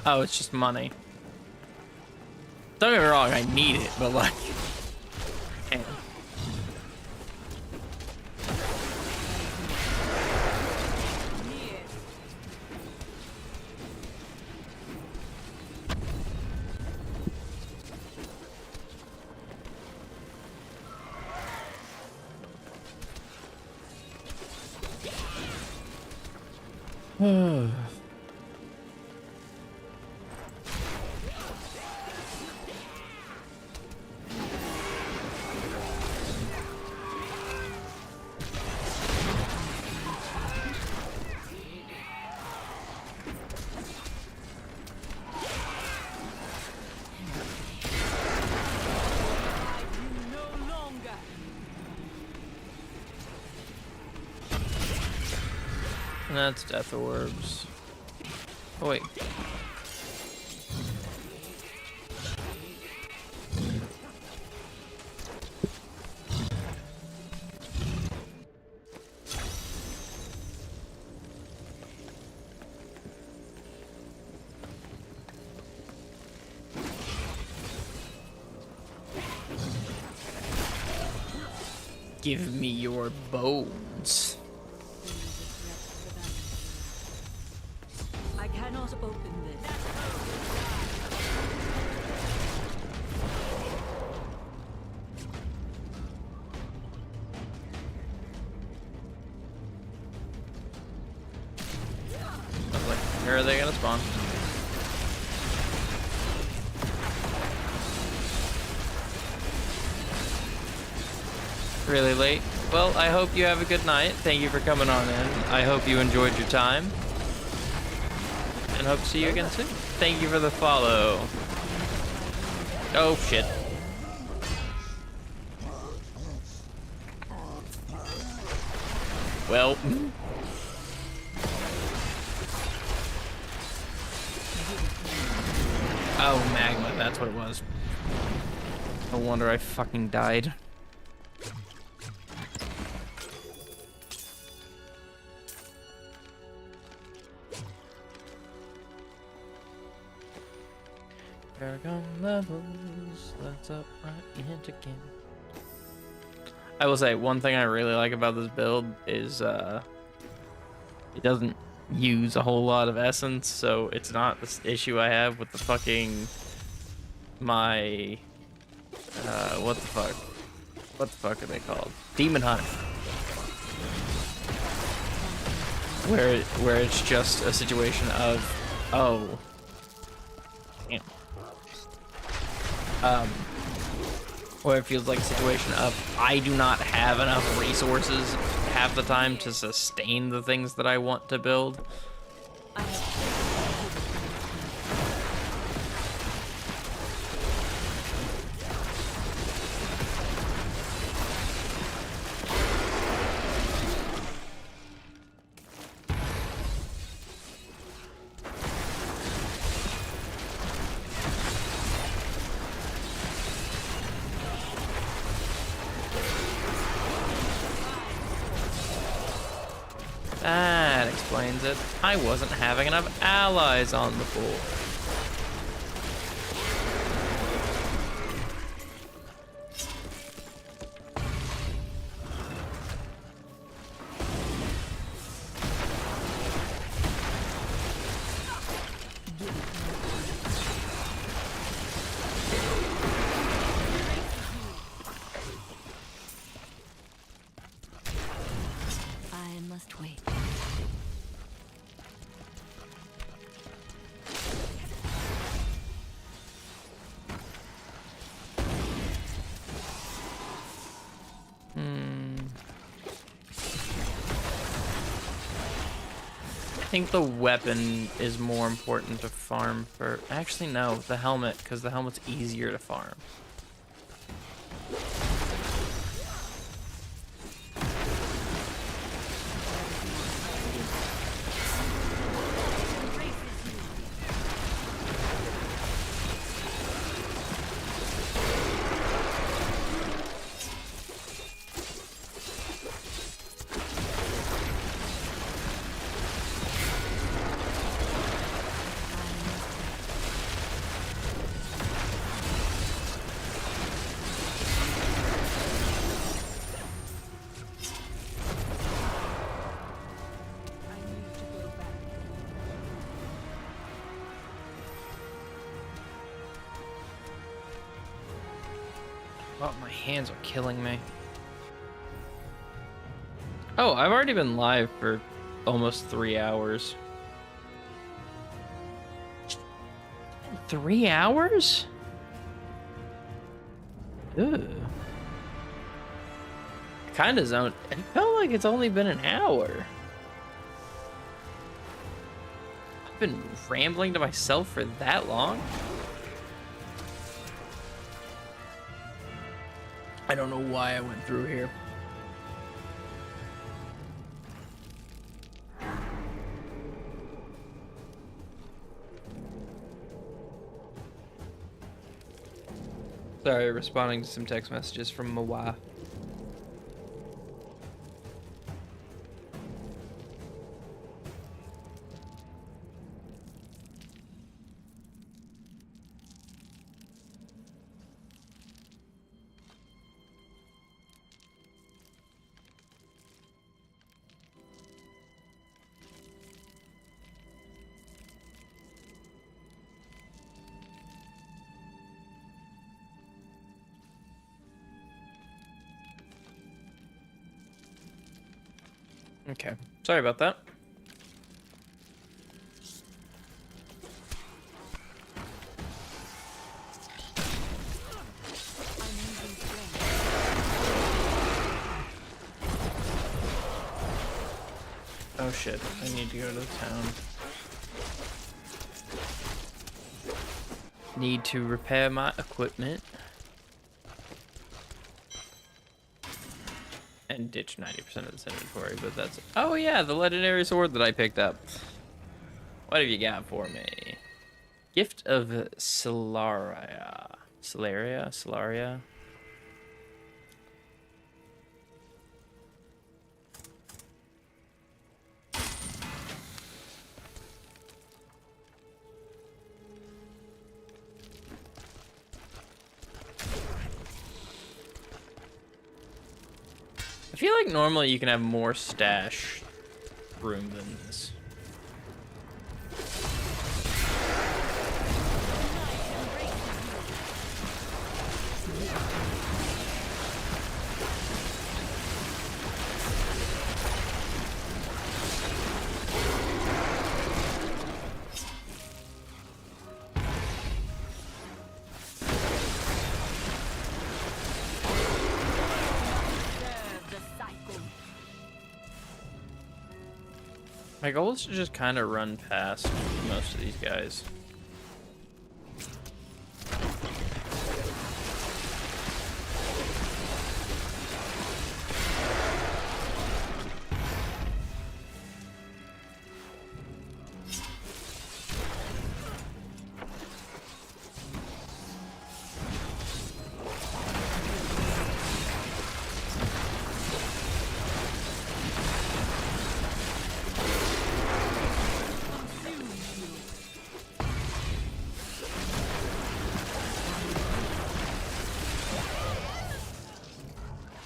Oh, it's just money. Don't get me wrong, I need it, but like, damn. And that's Death Orbs. Oh, wait. Give me your bones. I cannot open this. I was like, where are they gonna spawn? really late. Well, I hope you have a good night. Thank you for coming on in. I hope you enjoyed your time. And hope to see you again soon. Thank you for the follow. Oh, shit. Well. Oh, magma. That's what it was. No wonder I fucking died. Paragon levels, let's up right into game. I will say, one thing I really like about this build is it doesn't use a whole lot of essence, so it's not this issue I have with the fucking, my, what the fuck? What the fuck are they called? Demon Hunter. Where it's just a situation of, oh, damn. Where it feels like a situation of I do not have enough resources half the time to sustain the things that I want to build. That explains it. I wasn't having enough allies on the board. I must wait. I think the weapon is more important to farm for. Actually, no, the helmet, because the helmet's easier to farm. Oh, my hands are killing me. Oh, I've already been live for almost 3 hours. 3 hours? Ugh. Kinda zoned. It felt like it's only been an hour. I've been rambling to myself for that long? I don't know why I went through here. Sorry, responding to some text messages from Mawa. Okay, sorry about that. shit. I need to go to the town. Need to repair my equipment. And ditch 90% of this inventory, but that's... Oh yeah, the legendary sword that I picked up. What have you got for me? Gift of Solaria. Solaria? I feel like normally you can have more stash room than this. My goal is to just kind of run past most of these guys.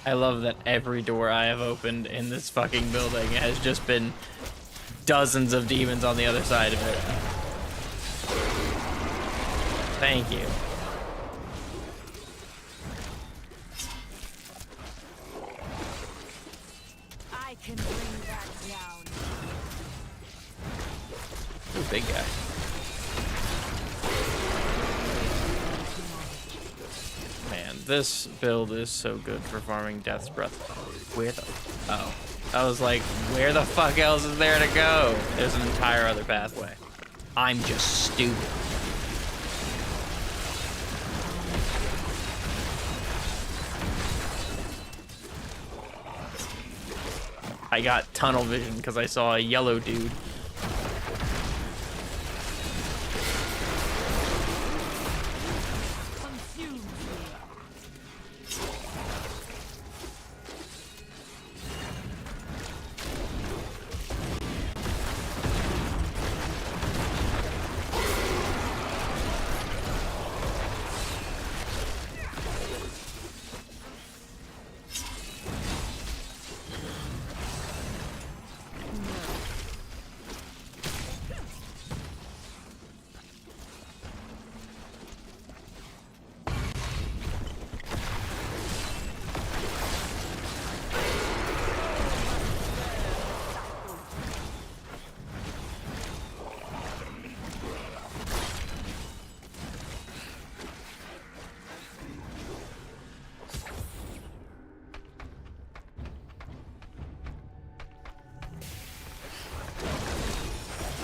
I love that every door I have opened in this fucking building has just been dozens of demons on the other side of it. Thank you. I can bring that down. Ooh, big guy. Man, this build is so good for farming Death's Breath. Where the... Oh. I was like, where the fuck else is there to go? There's an entire other pathway. I'm just stupid. I got tunnel vision because I saw a yellow dude.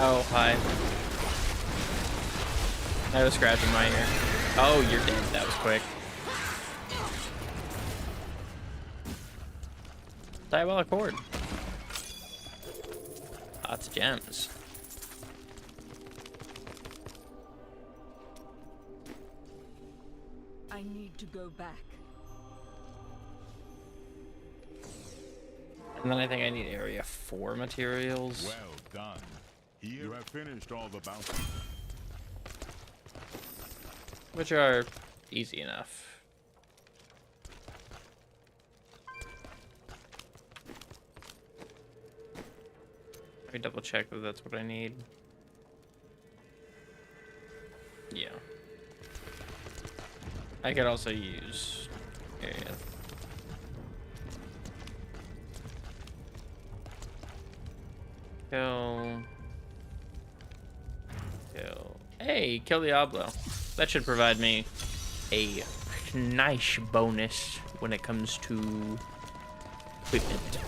Oh, hi. I was scratching my ear. Oh, you're dead. That was quick. Diabolic Horde. Lots of gems. I need to go back. And then I think I need area 4 materials. Well done. Here you have finished all the bounty. Which are easy enough. Let me double check that that's what I need. Yeah. I could also use area. Kill. Hey, kill Diablo. That should provide me a nice bonus when it comes to equipment.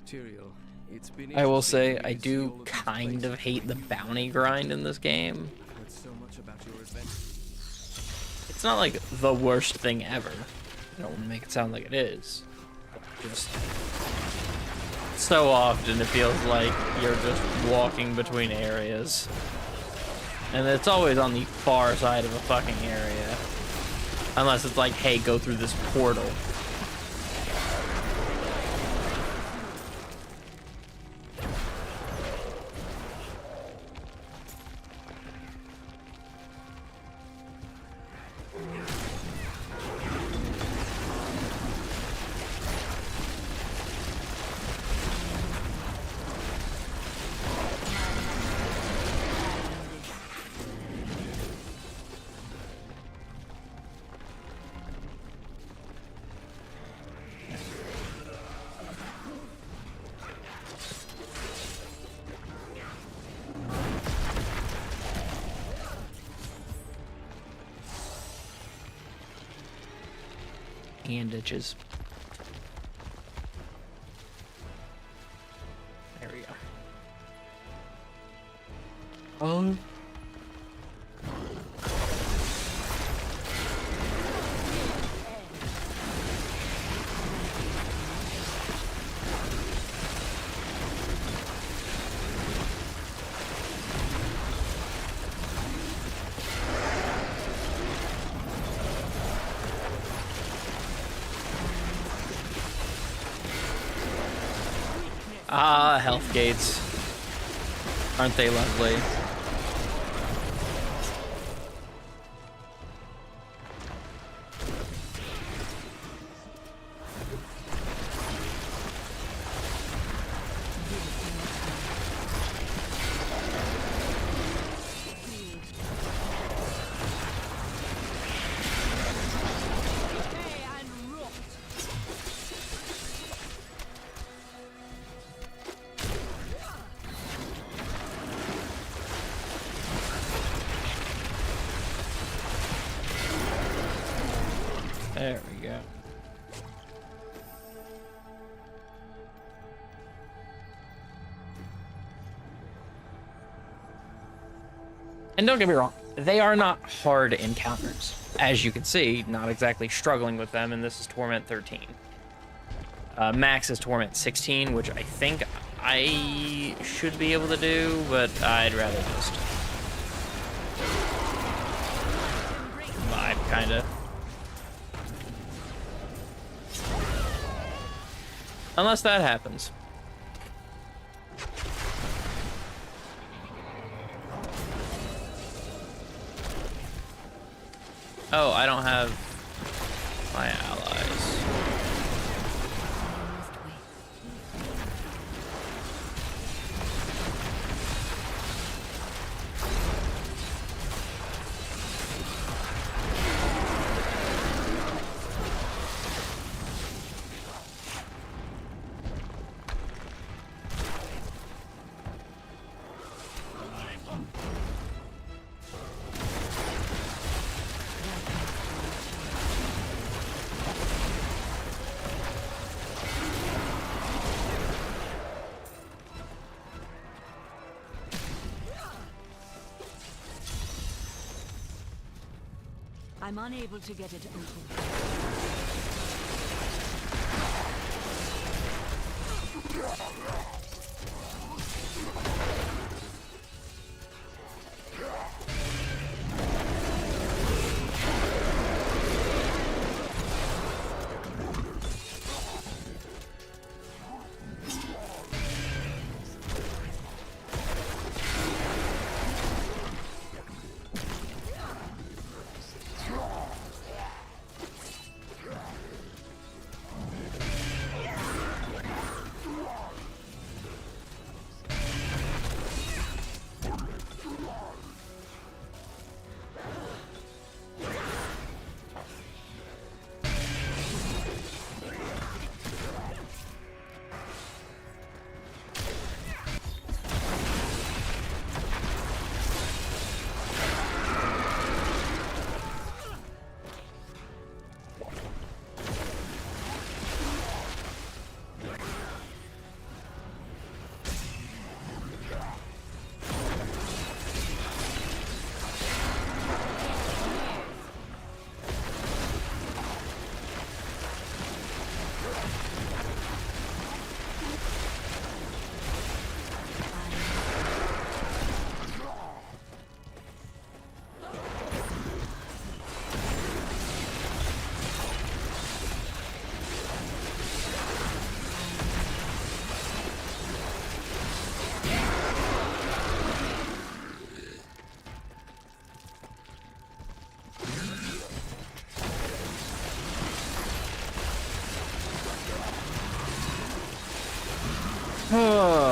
Tyrael, it's been I will interesting say for I me to see do all of these kind of places hate the where you bounty grind in this game. I've heard so much about your adventure. It's not like the worst thing ever. I don't want to make it sound like it is. Just so often it feels like you're just walking between areas. And it's always on the far side of a fucking area. Unless it's like, hey, go through this portal. Hand itches. There we go. Oh. Ah, health gates. Aren't they lovely? There we go. And don't get me wrong, they are not hard encounters. As you can see, not exactly struggling with them, and this is Torment 13. Max is Torment 16, which I think I should be able to do, but I'd rather just vibe, kinda. Unless that happens. Oh, I don't have my allies. I'm unable to get it open.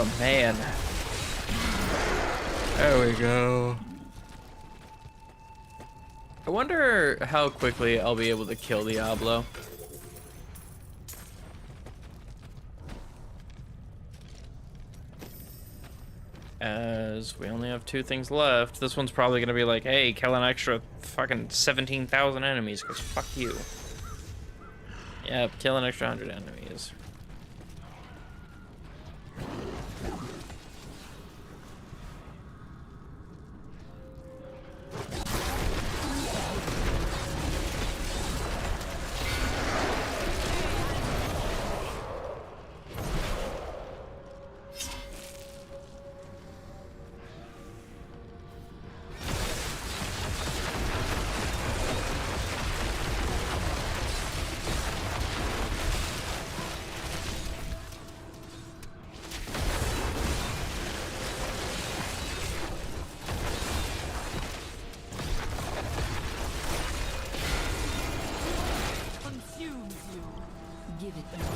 Oh, man. There we go. I wonder how quickly I'll be able to kill Diablo. As we only have 2 things left. This one's probably gonna be like, hey, kill an extra fucking 17,000 enemies, because fuck you. Yep, kill an extra 100 enemies. Consumes you. Give it more.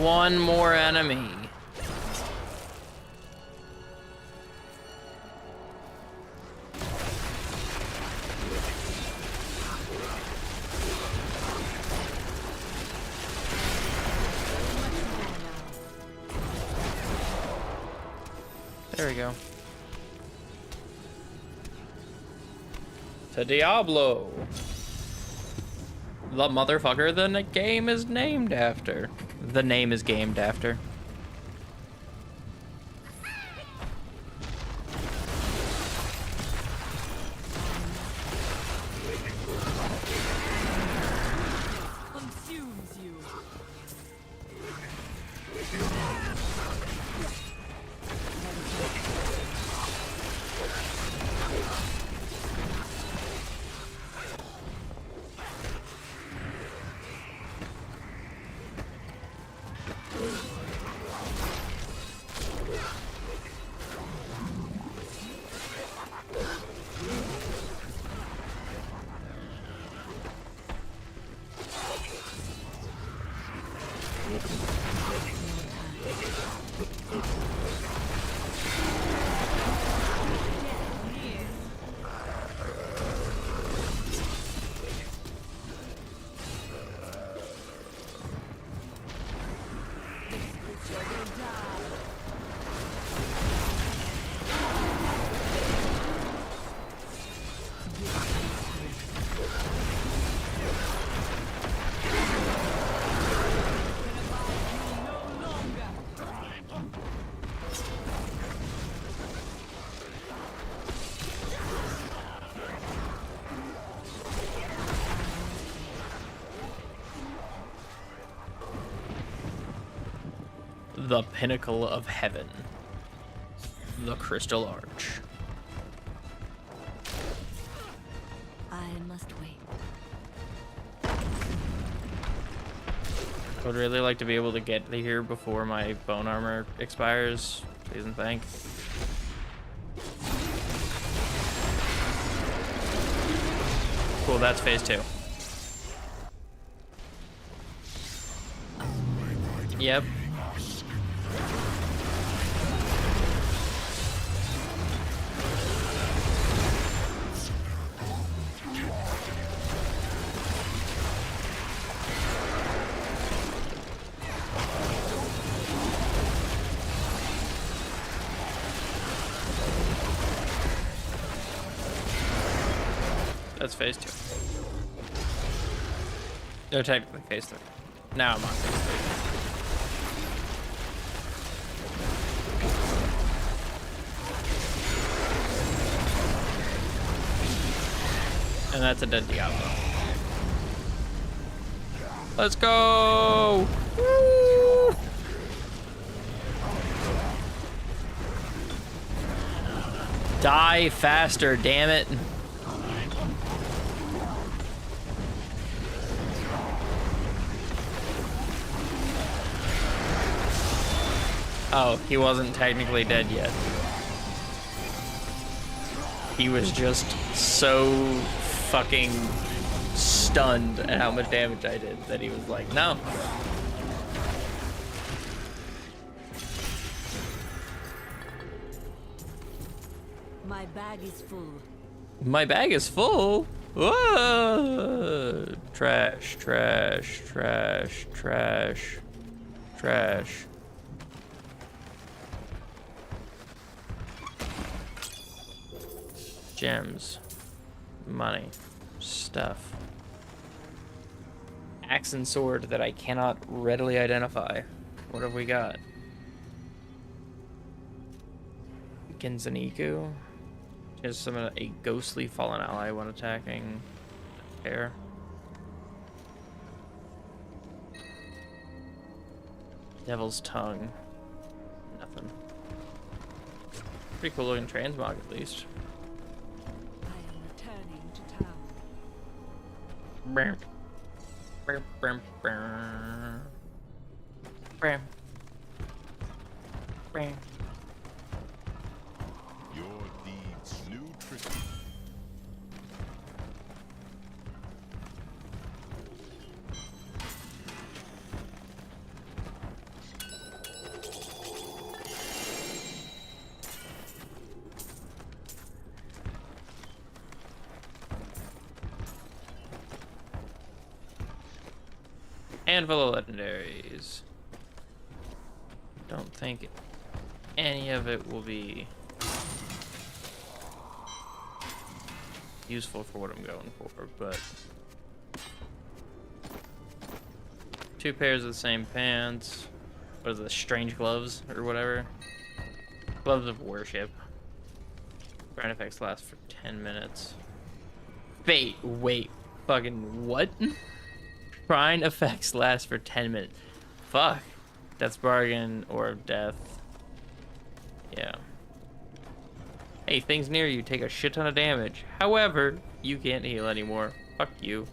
One more enemy. There we go. To Diablo. The motherfucker the game is named after. The name is gamed after. Consumes you. The pinnacle of heaven. The Crystal Arch. I must wait. I would really like to be able to get here before my bone armor expires. Please and thank. Cool, that's phase 2. Yep. That's phase 2. No, technically phase 3. Now I'm on phase 3. And that's a dead Diablo. Let's go! Woo! Die faster, damn it. Oh, he wasn't technically dead yet. He was just so fucking stunned at how much damage I did that he was like, no. My bag is full. My bag is full. Whoa! Trash, trash, trash, trash, trash. Gems, money, stuff. Axe and sword that I cannot readily identify. What have we got? Genzaniku. Just summon a ghostly fallen ally when attacking. Air. Devil's tongue. Nothing. Pretty cool looking transmog at least. I am returning to town. Bam. Bam, bam, bam. Bam. Bam. Your deeds slew Tristan. Handful of legendaries. Don't think any of it will be useful for what I'm going for, but 2 pairs of the same pants. What is it, strange gloves or whatever? Gloves of worship. Burn effects last for 10 minutes. Wait, fucking what? Shrine effects last for 10 minutes. Fuck. Death's bargain or death. Yeah. Hey, things near you take a shit ton of damage. However, you can't heal anymore. Fuck you.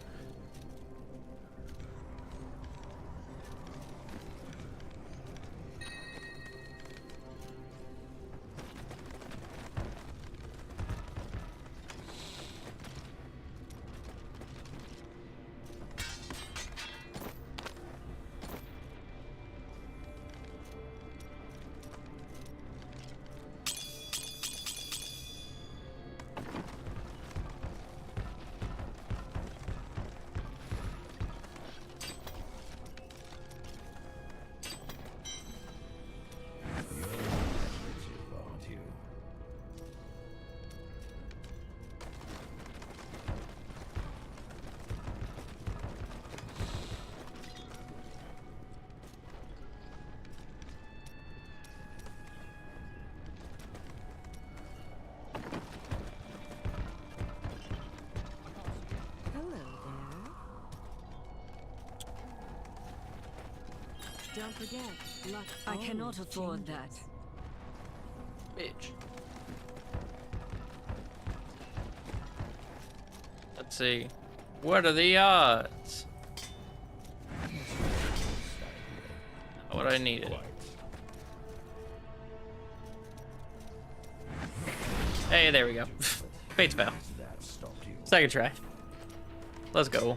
Hello there. Don't forget, luck. I cannot afford that. Bitch. Let's see. What are the odds? Not what I needed. Hey, there we go. Fates fail. Second try. Let's go.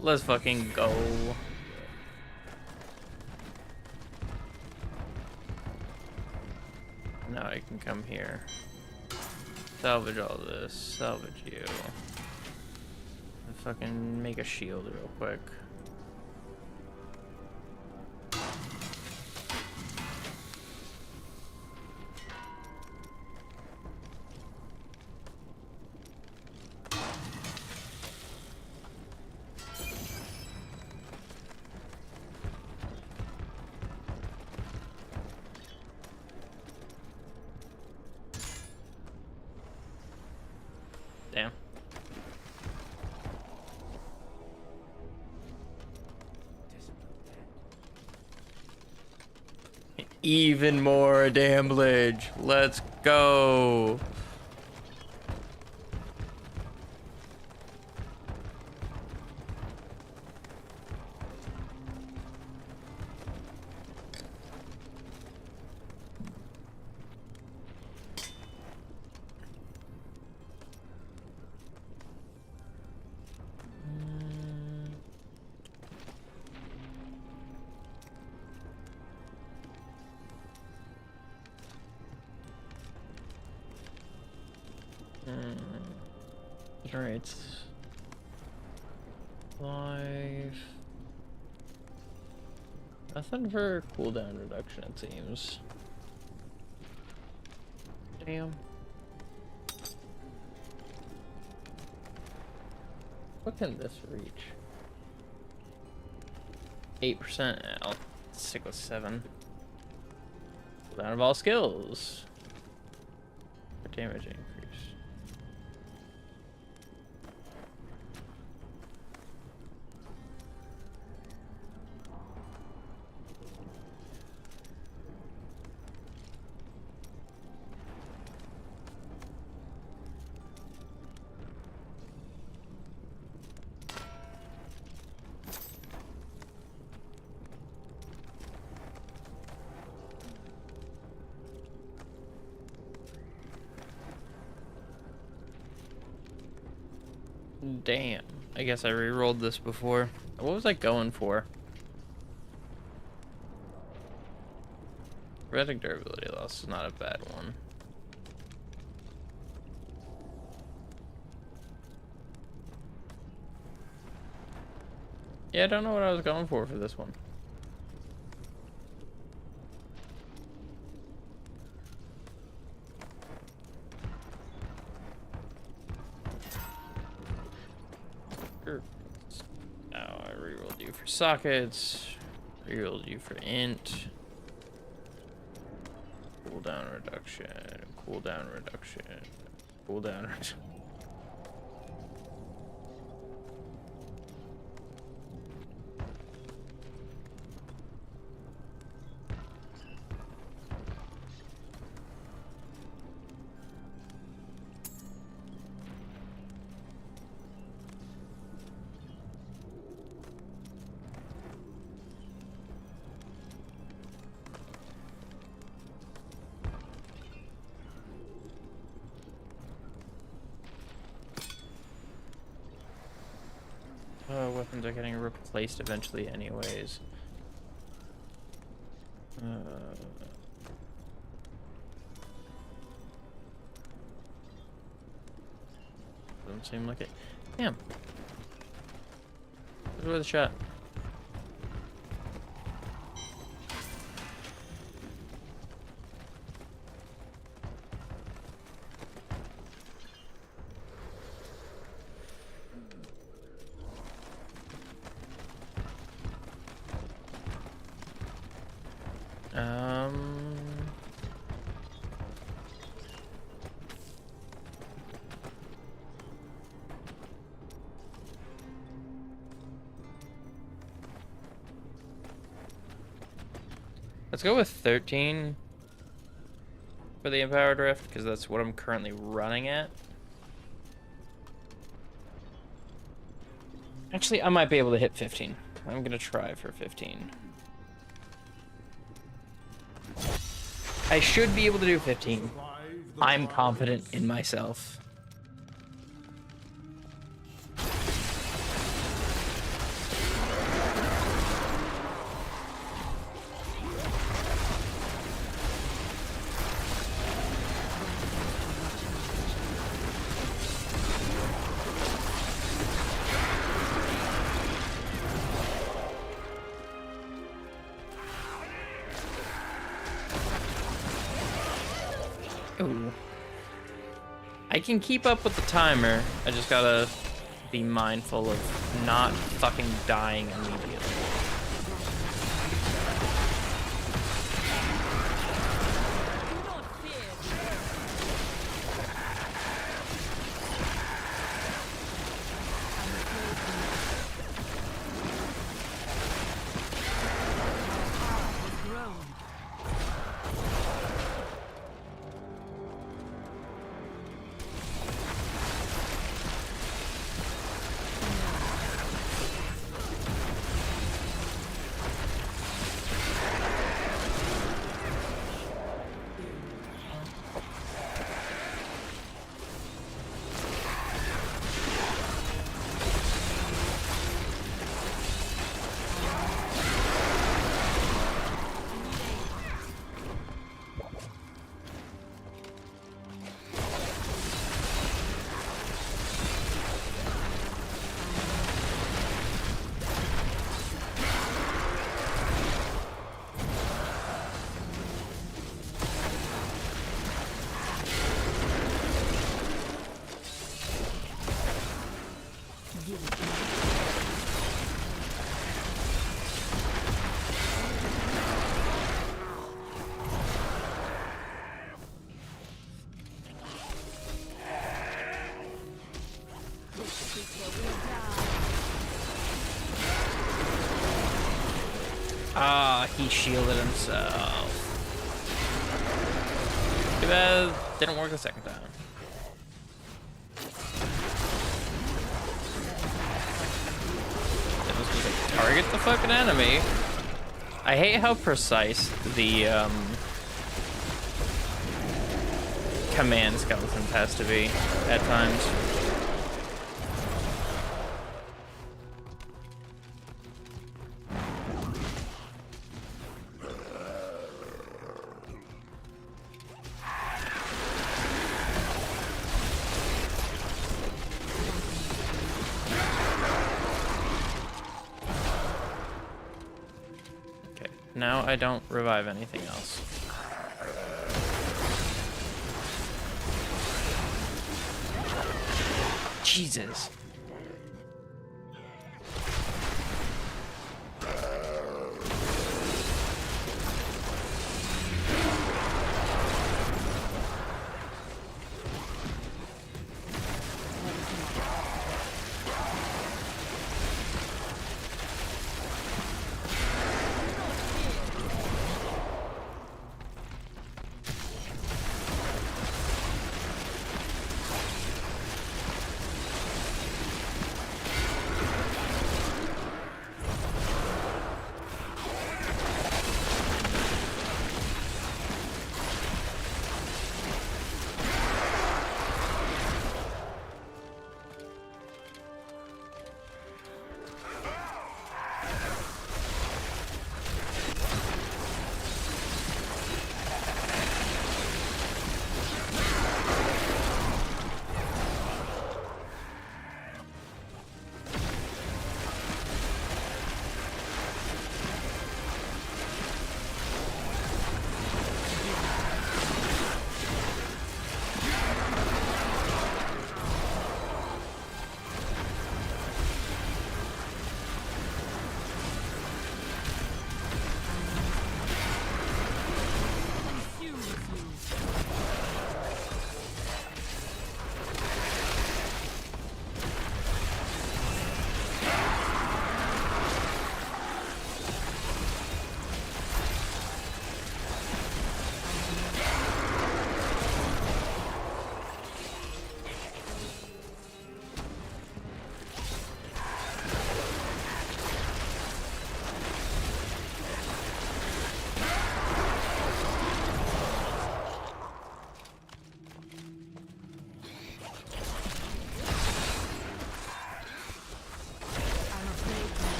Let's fucking go. Now I can come here. Salvage all this. Salvage you. And fucking make a shield real quick. Damn. even more damage. Let's go. Alright. Life. Nothing for cooldown reduction, it seems. Damn. What can this reach? 8%. I'll stick with 7. Cooldown of all skills. For damage increase. Damn. I guess I re-rolled this before. What was I going for? Retic durability loss is not a bad one. Yeah, I don't know what I was going for this one. Now I rerolled you for sockets, rerolled you for int, cooldown reduction, cooldown reduction, cooldown reduction. Weapons are getting replaced eventually anyways. Doesn't seem like it. Damn. Where's with the shot? Let's go with 13 for the Empowered Rift, because that's what I'm currently running at. Actually, I might be able to hit 15. I'm gonna try for 15. I should be able to do 15. I'm confident in myself. Ooh. I can keep up with the timer. I just gotta be mindful of not fucking dying immediately. Ah, he shielded himself. Too bad didn't work the second time. It was just like target the fucking enemy. I hate how precise the command skeletons has to be at times. Okay, now I don't revive anything else. Jesus.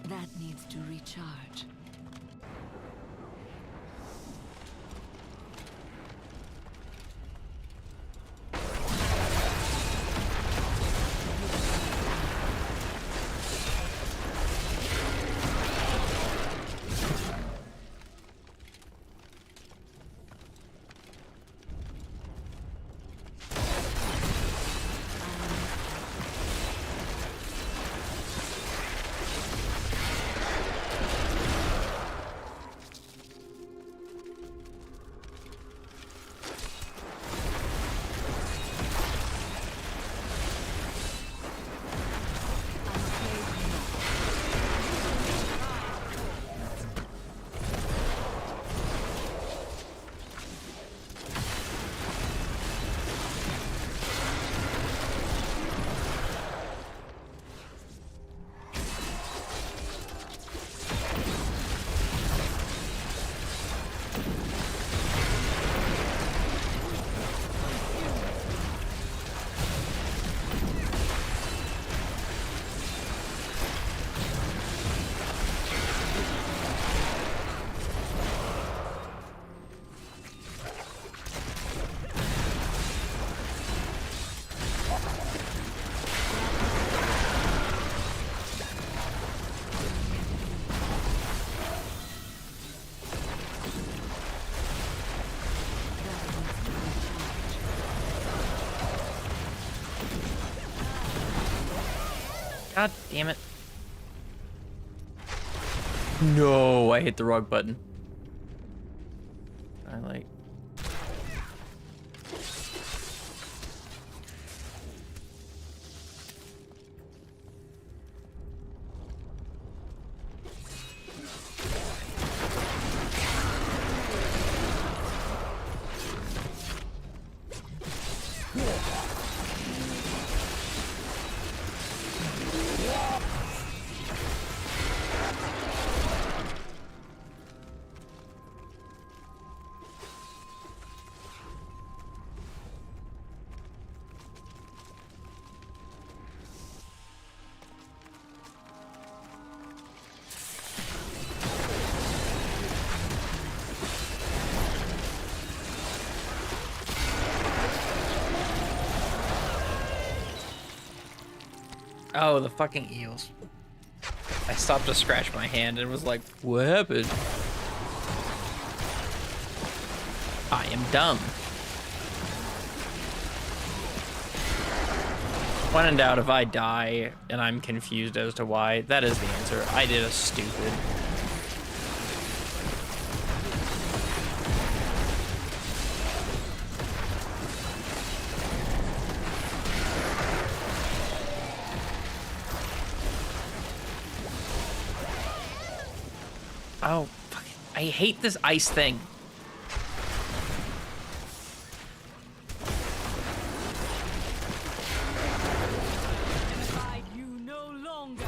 That needs to recharge. God damn it. No, I hit the wrong button. I like... Oh, the fucking eels. I stopped to scratch my hand and was like, what happened? I am dumb. When in doubt, if I die and I'm confused as to why, that is the answer. I did a stupid. Oh, fuck. I hate this ice thing. Identified you no longer.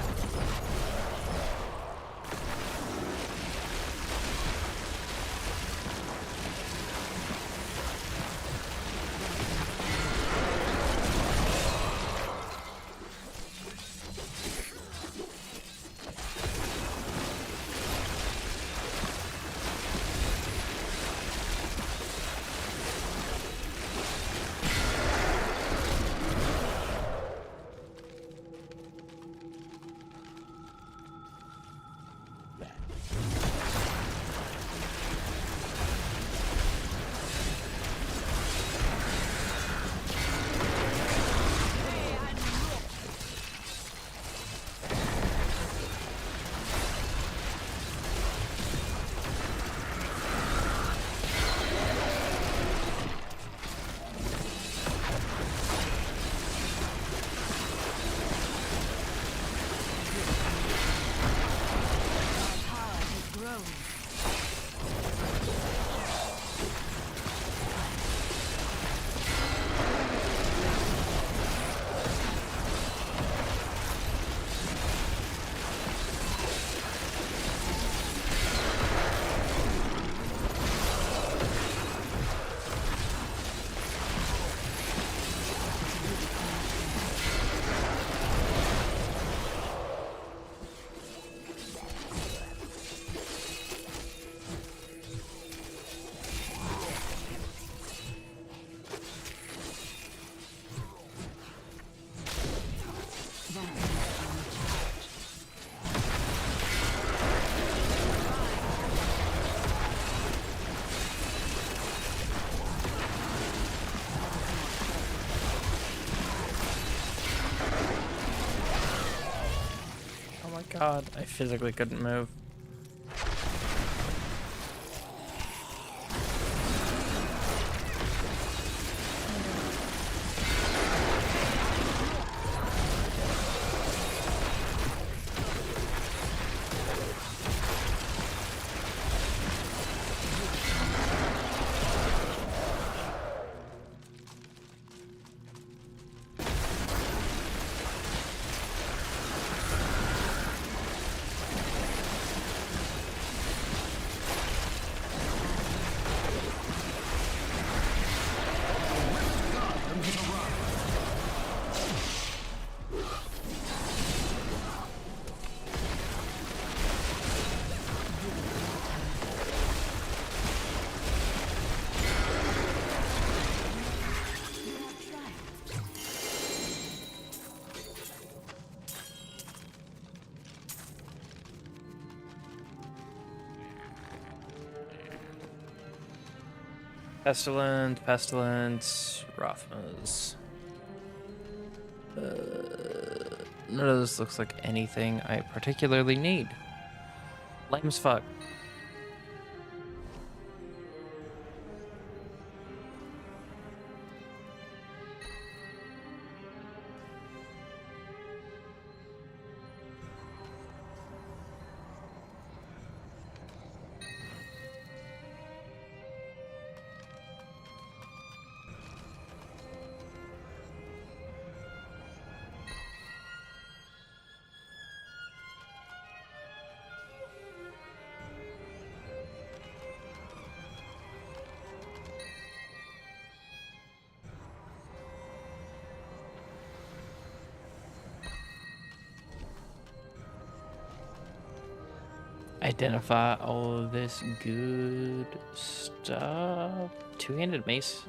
God, I physically couldn't move. Pestilence, Rothmas. None of this looks like anything I particularly need. Lame as fuck. Identify all of this good stuff. Two-handed mace.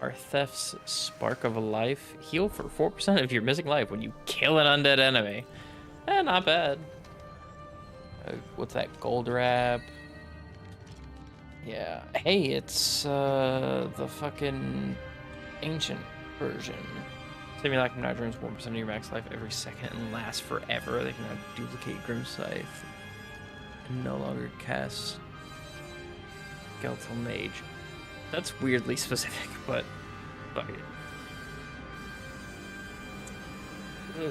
Our Theft's Spark of a Life. Heal for 4% of your missing life when you kill an undead enemy. Eh, not bad. What's that? Gold wrap. Yeah. Hey, it's the fucking ancient version. Saving like Nigerians 1% of your max life every second and lasts forever. They can now duplicate Grim Scythe and no longer cast Skeletal Mage. That's weirdly specific, but fuck it.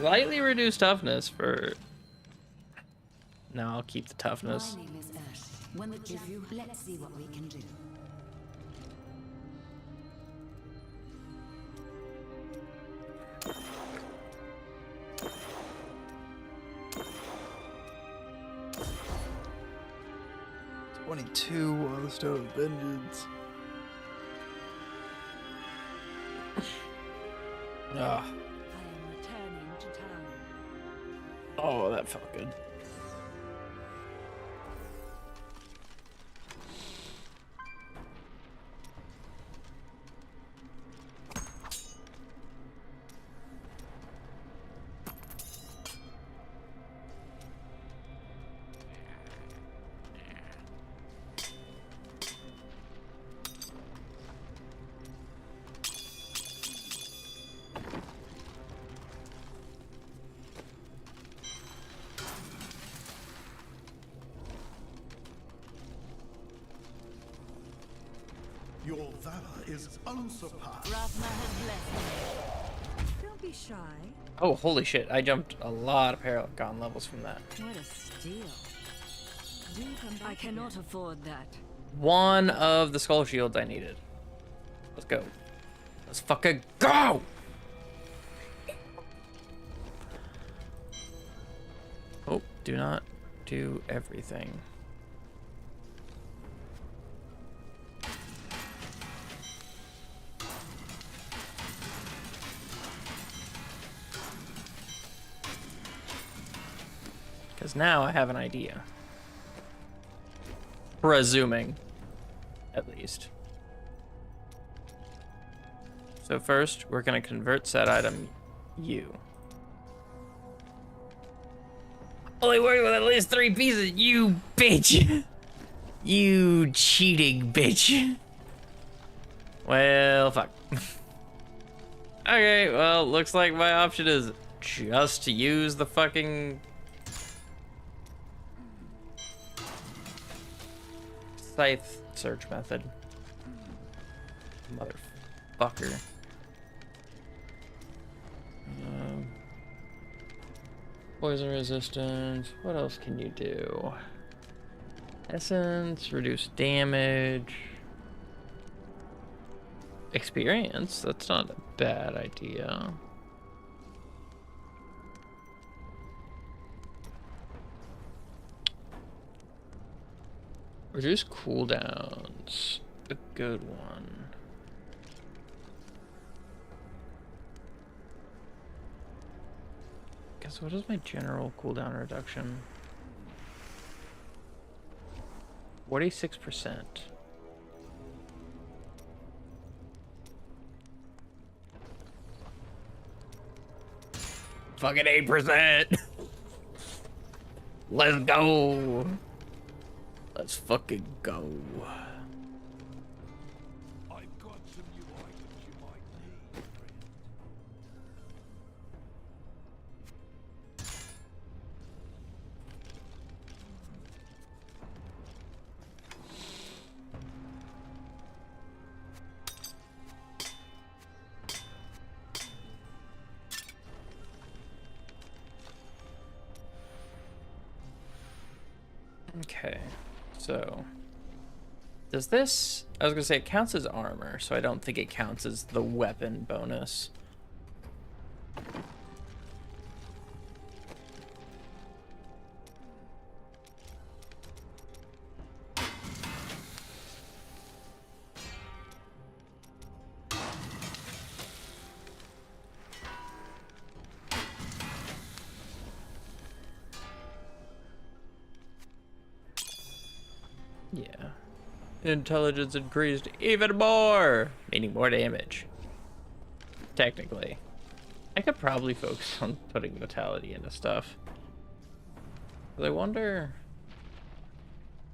Slightly reduced toughness for. No, I'll keep the toughness. My name is Ash. When the if you let's see what we can do. On the Stone of Vengeance. Ah. I am returning to town. Oh, that felt good. Your valor is unsurpassed. Rathma has blessed me. Don't be shy. Oh, holy shit. I jumped a lot of Paragon levels from that. What a steal. Do come back I cannot afford that. One of the Skull Shields I needed. Let's go. Let's fucking go! Oh, do not do everything. Because now I have an idea. Presuming, at least. So first, we're gonna convert set item U. Only working with at least 3 pieces, you bitch! You cheating bitch. Well, fuck. Okay, well, looks like my option is just to use the fucking Scythe search method. Motherfucker. Poison resistance. What else can you do? Essence, reduce damage. Experience. That's not a bad idea. Reduce cooldowns. A good one. Guess what is my general cooldown reduction? 46%. Fucking 8%. Let's go. Let's fucking go. I've got some new items you might need, Okay, so does this? I was gonna say it counts as armor, so I don't think it counts as the weapon bonus. Yeah. Intelligence increased even more, meaning more damage. Technically. I could probably focus on putting vitality into stuff. But I wonder...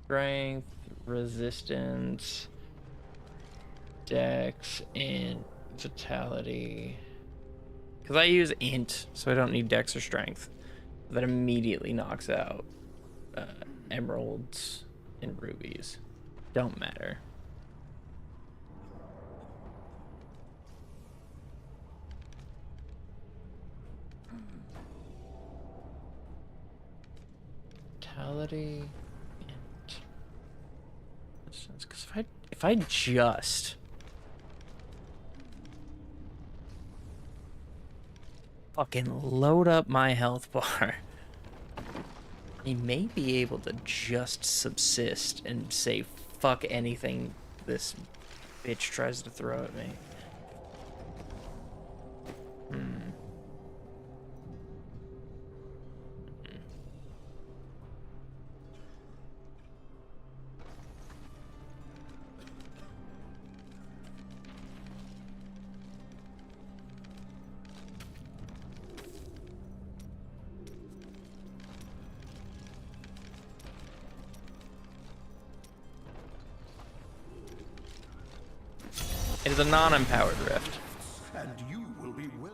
Strength, resistance, dex, and vitality. Because I use int, so I don't need dex or strength. That immediately knocks out emeralds and rubies. Don't matter. Vitality and because if I just fucking load up my health bar, I may be able to just subsist and say fuck anything this bitch tries to throw at me. It is a non-empowered rift. And you will be well.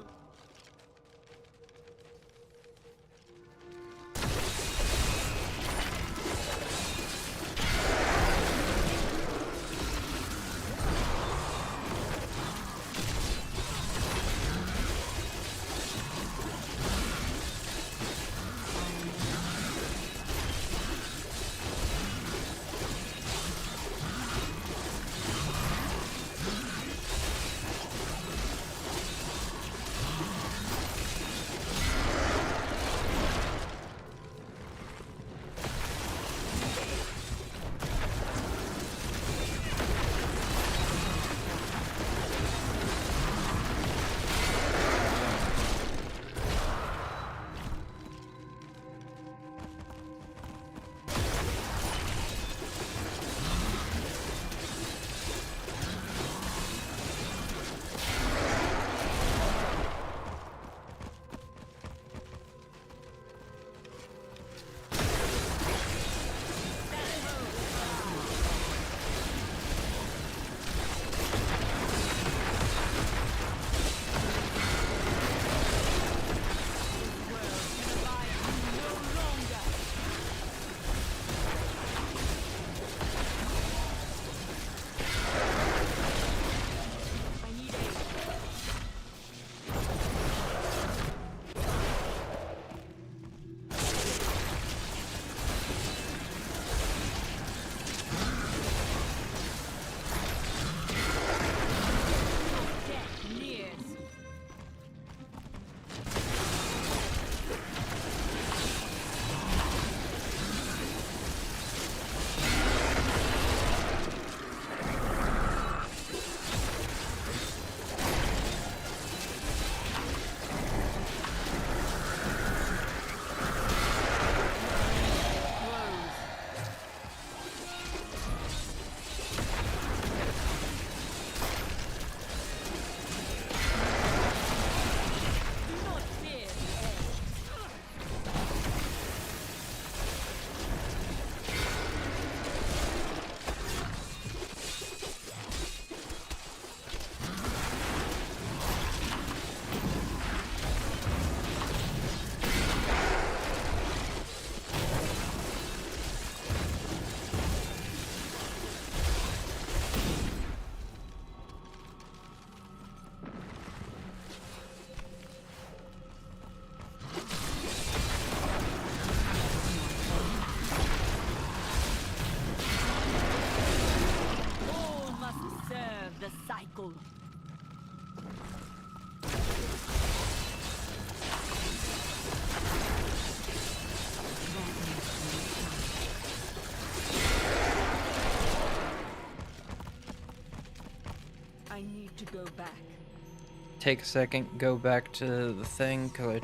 take a second, go back to the thing, because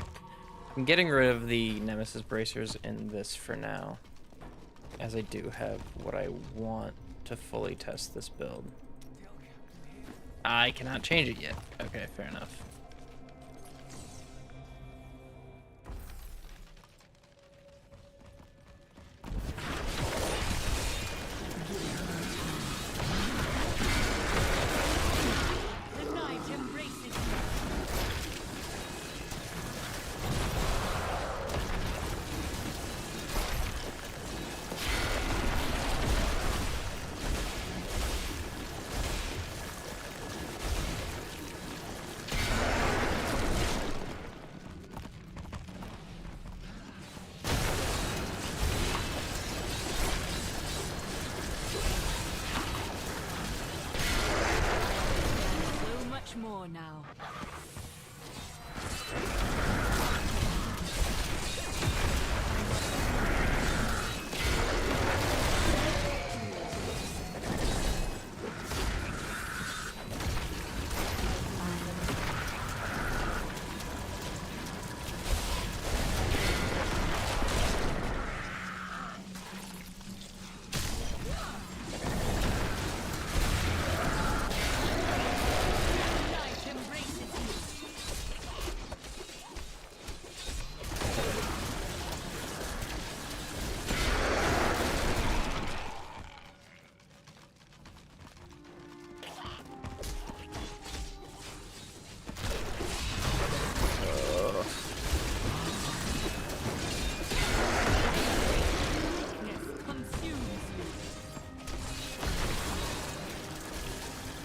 I'm getting rid of the Nemesis bracers in this for now, as I do have what I want to fully test this build. I cannot change it yet. Okay, fair enough. The night embraces you. So much more now. Night embraces you. Weakness consumes you.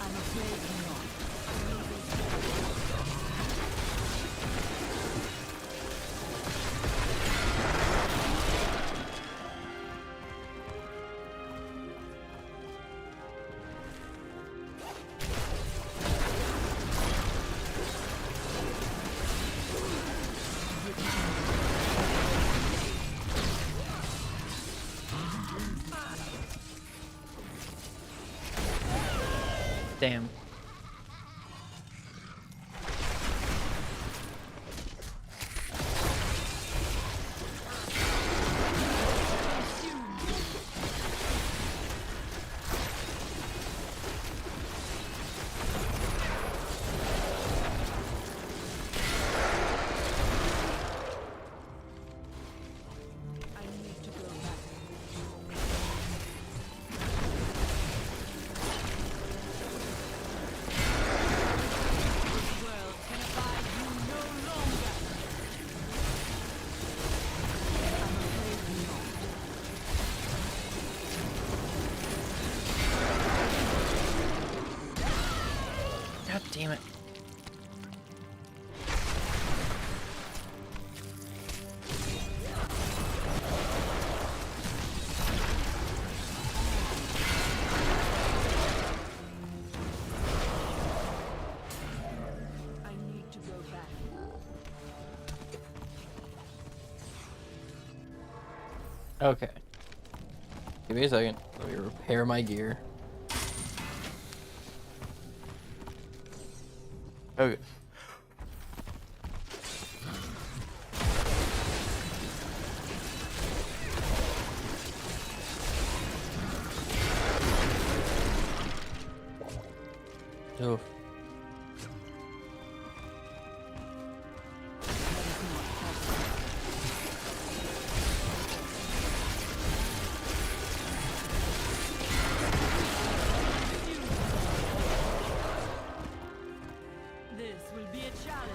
I'm afraid not. Damn. I need to go back. This world can abide you no longer. I'm afraid not. God damn it. I need to go back. Okay. Give me a second. Let me repair my gear. Okay. Oof. This will be a challenge.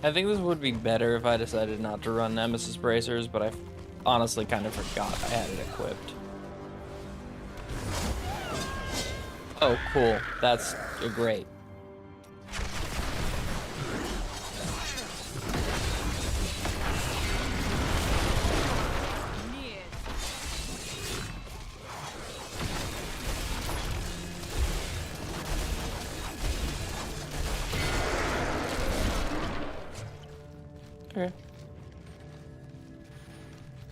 I think this would be better if I decided not to run Nemesis Bracers, but I honestly kind of forgot I had it equipped. Oh, cool. That's great. Okay.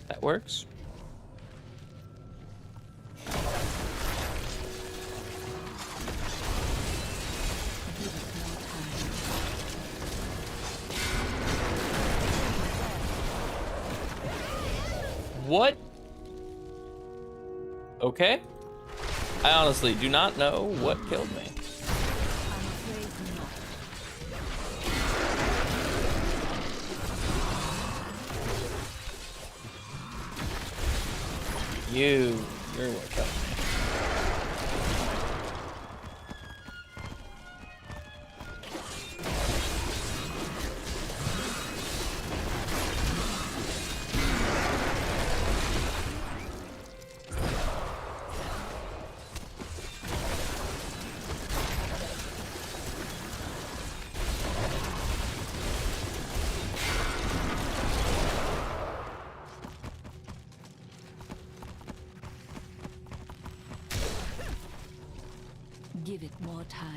That works. What? Okay. I honestly do not know what killed me. You're what killed me. Give it more time.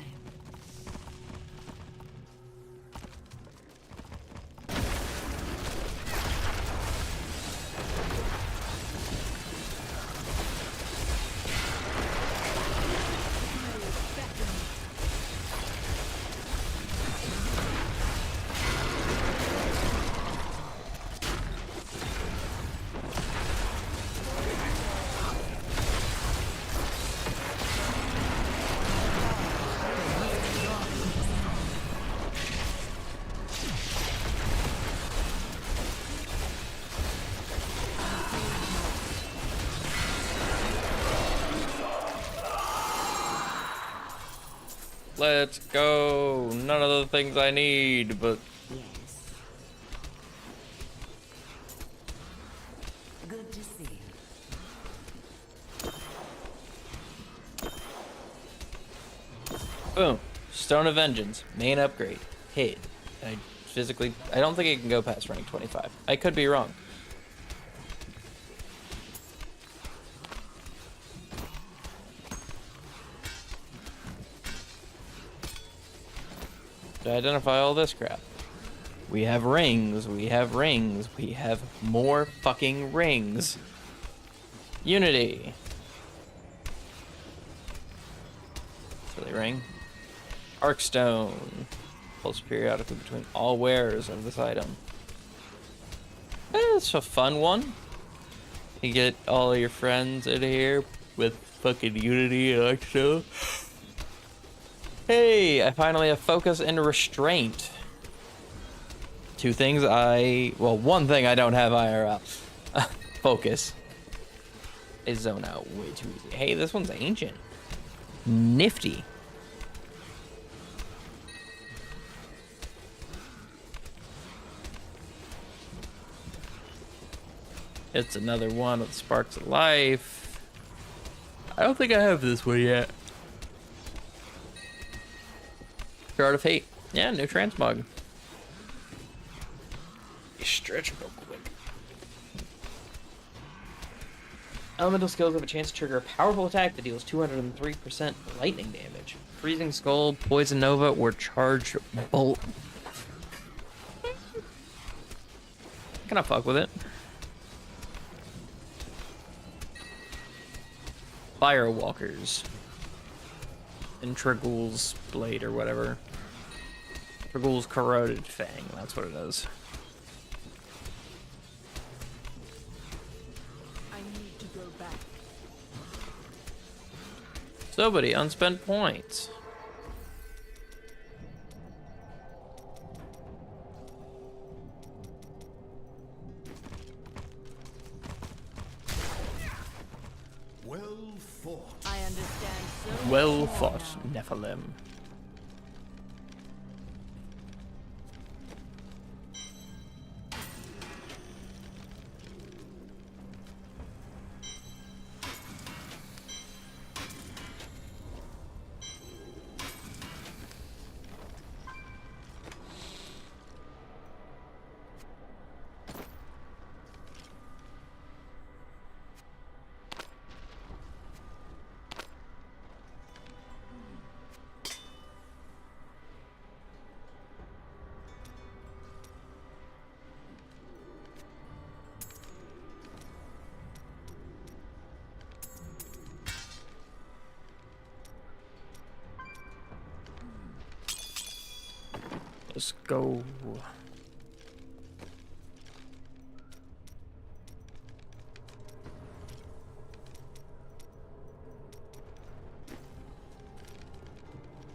Let's go. None of the things I need, but Yes. Good to see. boom. Stone of Vengeance, main upgrade, hit. I don't think it can go past rank 25. I could be wrong. To identify all this crap. We have rings, we have rings, we have more fucking rings. Unity. Silly ring. Arcstone. Pulse periodically between all wearers of this item. It's a fun one. You get all of your friends in here with fucking Unity and Arcstone. Hey, I finally have focus and restraint. One thing I don't have IRL. Focus. I zone out way too easy. Hey, this one's ancient. Nifty. It's another one with Sparks of Life. I don't think I have this one yet. Shard of Hate. Yeah, new transmog. Stretch real quick. Elemental skills have a chance to trigger a powerful attack that deals 203% lightning damage. Freezing Skull, Poison Nova, or Charge Bolt. Can I fuck with it? Firewalkers. And Trigul's Blade or whatever. Trigul's Corroded Fang, that's what it is. I need to go back. Somebody, unspent points. Well fought. I understand so Well much more fought, now. Nephilim. Let's go.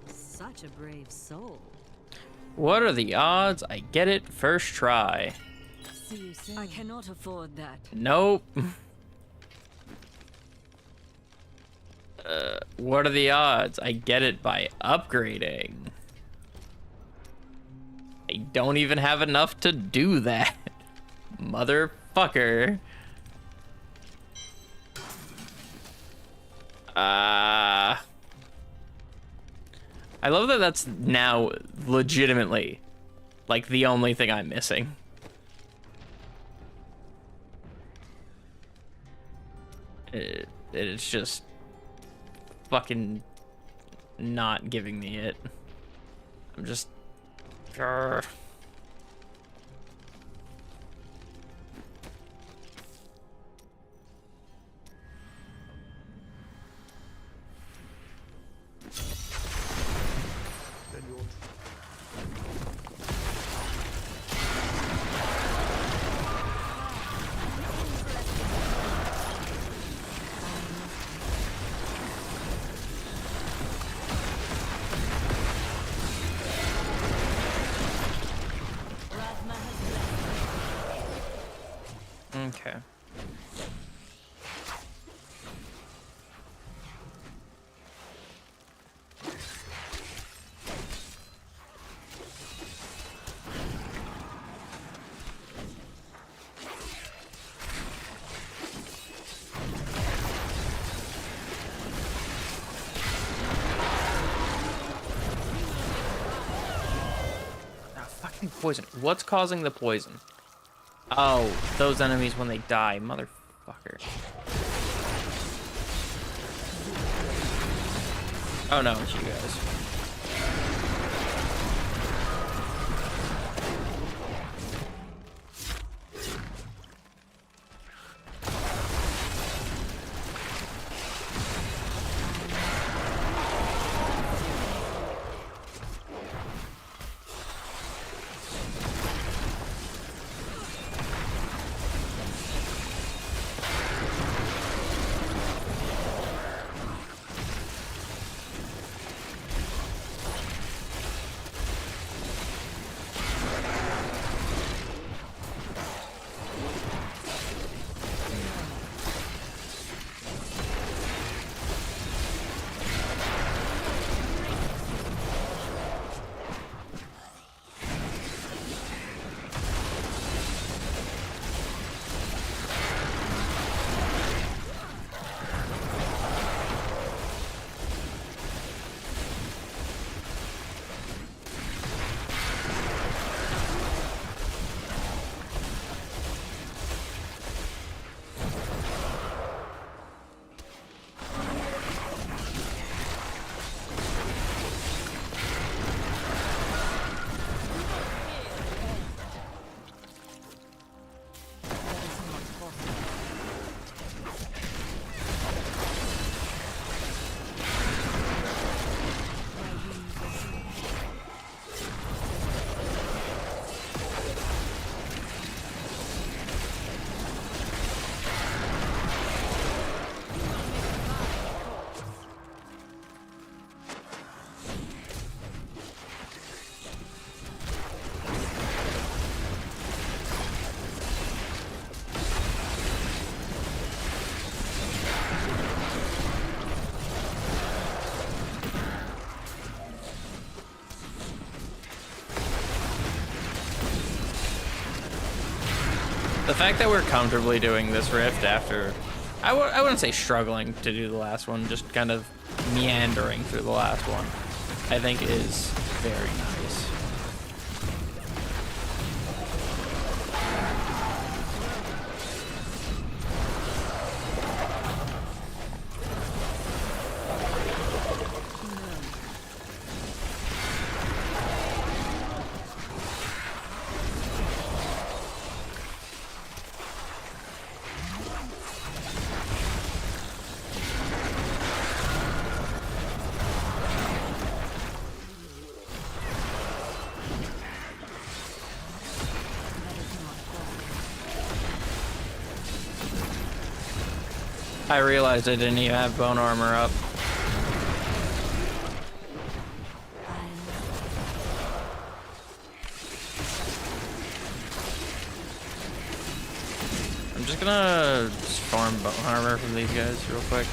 Such a brave soul. What are the odds I get it first try? See you soon. I cannot afford that. Nope. What are the odds I get it by upgrading? I don't even have enough to do that. Motherfucker. I love that that's now legitimately like the only thing I'm missing. It's just fucking not giving me it. I'm just... Grr. Okay. Ah, fucking poison. What's causing the poison? Oh, those enemies when they die, motherfucker. Oh no, it's you guys. The fact that we're comfortably doing this rift after, I wouldn't say struggling to do the last one, just kind of meandering through the last one, I think is very nice. I realized I didn't even have bone armor up. I'm just gonna farm bone armor from these guys real quick.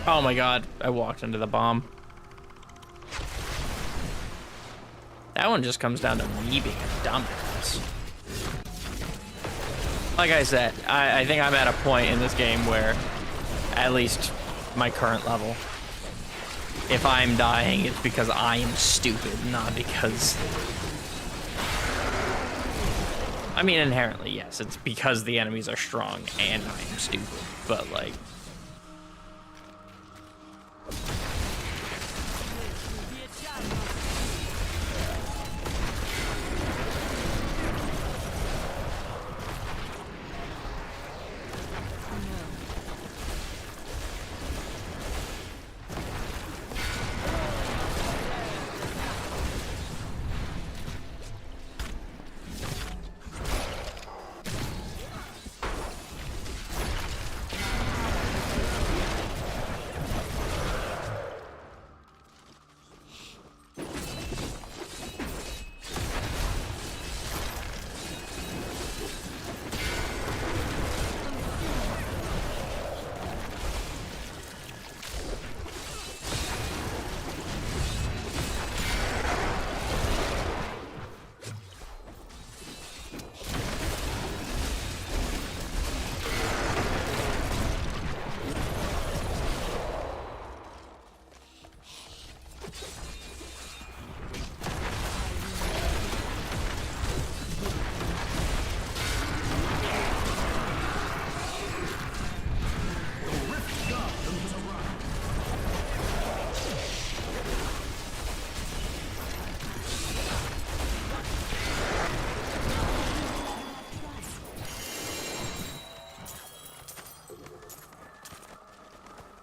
Oh my god, I walked into the bomb. That one just comes down to me being a dumbass. Like I said, I think I'm at a point in this game where, at least my current level, if I'm dying, it's because I am stupid, not because... I mean, inherently, yes, it's because the enemies are strong and I am stupid, but like...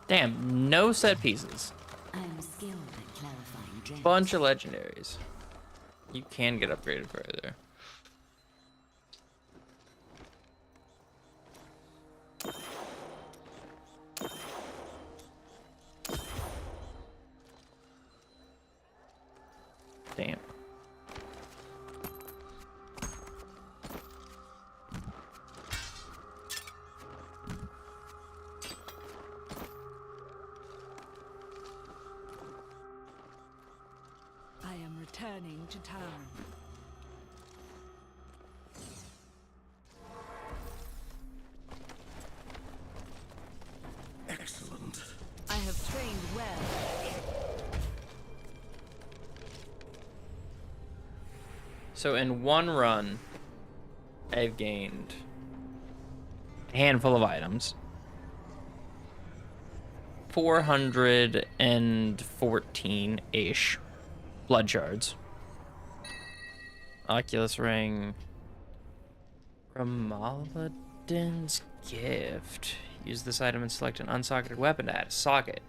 Damn, no set pieces. I'm skilled at clarifying dreams. Bunch of legendaries. You can get upgraded further. Damn. I am returning to town. Excellent. I have trained well. So in one run, I've gained a handful of items. 414-ish blood shards. Oculus ring. Ramaladin's gift. Use this item and select an unsocketed weapon to add a socket.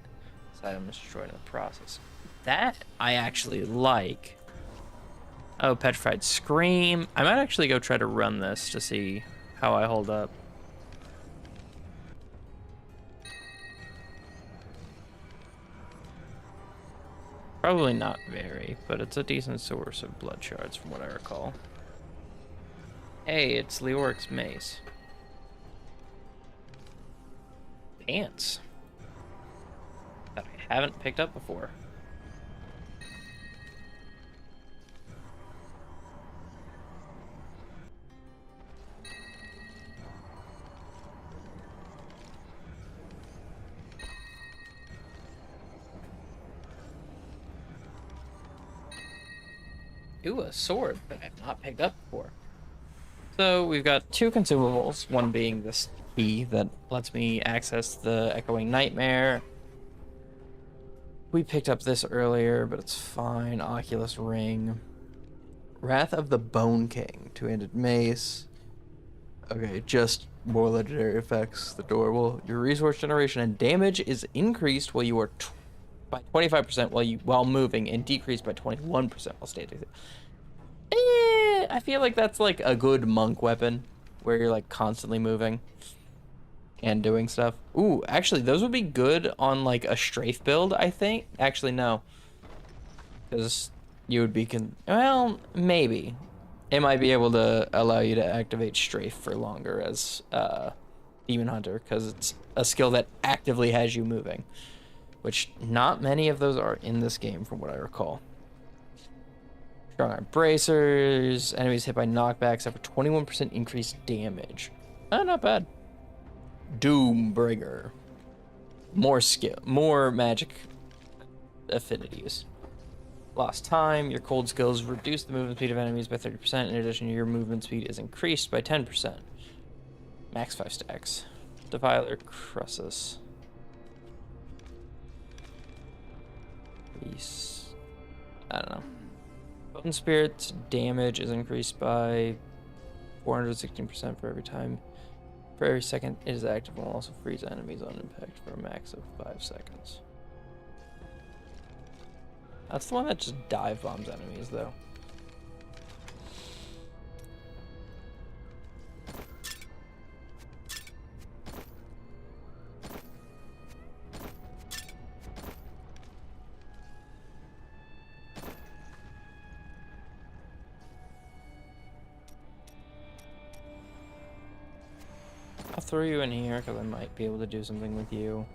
This item is destroyed in the process. That I actually like. Oh, petrified scream. I might actually go try to run this to see how I hold up. Probably not very, but it's a decent source of blood shards from what I recall. Hey, it's Leoric's mace. Pants. That I haven't picked up before. Ooh, a sword that I've not picked up before. So we've got two consumables, one being this key that lets me access the Echoing Nightmare. We picked up this earlier, but it's fine. Oculus Ring. Wrath of the Bone King. Two-handed mace. Okay, just more legendary effects. The door will... Your resource generation and damage is increased while you are... by 25% while moving, and decreased by 21% while standing. I feel like that's like a good monk weapon, where you're like constantly moving and doing stuff. Ooh, actually, those would be good on like a strafe build, I think. Actually, no, because you would be well, maybe it might be able to allow you to activate strafe for longer as Demon Hunter, because it's a skill that actively has you moving, which not many of those are in this game, from what I recall. Strong Arm Bracers. Enemies hit by knockbacks have a 21% increased damage. Not bad. Doombringer. More skill. More magic affinities. Lost time. Your cold skills reduce the movement speed of enemies by 30%. In addition, your movement speed is increased by 10%. Max 5 stacks. Defiler Crussus. Reese. I don't know. Bone Spirit's damage is increased by 416% for every time. For every second it is active, and will also freeze enemies on impact for a max of 5 seconds. That's the one that just dive bombs enemies, though. I'll throw you in here because I might be able to do something with you.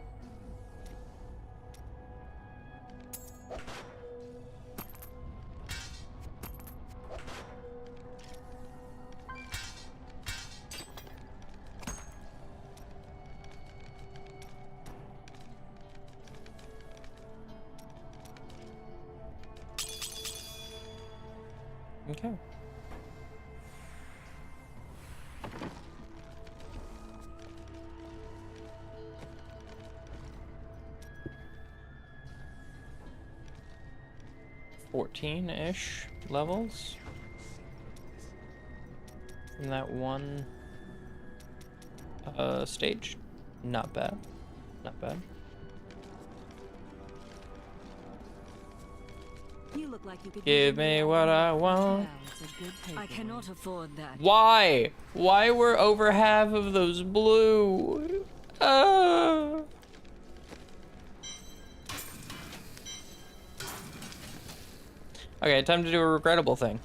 Okay. .14-ish levels from that one stage. Not bad. Not bad. You look like you could Give me what I want. I cannot afford that. Why? Why were over half of those blue? Okay, time to do a regrettable thing.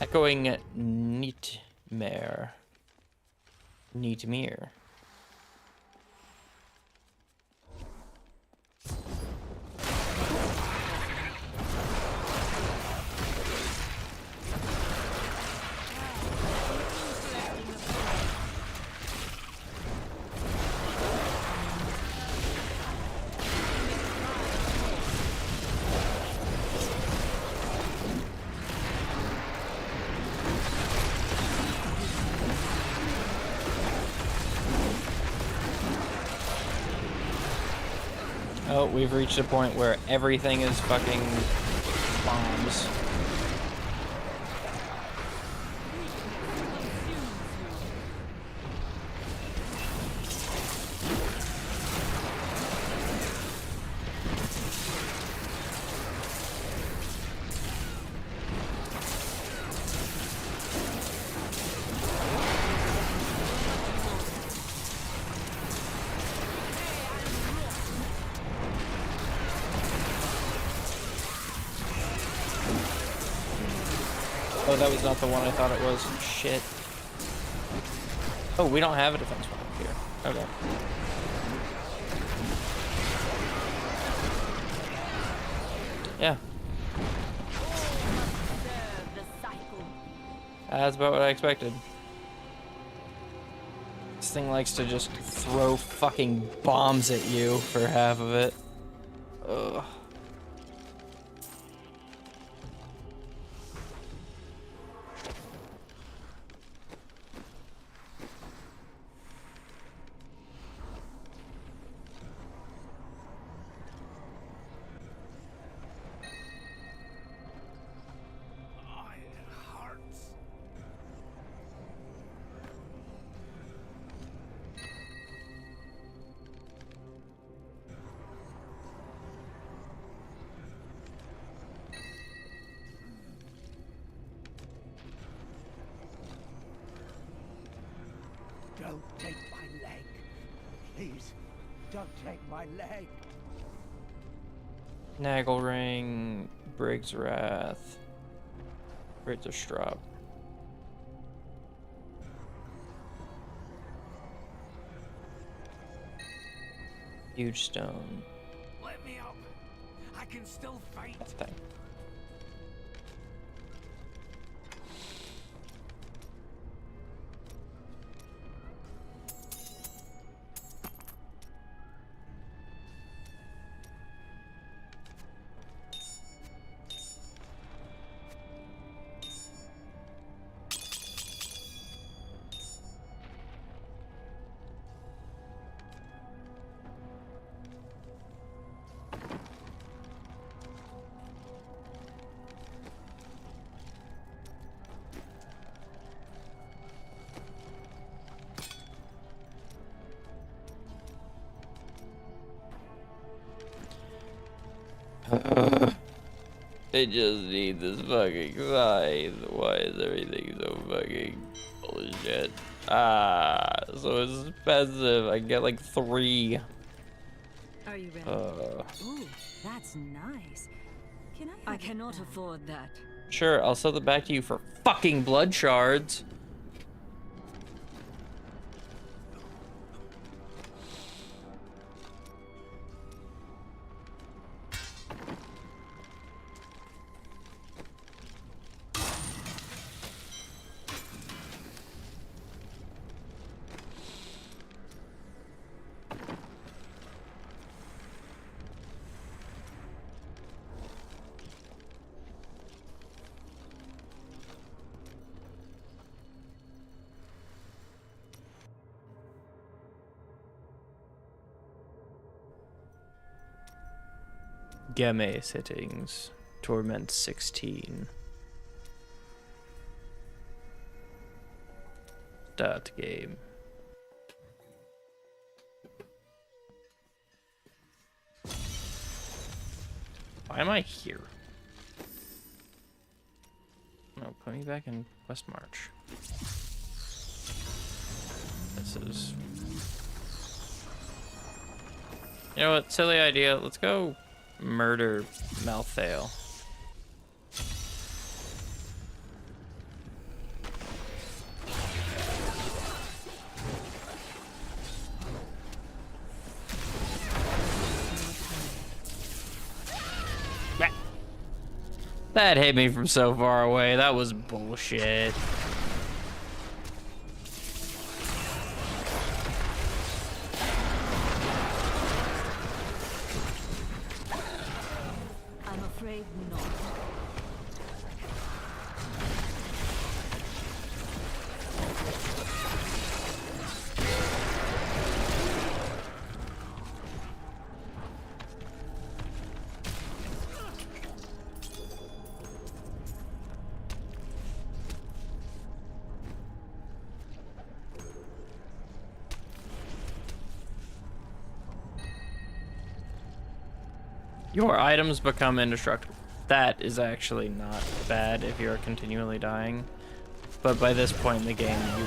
Echoing Neatmare. Neatmere. Oh, we've reached a point where everything is fucking bombs. Oh, that was not the one I thought it was. Shit. Oh, we don't have a defense one up here. Okay. Yeah. That's about what I expected. This thing likes to just throw fucking bombs at you for half of it. Ugh. Don't take my leg. Please, don't take my leg. Nagel Ring, Briggs Wrath, Braids of Strop. Huge Stone. Let me up. I can still fight. That thing. I just need this fucking fight. Why is everything so fucking bullshit? So expensive. I get like 3. Are you ready? Ooh, that's nice. Can I cannot afford that. Sure, I'll sell it back to you for fucking blood shards. Game settings. Torment 16. Start game. Why am I here? No, put me back in West March. This is... You know what? Silly idea. Let's go murder Malthael. That hit me from so far away. That was bullshit. I'm afraid not. Your items become indestructible. That is actually not bad if you're continually dying. But by this point in the game, you...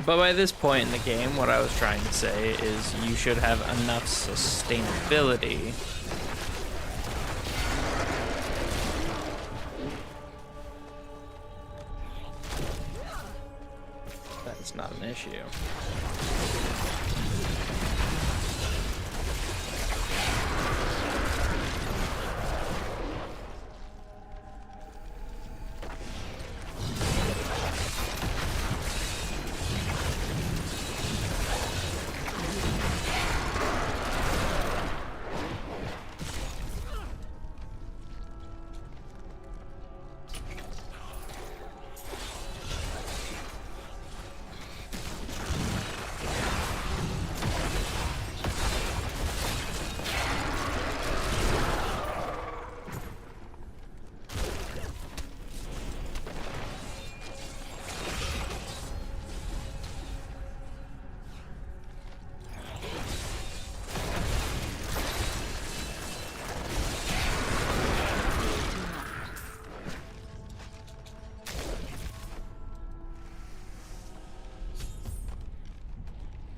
But by this point in the game, what I was trying to say is you should have enough sustainability. That's not an issue.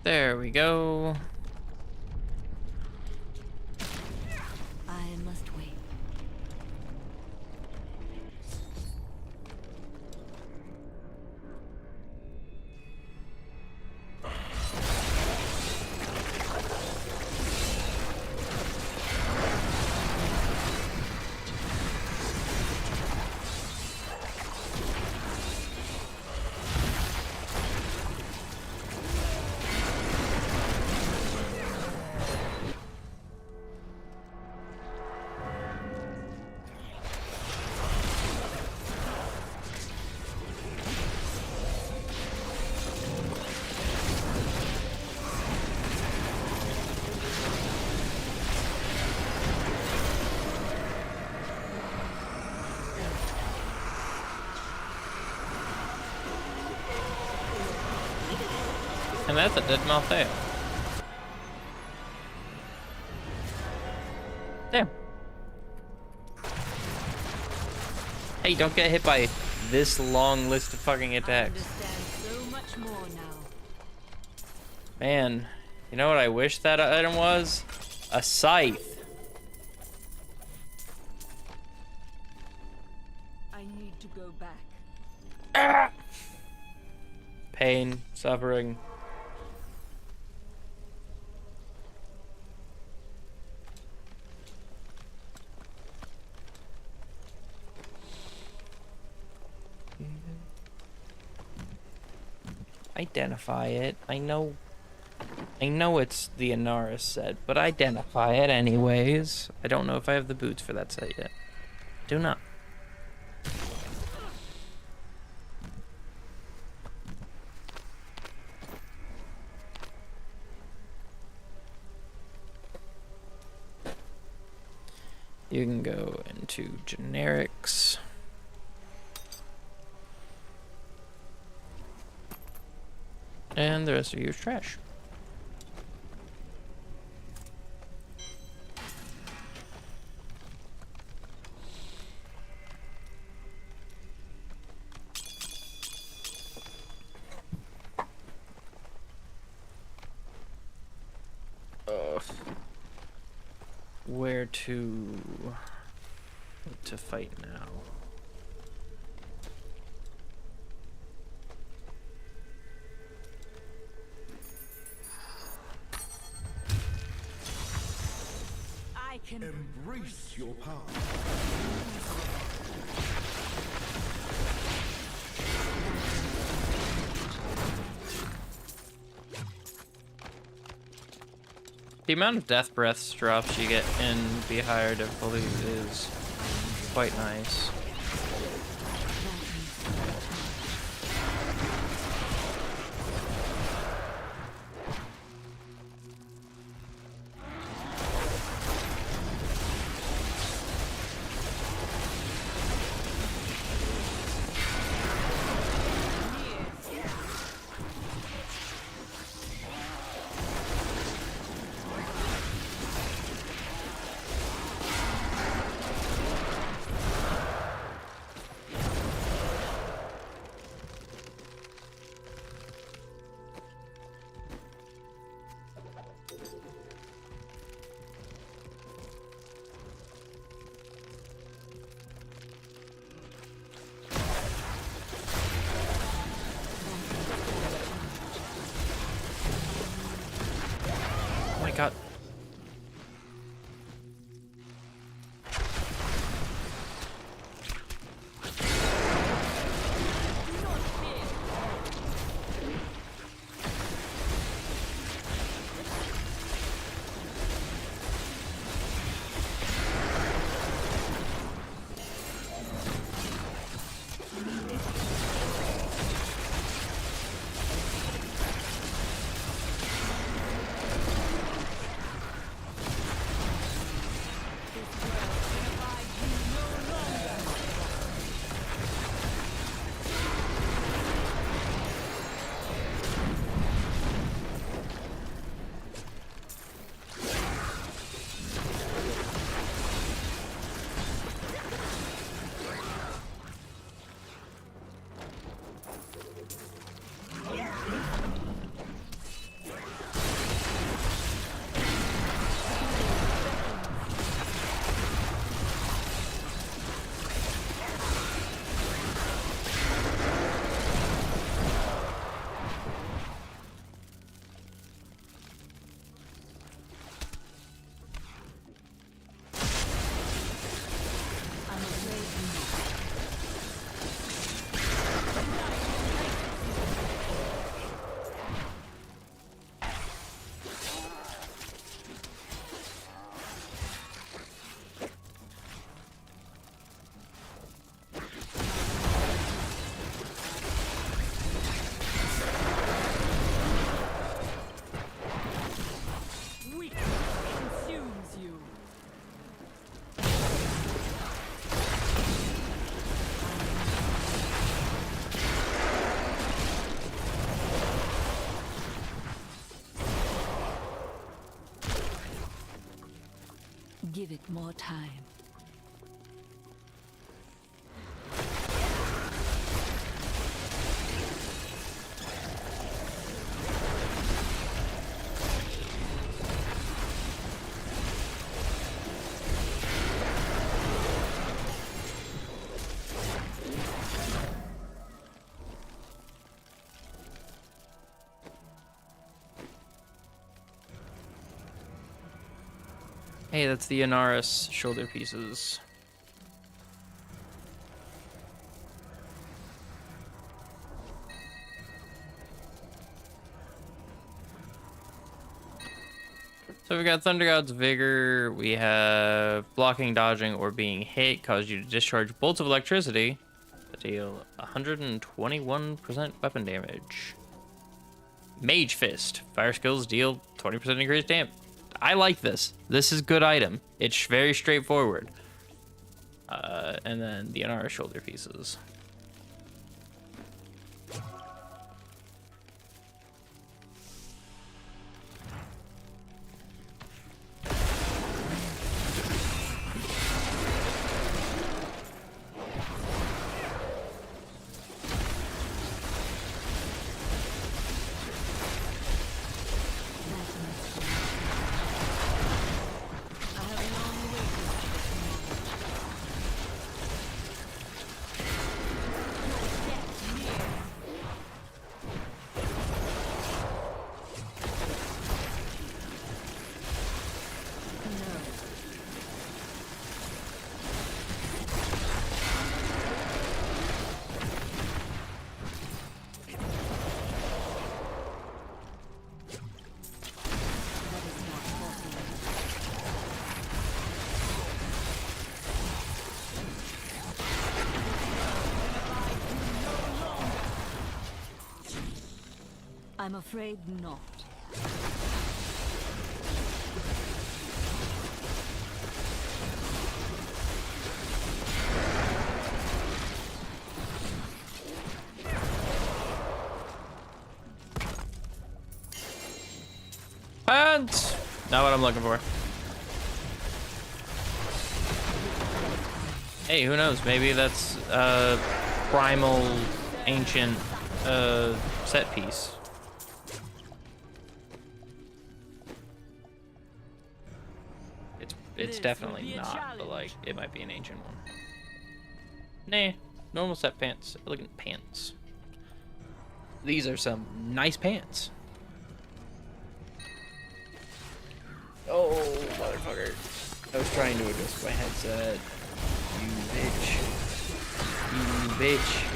There we go. I must wait. And that's a dead Malthea. Damn. Hey, don't get hit by this long list of fucking attacks. So much more now. Man, you know what I wish that item was? A scythe. I need to go back. Ah! Pain, suffering. Identify it. I know it's the Inaris set, but identify it anyways. I don't know if I have the boots for that set yet. Do not. You can go into generics. And the rest of you is trash. Where to fight now? I can Embrace your power. The amount of death breaths drops you get in the higher difficulty is quite nice. Give it more time. Hey, that's the Inaris shoulder pieces. So we've got Thunder God's Vigor, we have blocking, dodging, or being hit cause you to discharge bolts of electricity that deal 121% weapon damage. Mage Fist, fire skills deal 20% increased damage. I like this. This is good item. It's very straightforward. And then the Inara shoulder pieces. I'm afraid not. Pants! Not what I'm looking for. Hey, who knows? Maybe that's a primal, ancient set piece. It's definitely not, but like, it might be an ancient one. Nah, normal set pants. Elegant pants. These are some nice pants. Oh, motherfucker. I was trying to adjust my headset. You bitch. You bitch.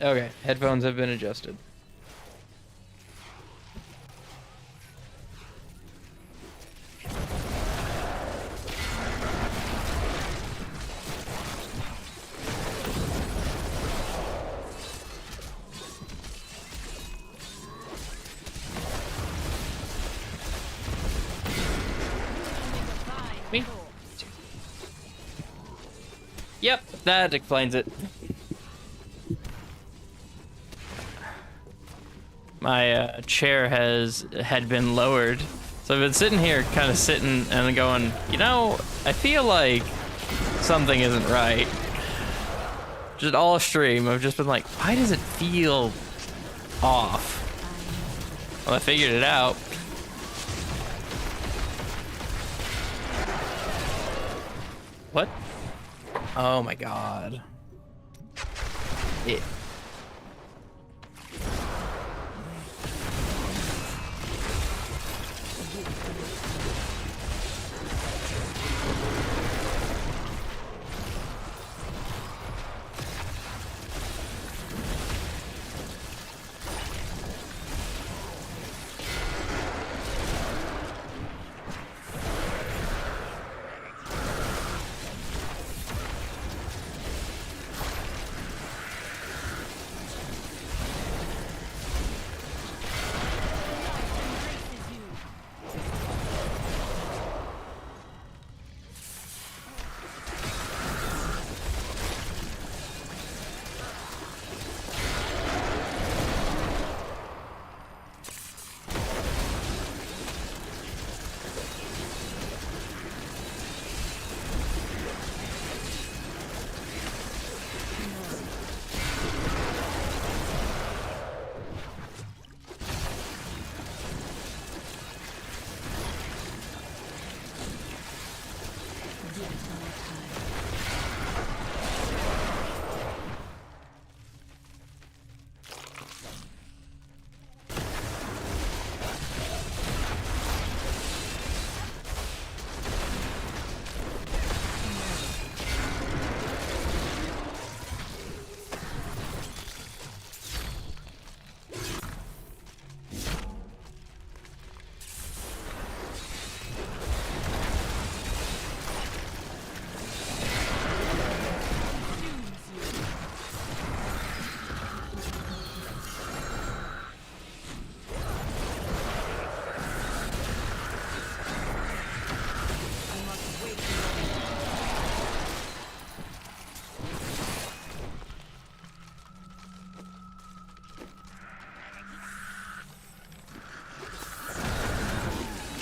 Okay, headphones have been adjusted. Me? Yep, that explains it. My chair had been lowered, so I've been sitting here kind of sitting and going, you know, I feel like something isn't right. Just all stream, I've just been like, why does it feel off? Well, I figured it out. What? Oh my god. It.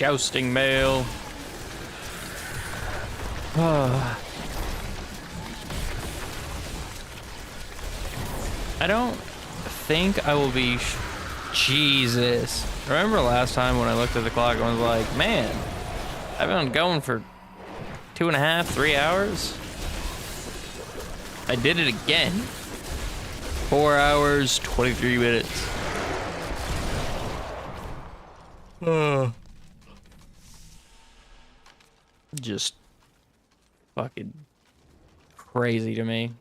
Jousting mail. I don't think I will be... Jesus. Remember last time when I looked at the clock and was like, man, I've been going for 2.5, 3 hours? I did it again. 4 hours, 23 minutes. Just fucking crazy to me.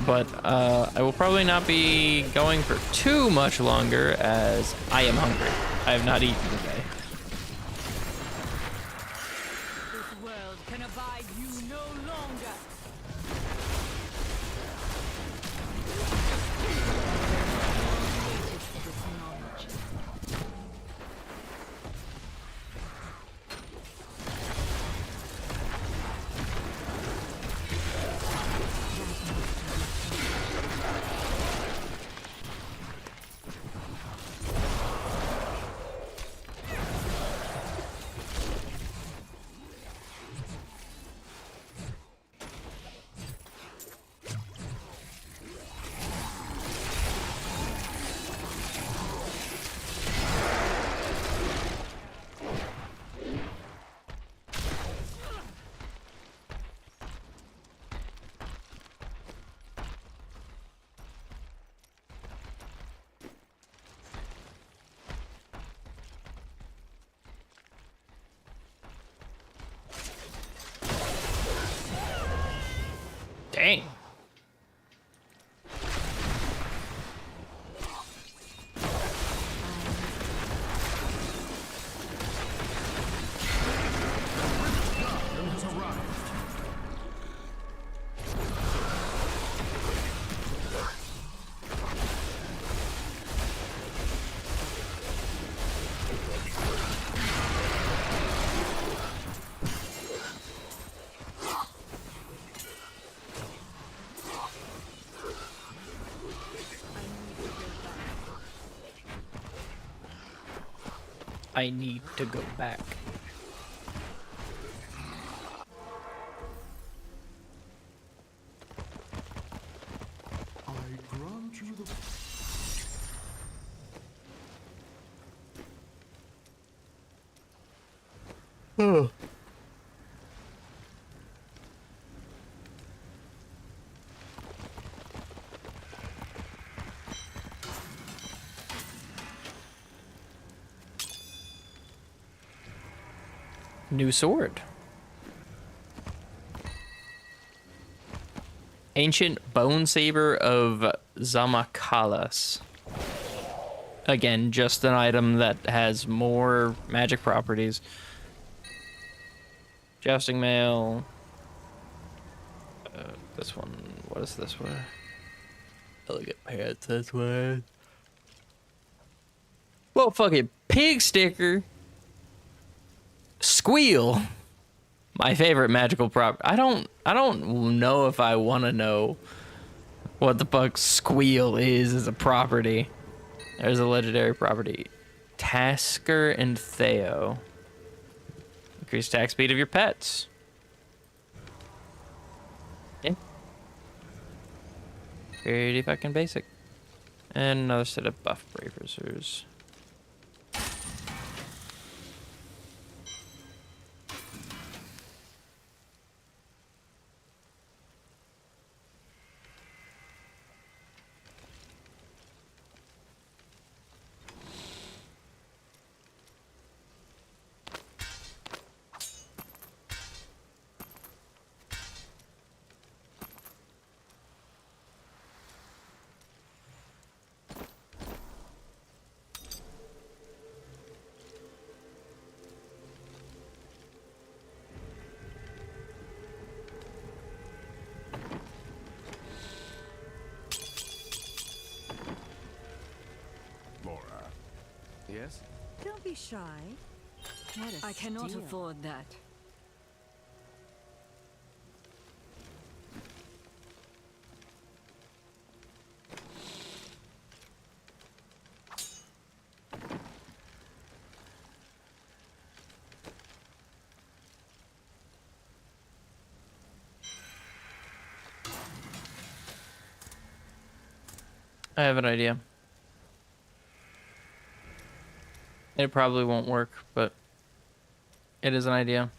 But I will probably not be going for too much longer as I am hungry. I have not eaten today. This world can abide you no longer. Dang. I need to go back. I grant you the... New sword. Ancient Bone Saber of Zamakalas. Again, just an item that has more magic properties. Jousting mail. This one. What is this one? Elegant pants. This one. Well, fucking pig sticker. Squeal. My favorite magical prop. I don't know if I want to know what the fuck Squeal is as a property. There's a legendary property. Tasker and Theo. Increase attack speed of your pets. Yeah. Pretty fucking basic. And another set of buff bravers. Yes? Don't be shy. What a I cannot steal. afford that. I have an idea. It probably won't work, but it is an idea.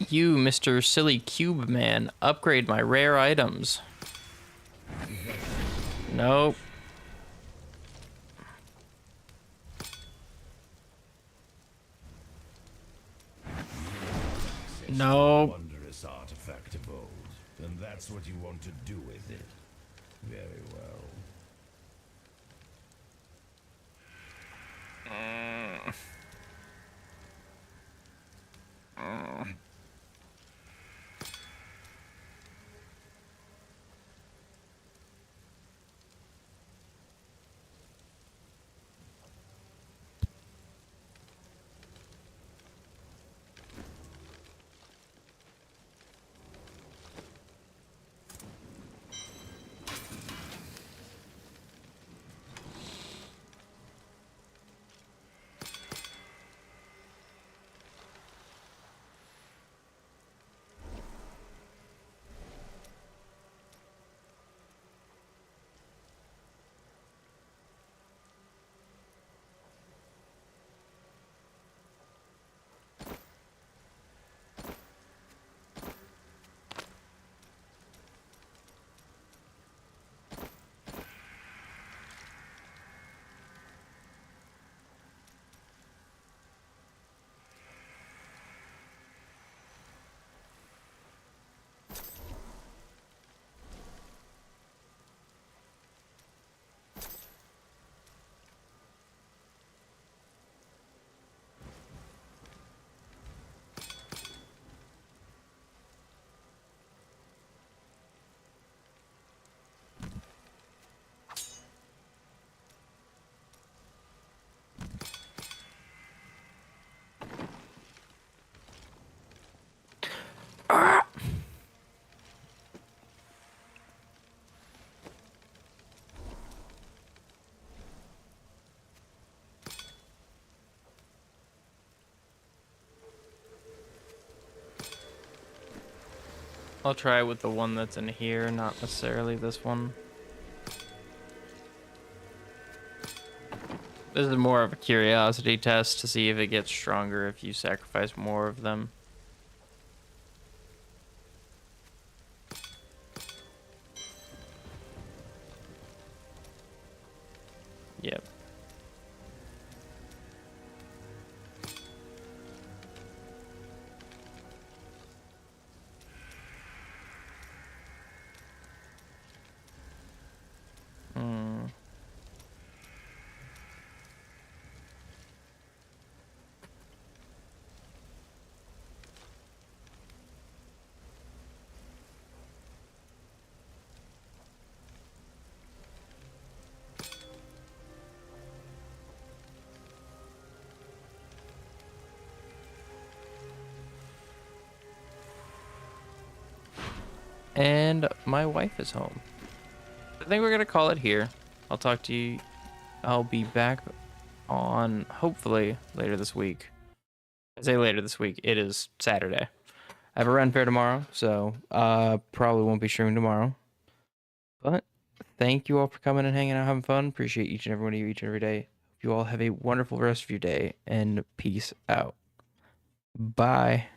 You, Mr. Silly Cube Man, upgrade my rare items. Nope. Nope. Wondrous artifact of old, and that's what you want to do with it. Very well. I'll try with the one that's in here, not necessarily this one. This is more of a curiosity test to see if it gets stronger if you sacrifice more of them. Yep. And my wife is home. I think we're gonna call it here. I'll talk to you. I'll be back on hopefully later this week. I say later this week. It is Saturday. I have a run fair tomorrow, so probably won't be streaming tomorrow. But thank you all for coming and hanging out, having fun. Appreciate each and every one of you each and every day. Hope you all have a wonderful rest of your day, and peace out. Bye.